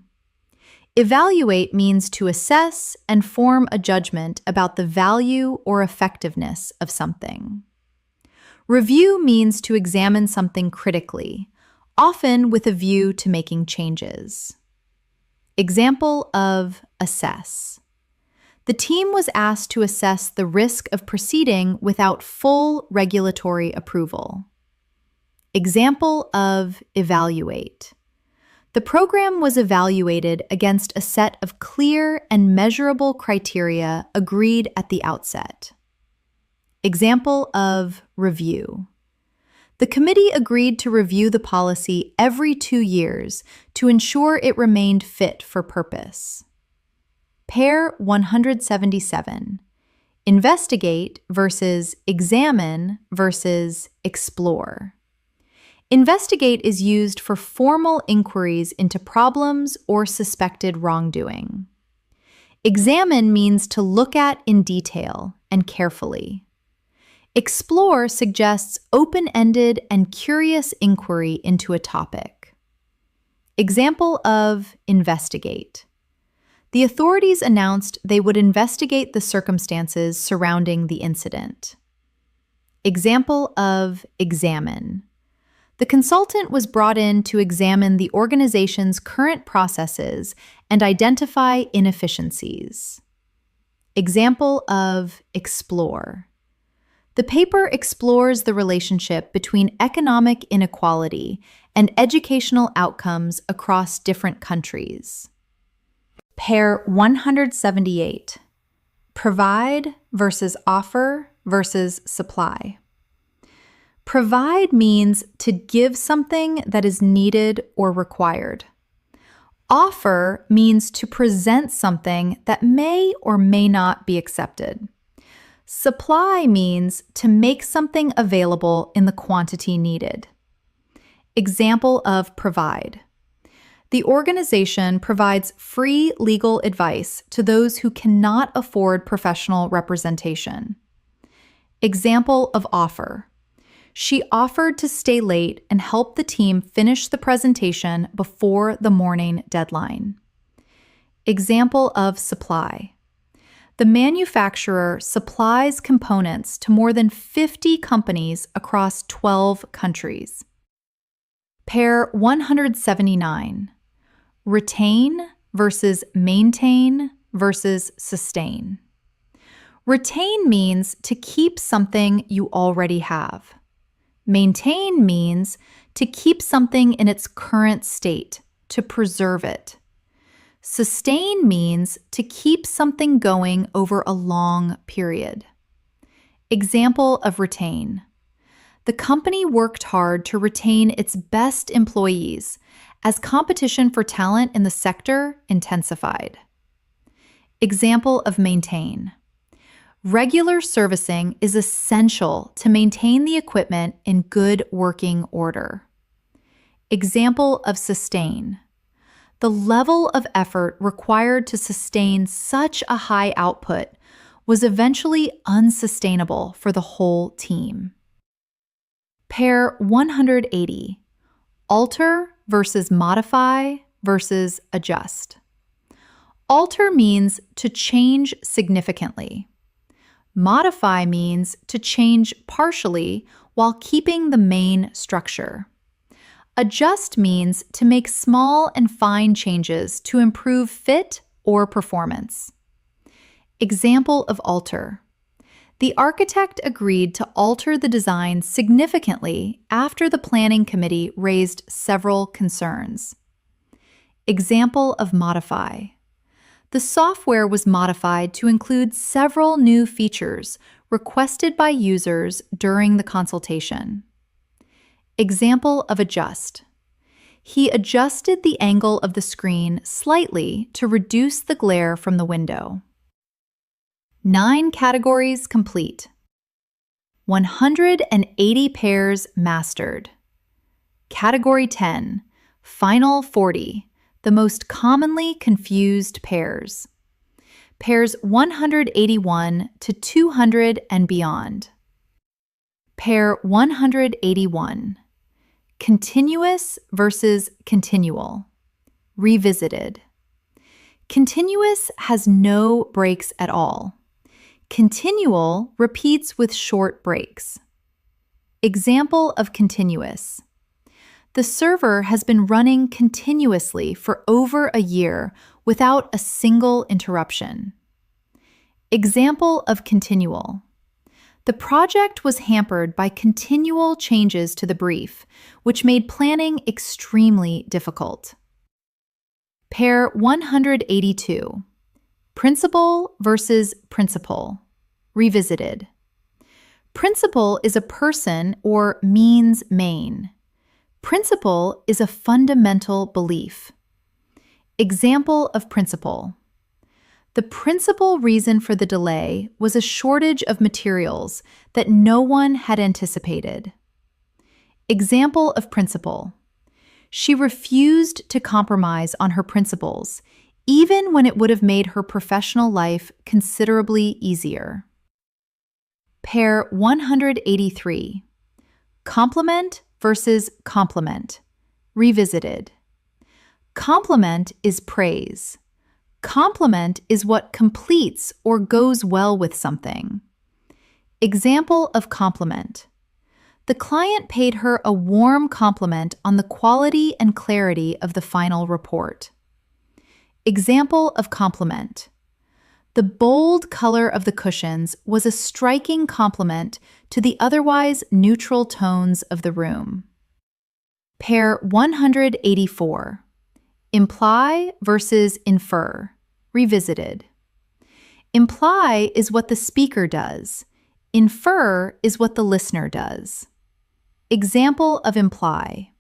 Evaluate means to assess and form a judgment about the value or effectiveness of something. Review means to examine something critically, often with a view to making changes. Example of assess. The team was asked to assess the risk of proceeding without full regulatory approval. Example of evaluate. The program was evaluated against a set of clear and measurable criteria agreed at the outset. Example of review. The committee agreed to review the policy every 2 years to ensure it remained fit for purpose. Pair 177. Investigate versus examine versus explore. Investigate is used for formal inquiries into problems or suspected wrongdoing. Examine means to look at in detail and carefully. Explore suggests open-ended and curious inquiry into a topic. Example of investigate. The authorities announced they would investigate the circumstances surrounding the incident. Example of examine. The consultant was brought in to examine the organization's current processes and identify inefficiencies. Example of explore. The paper explores the relationship between economic inequality and educational outcomes across different countries. Pair 178. Provide versus offer versus supply. Provide means to give something that is needed or required. Offer means to present something that may or may not be accepted. Supply means to make something available in the quantity needed. Example of provide. The organization provides free legal advice to those who cannot afford professional representation. Example of offer. She offered to stay late and help the team finish the presentation before the morning deadline. Example of supply. The manufacturer supplies components to more than 50 companies across 12 countries. Pair 179. Retain versus maintain versus sustain. Retain means to keep something you already have. Maintain means to keep something in its current state, to preserve it. Sustain means to keep something going over a long period. Example of retain. The company worked hard to retain its best employees as competition for talent in the sector intensified. Example of maintain. Regular servicing is essential to maintain the equipment in good working order. Example of sustain. The level of effort required to sustain such a high output was eventually unsustainable for the whole team. Pair 180. Alter versus modify versus adjust. Alter means to change significantly. Modify means to change partially while keeping the main structure. Adjust means to make small and fine changes to improve fit or performance. Example of alter. The architect agreed to alter the design significantly after the planning committee raised several concerns. Example of modify. The software was modified to include several new features requested by users during the consultation. Example of adjust. He adjusted the angle of the screen slightly to reduce the glare from the window. 9 categories complete. 180 pairs mastered. Category 10, final 40. The most commonly confused pairs. Pairs 181 to 200 and beyond. Pair 181. Continuous versus continual. Revisited. Continuous has no breaks at all. Continual repeats with short breaks. Example of continuous. The server has been running continuously for over a year without a single interruption. Example of continual. The project was hampered by continual changes to the brief, which made planning extremely difficult. Pair 182. Principal versus principle. Revisited. Principle is a person or means main. Principle is a fundamental belief. Example of principle. The principal reason for the delay was a shortage of materials that no one had anticipated. Example of principle. She refused to compromise on her principles, even when it would have made her professional life considerably easier. Pair 183. Compliment versus compliment. Revisited. Compliment is praise. Compliment is what completes or goes well with something. Example of compliment. The client paid her a warm compliment on the quality and clarity of the final report. Example of compliment. The bold color of the cushions was a striking compliment to the otherwise neutral tones of the room. Pair 184. Imply versus infer. Revisited. Imply is what the speaker does. Infer is what the listener does. Example of imply.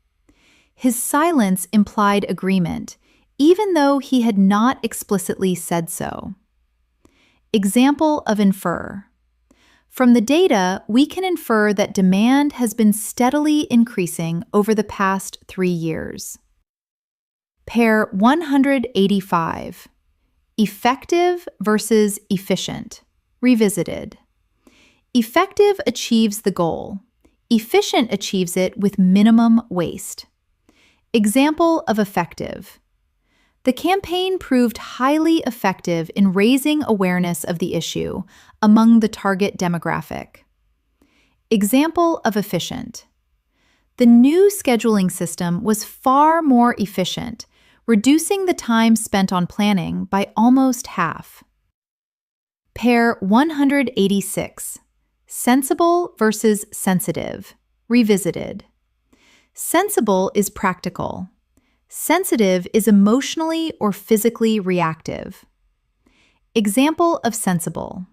His silence implied agreement, even though he had not explicitly said so. Example of infer. From the data, we can infer that demand has been steadily increasing over the past 3 years. Pair 185. Effective versus efficient. Revisited. Effective achieves the goal. Efficient achieves it with minimum waste. Example of effective. The campaign proved highly effective in raising awareness of the issue among the target demographic. Example of efficient. The new scheduling system was far more efficient, reducing the time spent on planning by almost half. Pair 186. Sensible versus sensitive. Revisited. Sensible is practical. Sensitive is emotionally or physically reactive. Example of sensible.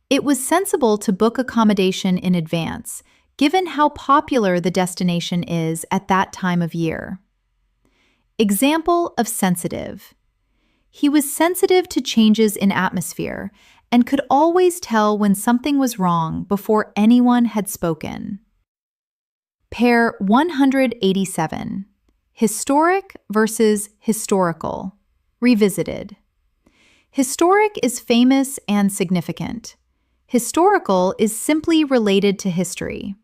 It was sensible to book accommodation in advance, given how popular the destination is at that time of year. Example of sensitive. He was sensitive to changes in atmosphere and could always tell when something was wrong before anyone had spoken. Pair 187. Historic versus historical. Revisited. Historic is famous and significant. Historical is simply related to history.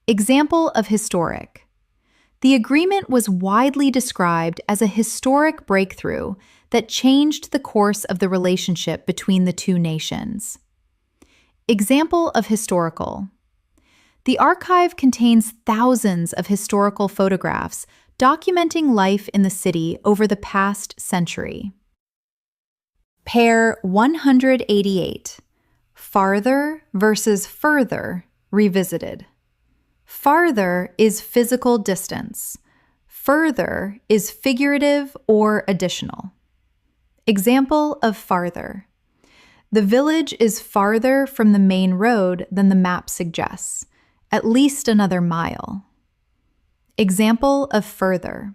Example of historic. The agreement was widely described as a historic breakthrough that changed the course of the relationship between the two nations. Example of historical. The archive contains thousands of historical photographs documenting life in the city over the past century. Pair 188. Farther versus further, revisited. Farther is physical distance. Further is figurative or additional. Example of farther. The village is farther from the main road than the map suggests, at least another mile. Example of further.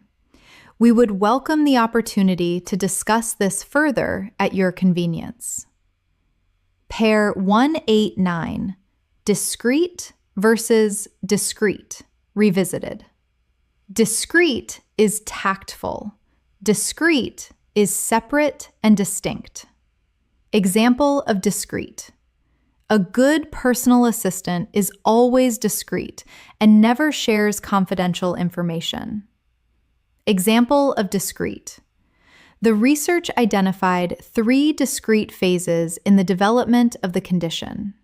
We would welcome the opportunity to discuss this further at your convenience. Pair 189. Discreet versus discreet, revisited. Discreet is tactful. Discreet is separate and distinct. Example of discreet. A good personal assistant is always discreet and never shares confidential information. Example of discreet. The research identified 3 discrete phases in the development of the condition.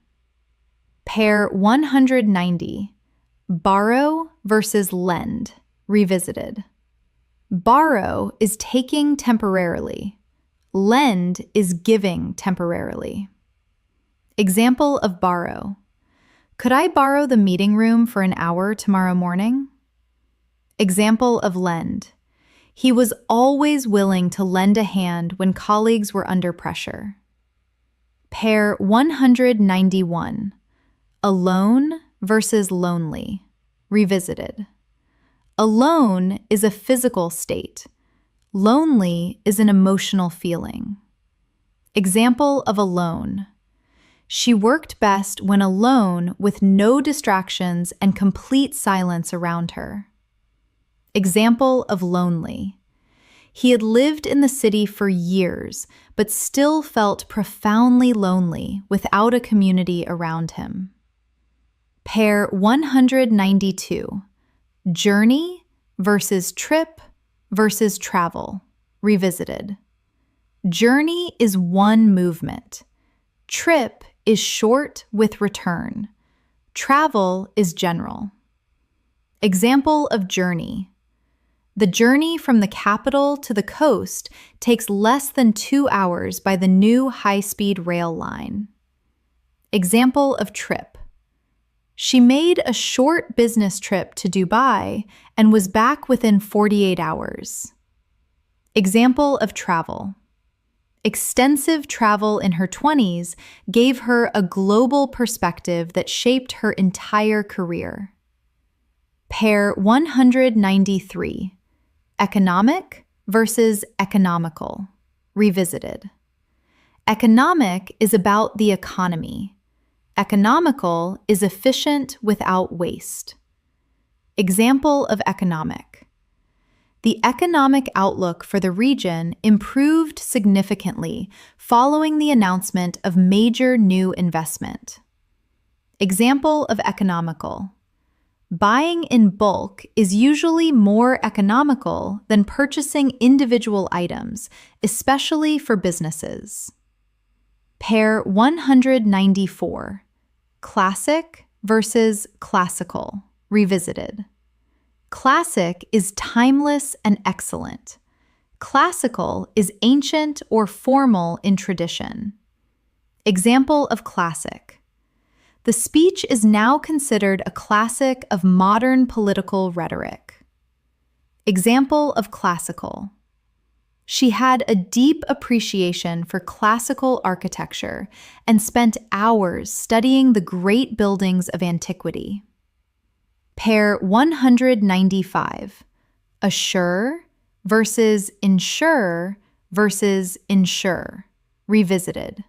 Pair 190. Borrow versus lend, revisited. Borrow is taking temporarily. Lend is giving temporarily. Example of borrow. Could I borrow the meeting room for an hour tomorrow morning? Example of lend. He was always willing to lend a hand when colleagues were under pressure. Pair 191. Alone versus lonely, revisited. Alone is a physical state. Lonely is an emotional feeling. Example of alone. She worked best when alone with no distractions and complete silence around her. Example of lonely. He had lived in the city for years, but still felt profoundly lonely without a community around him. Pair 192. Journey versus trip versus travel, revisited. Journey is one movement. Trip is short with return. Travel is general. Example of journey. The journey from the capital to the coast takes less than 2 hours by the new high-speed rail line. Example of trip. She made a short business trip to Dubai and was back within 48 hours. Example of travel. Extensive travel in her 20s gave her a global perspective that shaped her entire career. Pair 193. Economic versus economical, revisited. Economic is about the economy. Economical is efficient without waste. Example of economic. The economic outlook for the region improved significantly following the announcement of major new investment. Example of economical. Buying in bulk is usually more economical than purchasing individual items, especially for businesses. Pair 194. Classic versus classical, revisited. Classic is timeless and excellent. Classical is ancient or formal in tradition. Example of classic. The speech is now considered a classic of modern political rhetoric. Example of classical. She had a deep appreciation for classical architecture and spent hours studying the great buildings of antiquity. Pair 195. Assure versus ensure versus ensure. Revisited.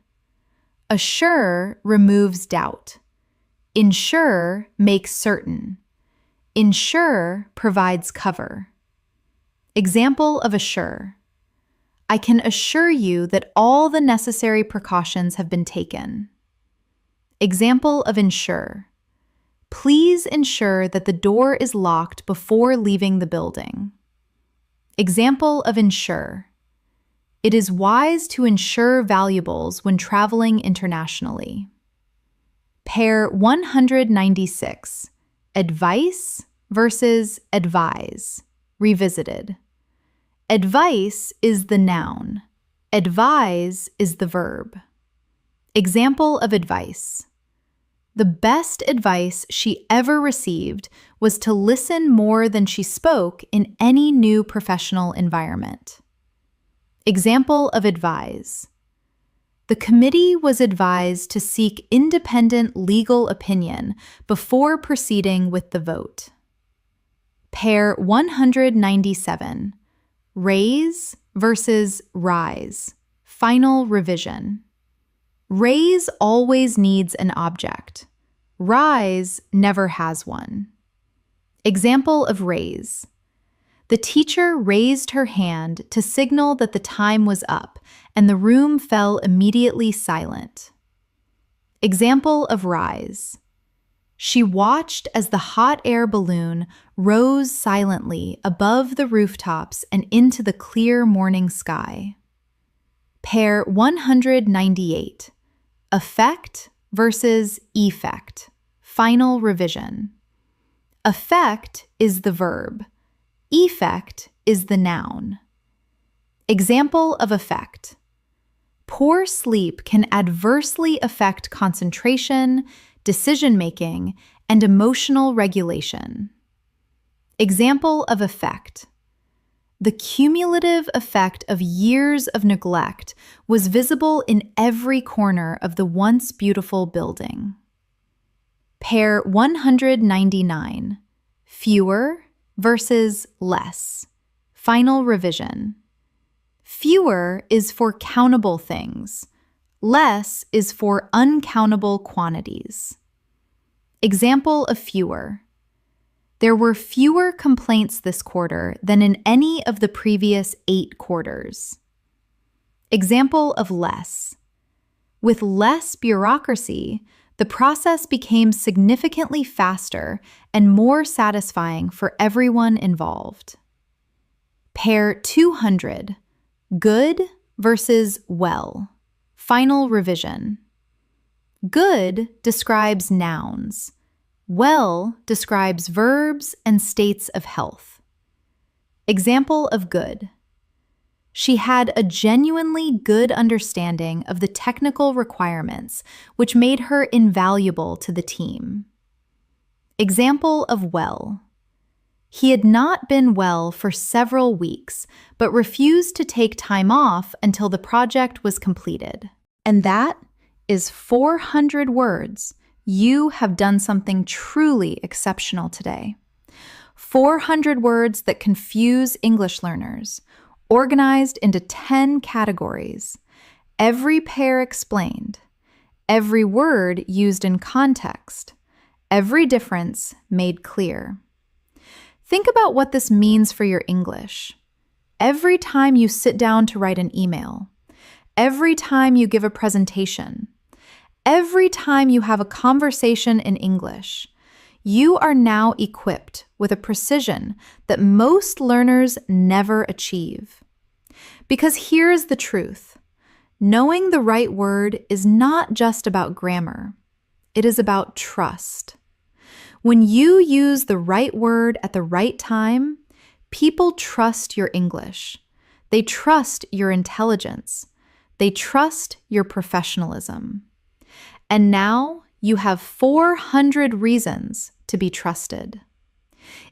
Assure removes doubt. Ensure makes certain. Ensure provides cover. Example of assure. I can assure you that all the necessary precautions have been taken. Example of ensure. Please ensure that the door is locked before leaving the building. Example of ensure. It is wise to insure valuables when traveling internationally. Pair 196. Advice versus advise. Revisited. Advice is the noun. Advise is the verb. Example of advice. The best advice she ever received was to listen more than she spoke in any new professional environment. Example of advise. The committee was advised to seek independent legal opinion before proceeding with the vote. Pair 197. Raise versus rise. Final revision. Raise always needs an object. Rise never has one. Example of raise. The teacher raised her hand to signal that the time was up, and the room fell immediately silent. Example of rise. She watched as the hot air balloon rose silently above the rooftops and into the clear morning sky. Pair 198. Effect versus effect. Final revision. Effect is the verb. Effect is the noun. Example of effect. Poor sleep can adversely affect concentration, decision-making, and emotional regulation. Example of effect. The cumulative effect of years of neglect was visible in every corner of the once beautiful building. Pair 199. Fewer versus less. Final revision. Fewer is for countable things. Less is for uncountable quantities. Example of fewer. There were fewer complaints this quarter than in any of the previous 8 quarters. Example of less. With less bureaucracy, the process became significantly faster and more satisfying for everyone involved. Pair 200. Good versus well. Final revision. Good describes nouns. Well describes verbs and states of health. Example of good. She had a genuinely good understanding of the technical requirements, which made her invaluable to the team. Example of well. He had not been well for several weeks, but refused to take time off until the project was completed. And that is 400 words. You have done something truly exceptional today. 400 words that confuse English learners, organized into 10 categories. Every pair explained. Every word used in context. Every difference made clear. Think about what this means for your English. Every time you sit down to write an email, every time you give a presentation, every time you have a conversation in English, you are now equipped with a precision that most learners never achieve. Because here's the truth. Knowing the right word is not just about grammar. It is about trust. When you use the right word at the right time, people trust your English. They trust your intelligence. They trust your professionalism. And now you have 400 reasons to be trusted.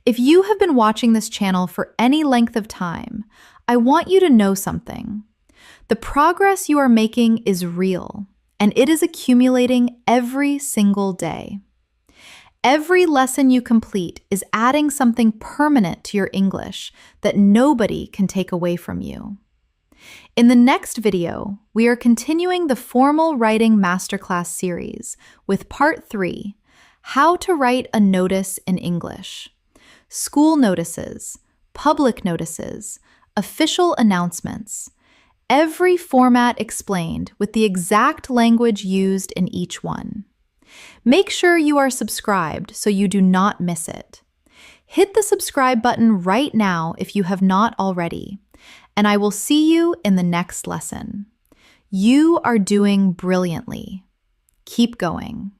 If you have been watching this channel for any length of time, I want you to know something. The progress you are making is real, and it is accumulating every single day. Every lesson you complete is adding something permanent to your English that nobody can take away from you. In the next video, we are continuing the Formal Writing Masterclass series with Part 3, How to Write a Notice in English. School notices, public notices, official announcements. Every format explained with the exact language used in each one. Make sure you are subscribed so you do not miss it. Hit the subscribe button right now if you have not already, and I will see you in the next lesson. You are doing brilliantly. Keep going.